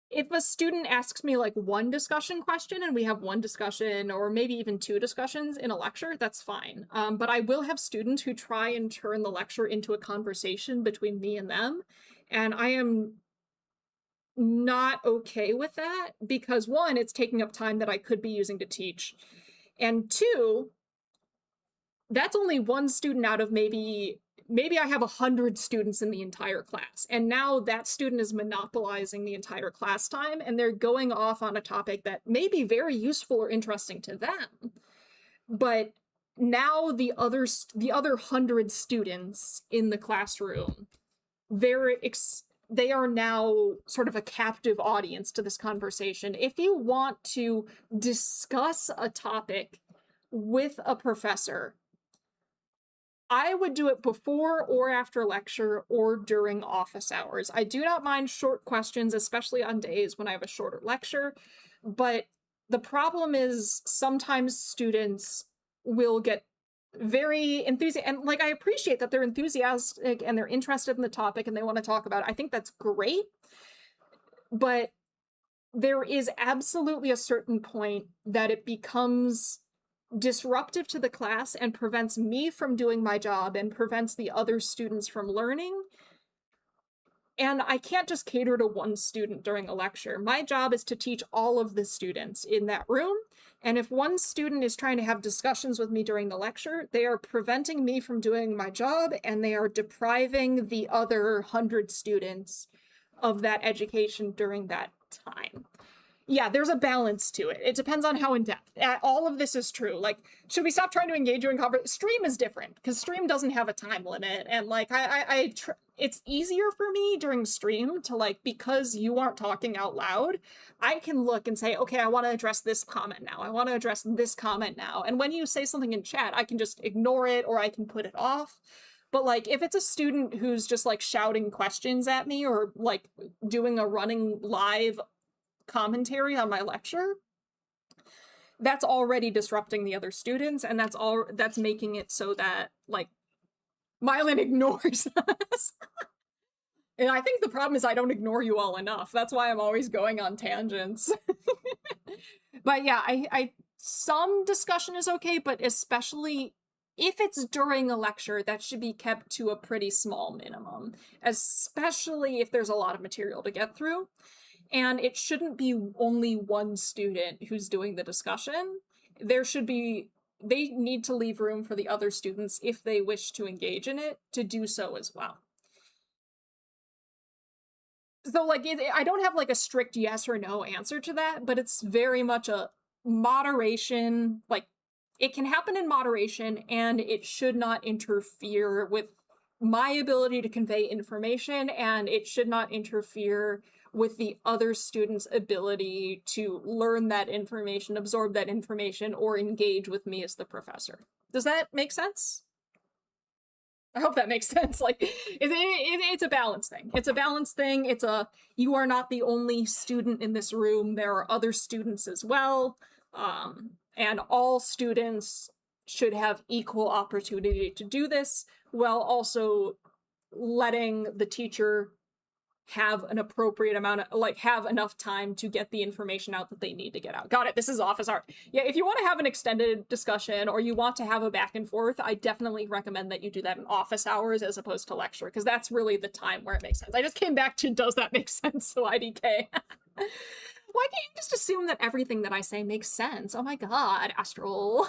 If a student asks me like 1 discussion question and we have 1 discussion or maybe even 2 discussions in a lecture, that's fine. But I will have students who try and turn the lecture into a conversation between me and them. And I am not okay with that, because 1, it's taking up time that I could be using to teach, and 2, that's only 1 student out of maybe I have 100 students in the entire class, and now that student is monopolizing the entire class time, and they're going off on a topic that may be very useful or interesting to them, but now the other 100 students in the classroom, they are now sort of a captive audience to this conversation. If you want to discuss a topic with a professor, I would do it before or after lecture or during office hours. I do not mind short questions, especially on days when I have a shorter lecture, but the problem is sometimes students will get very enthusiastic, and like I appreciate that they're enthusiastic and they're interested in the topic and they want to talk about it. I think that's great, but there is absolutely a certain point that it becomes disruptive to the class and prevents me from doing my job and prevents the other students from learning. And I can't just cater to 1 student during a lecture. My job is to teach all of the students in that room. And if 1 student is trying to have discussions with me during the lecture, they are preventing me from doing my job, and they are depriving the other 100 students of that education during that time. Yeah, there's a balance to it. It depends on how in-depth. All of this is true. Like, should we stop trying to engage you in conversation? Stream is different, because Stream doesn't have a time limit, and like it's easier for me during Stream to like, because you aren't talking out loud, I can look and say, okay, I want to address this comment now. I want to address this comment now. And when you say something in chat, I can just ignore it or I can put it off. But like, if it's a student who's just like shouting questions at me or like doing a running live commentary on my lecture, that's already disrupting the other students, and that's making it so that like Mylan ignores us. And I think the problem is I don't ignore you all enough. That's why I'm always going on tangents. But yeah, I some discussion is okay, but especially if it's during a lecture, that should be kept to a pretty small minimum, especially if there's a lot of material to get through. And it shouldn't be only 1 student who's doing the discussion. They need to leave room for the other students, if they wish to engage in it, to do so as well. So like I don't have like a strict yes or no answer to that, but it's very much a moderation. Like it can happen in moderation, and it should not interfere with my ability to convey information, and it should not interfere with the other student's ability to learn that information, absorb that information, or engage with me as the professor. Does that make sense? I hope that makes sense. Like, it's a balance thing. It's a balance thing. You are not the only student in this room. There are other students as well. And all students should have equal opportunity to do this, while also letting the teacher have an appropriate amount of, like, have enough time to get the information out that they need to get out. Got it. This is office art. Yeah, if you want to have an extended discussion or you want to have a back and forth, I definitely recommend that you do that in office hours as opposed to lecture, because that's really the time where it makes sense. I just came back to, does that make sense? So IDK. Why can't you just assume that everything that I say makes sense? Oh my god, Astral.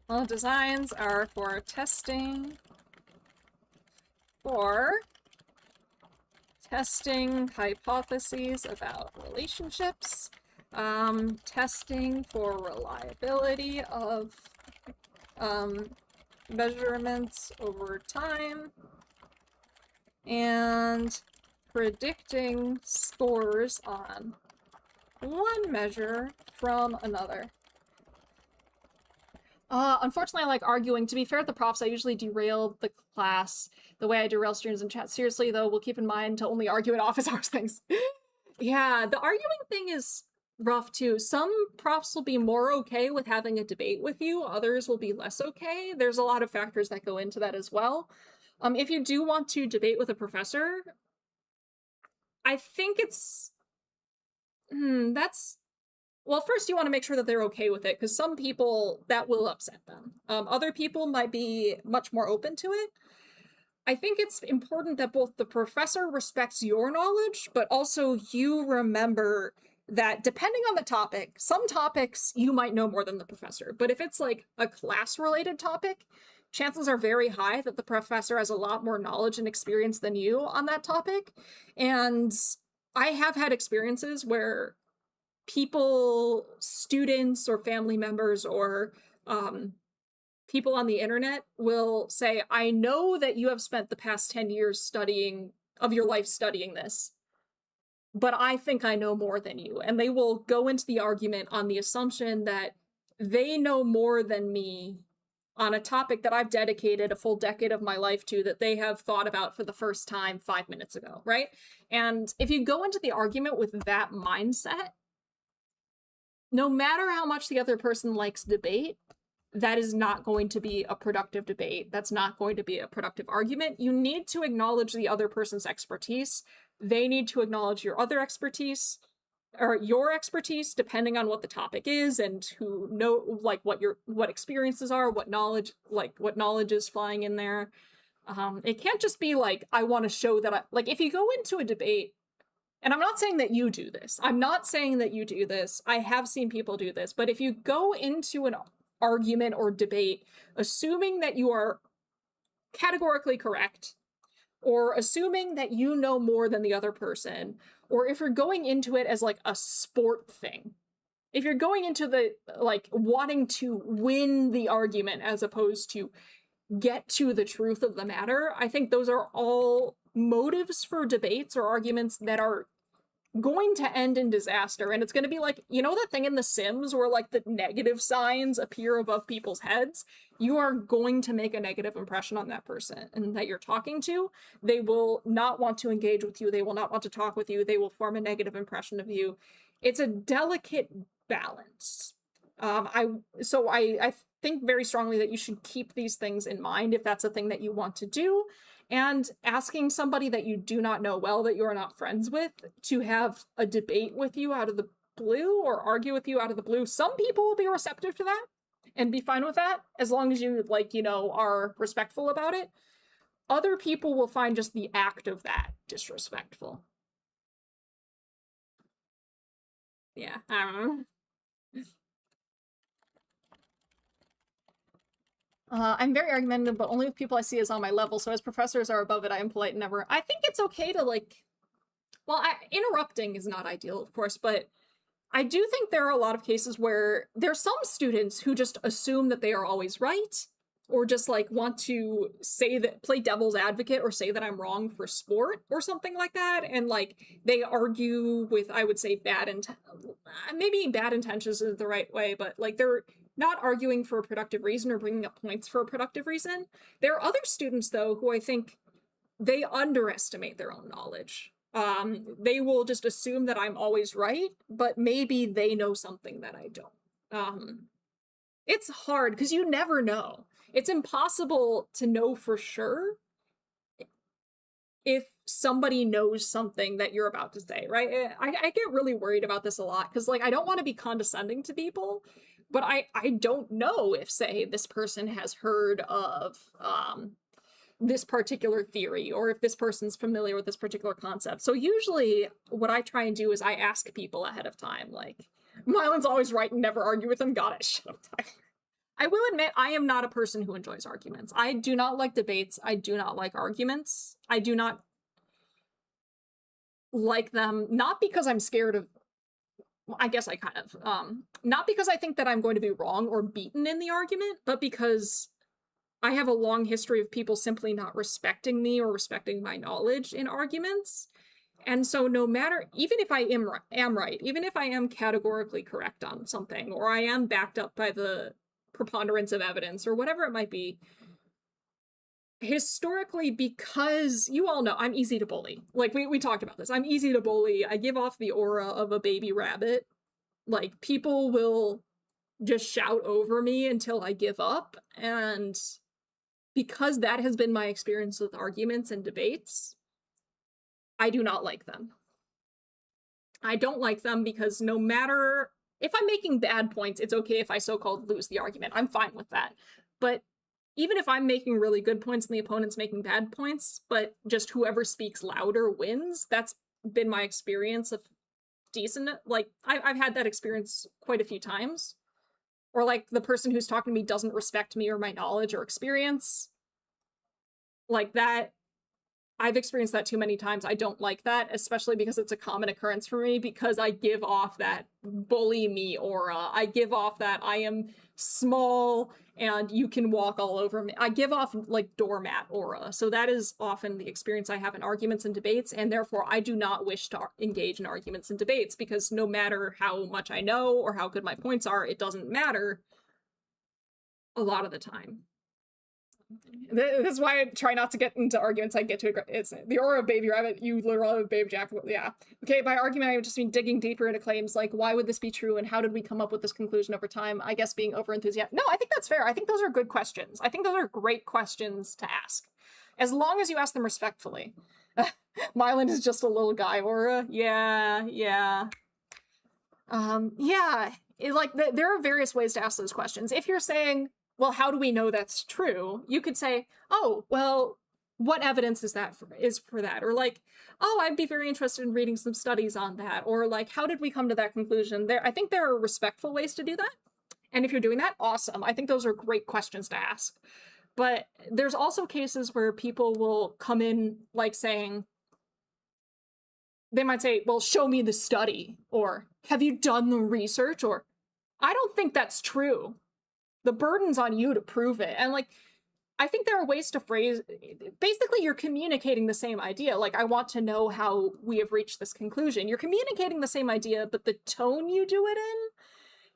Well, designs are for testing hypotheses about relationships, testing for reliability of measurements over time, and predicting scores on one measure from another. Unfortunately, I like arguing. To be fair to the profs, I usually derail the class the way I derail students in chat. Seriously, though, we'll keep in mind to only argue in office hours things. Yeah, the arguing thing is rough, too. Some profs will be more okay with having a debate with you. Others will be less okay. There's a lot of factors that go into that as well. If you do want to debate with a professor, I think it's... Well, first you want to make sure that they're okay with it, because some people, that will upset them. Other people might be much more open to it. I think it's important that both the professor respects your knowledge, but also you remember that depending on the topic, some topics you might know more than the professor. But if it's like a class-related topic, chances are very high that the professor has a lot more knowledge and experience than you on that topic. And I have had experiences where people, students or family members or people on the internet will say, I know that you have spent the past 10 years of your life studying this, but I think I know more than you. And they will go into the argument on the assumption that they know more than me on a topic that I've dedicated a full decade of my life to, that they have thought about for the first time 5 minutes ago, right? And if you go into the argument with that mindset, no matter how much the other person likes debate, that is not going to be a productive debate. That's not going to be a productive argument. You need to acknowledge the other person's expertise. They need to acknowledge your other expertise, or your expertise, depending on what the topic is and who know, like, what experiences are, what knowledge is flying in there. It can't just be like, I want to show that like, if you go into a debate, and I'm not saying that you do this. I'm not saying that you do this. I have seen people do this. But if you go into an argument or debate assuming that you are categorically correct, or assuming that you know more than the other person, or if you're going into it as like a sport thing, if you're going into the, like, wanting to win the argument as opposed to get to the truth of the matter, I think those are all motives for debates or arguments that are going to end in disaster. And it's going to be like, you know, that thing in The Sims where like the negative signs appear above people's heads? You are going to make a negative impression on that person and that you're talking to. They will not want to engage with you. They will not want to talk with you. They will form a negative impression of you. It's a delicate balance. I think very strongly that you should keep these things in mind if that's a thing that you want to do. And asking somebody that you do not know well, that you are not friends with, to have a debate with you out of the blue or argue with you out of the blue, some people will be receptive to that and be fine with that, as long as you, like, you know, are respectful about it. Other people will find just the act of that disrespectful. Yeah, I don't know. I'm very argumentative, but only with people I see as on my level. So as professors are above it, I am polite and never. I think it's okay to like. Well, interrupting is not ideal, of course, but I do think there are a lot of cases where there's some students who just assume that they are always right, or just like want to say that play devil's advocate or say that I'm wrong for sport or something like that, and like they argue with, I would say, maybe bad intentions is the right way, but like they're not arguing for a productive reason or bringing up points for a productive reason. There are other students though who I think they underestimate their own knowledge. They will just assume that I'm always right, but maybe they know something that I don't. It's hard because you never know. It's impossible to know for sure if somebody knows something that you're about to say, right? I get really worried about this a lot because, like, I don't want to be condescending to people, but I don't know if, say, this person has heard of this particular theory or if this person's familiar with this particular concept. So usually what I try and do is I ask people ahead of time, like, Mylan's always right and never argue with him. Got it. Shut up, Tyler. I will admit I am not a person who enjoys arguments. I do not like debates. I do not like arguments. I do not like them, not because I'm scared of, well, I guess I kind of, not because I think that I'm going to be wrong or beaten in the argument, but because I have a long history of people simply not respecting me or respecting my knowledge in arguments. And so no matter, even if I am right, even if I am categorically correct on something, or I am backed up by the preponderance of evidence, or whatever it might be, historically, because you all know I'm easy to bully. Like, we talked about this. I'm easy to bully. I give off the aura of a baby rabbit. Like, people will just shout over me until I give up. And because that has been my experience with arguments and debates, I do not like them. I don't like them because no matter if I'm making bad points, it's okay if I so-called lose the argument. I'm fine with that. But even if I'm making really good points and the opponent's making bad points, but just whoever speaks louder wins, that's been my experience of decent. Like, I've had that experience quite a few times. Or like the person who's talking to me doesn't respect me or my knowledge or experience. Like that, I've experienced that too many times. I don't like that, especially because it's a common occurrence for me, because I give off that bully me aura. I give off that I am small and you can walk all over me. I give off like doormat aura. So that is often the experience I have in arguments and debates, and therefore I do not wish to engage in arguments and debates, because no matter how much I know or how good my points are, it doesn't matter a lot of the time. This is why I try not to get into arguments. I get to it's the aura of baby rabbit. You literally have baby jack. Yeah. Okay. By argument, I just mean digging deeper into claims like, why would this be true, and how did we come up with this conclusion over time? I guess being over enthusiastic. No, I think that's fair. I think those are good questions. I think those are great questions to ask, as long as you ask them respectfully. Mylan is just a little guy aura. Yeah. Yeah. Yeah. There are various ways to ask those questions. If you're saying, well, how do we know that's true? You could say, oh, well, what evidence is for that? Or like, oh, I'd be very interested in reading some studies on that. Or like, how did we come to that conclusion? I think there are respectful ways to do that. And if you're doing that, awesome. I think those are great questions to ask. But there's also cases where people will come in like saying, they might say, well, show me the study, or have you done the research? Or I don't think that's true. The burden's on you to prove it. And like, I think there are ways to phrase, basically you're communicating the same idea. Like, I want to know how we have reached this conclusion. You're communicating the same idea, but the tone you do it in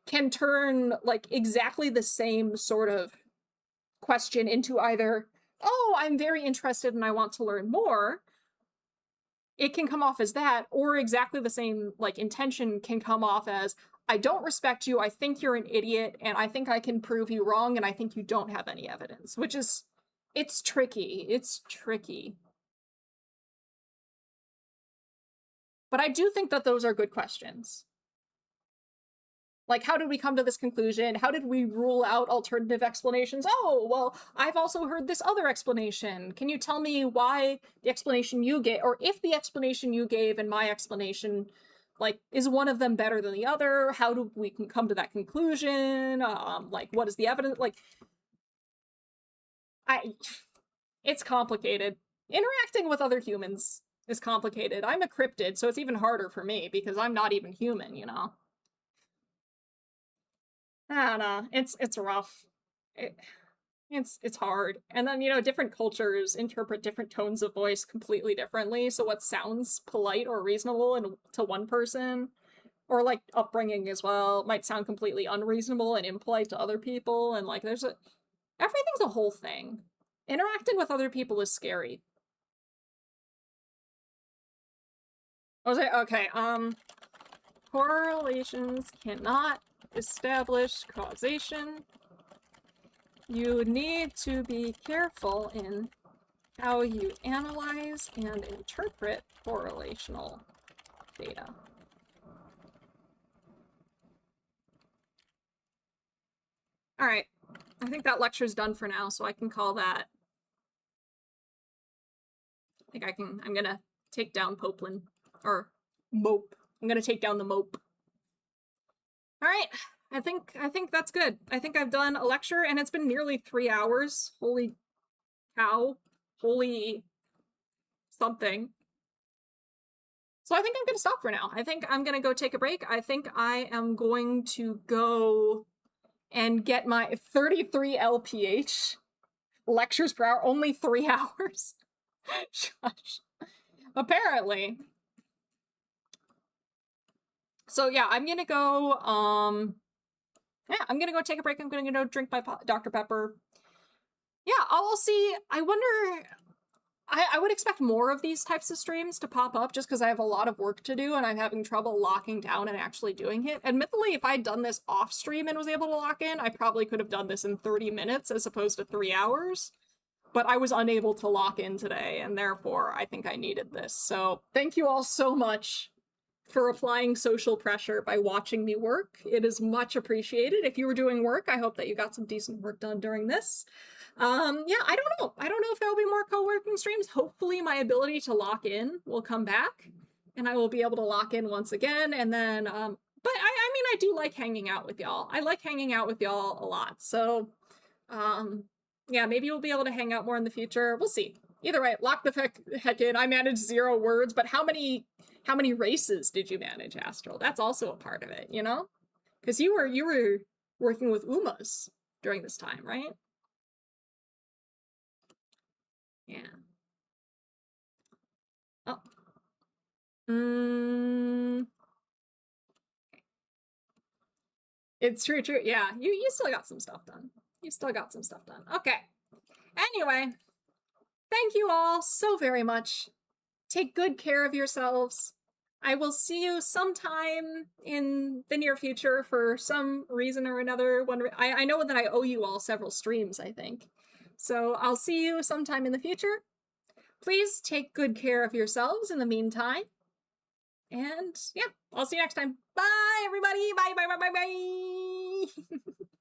can turn like exactly the same sort of question into either, oh, I'm very interested and I want to learn more. It can come off as that, or exactly the same like intention can come off as, I don't respect you, I think you're an idiot, and I think I can prove you wrong, and I think you don't have any evidence, which is, it's tricky. It's tricky. But I do think that those are good questions. Like, how did we come to this conclusion? How did we rule out alternative explanations? Oh, well, I've also heard this other explanation. Can you tell me why the explanation you gave, or if the explanation you gave and my explanation, like, is one of them better than the other? How do we come to that conclusion? Like, what is the evidence? Like, It's complicated. Interacting with other humans is complicated. I'm a cryptid, so it's even harder for me because I'm not even human, you know? I don't know. It's rough. It, it's hard. And then, you know, different cultures interpret different tones of voice completely differently. So what sounds polite or reasonable to one person, or like upbringing as well, might sound completely unreasonable and impolite to other people. And like everything's a whole thing. Interacting with other people is scary. I was like, okay, correlations cannot establish causation. You need to be careful in how you analyze and interpret correlational data. All right, I think that lecture's done for now, so I can call that. I think I'm gonna take down Poplin, or Mope. I'm gonna take down the Mope. All right, I think that's good. I think I've done a lecture, and it's been nearly 3 hours. Holy cow. Holy something. So I think I'm gonna stop for now. I think I'm gonna go take a break. I think I am going to go and get my 33 LPH lectures per hour, only 3 hours. Shush. Apparently. So yeah, I'm gonna go, yeah, I'm gonna go take a break. I'm gonna go drink my Dr. Pepper. Yeah, I'll see. I wonder, I would expect more of these types of streams to pop up just because I have a lot of work to do and I'm having trouble locking down and actually doing it. Admittedly, if I'd done this off stream and was able to lock in, I probably could have done this in 30 minutes as opposed to 3 hours. But I was unable to lock in today, and therefore I think I needed this. So thank you all so much for applying social pressure by watching me work. It is much appreciated. If you were doing work, I hope that you got some decent work done during this. Yeah, I don't know. I don't know if there will be more co-working streams. Hopefully my ability to lock in will come back and I will be able to lock in once again. And then, but I mean, I do like hanging out with y'all. I like hanging out with y'all a lot. So, yeah, maybe we'll be able to hang out more in the future. We'll see. Either way, lock the heck in. I managed 0 words, but how many races did you manage, Astral? That's also a part of it, you know? Because you were working with Umas during this time, right? Yeah. Oh. It's true. Yeah, you still got some stuff done. You still got some stuff done. Okay. Anyway, thank you all so very much. Take good care of yourselves. I will see you sometime in the near future for some reason or another. I know that I owe you all several streams, I think. So I'll see you sometime in the future. Please take good care of yourselves in the meantime. And yeah, I'll see you next time. Bye, everybody. Bye, bye, bye, bye, bye.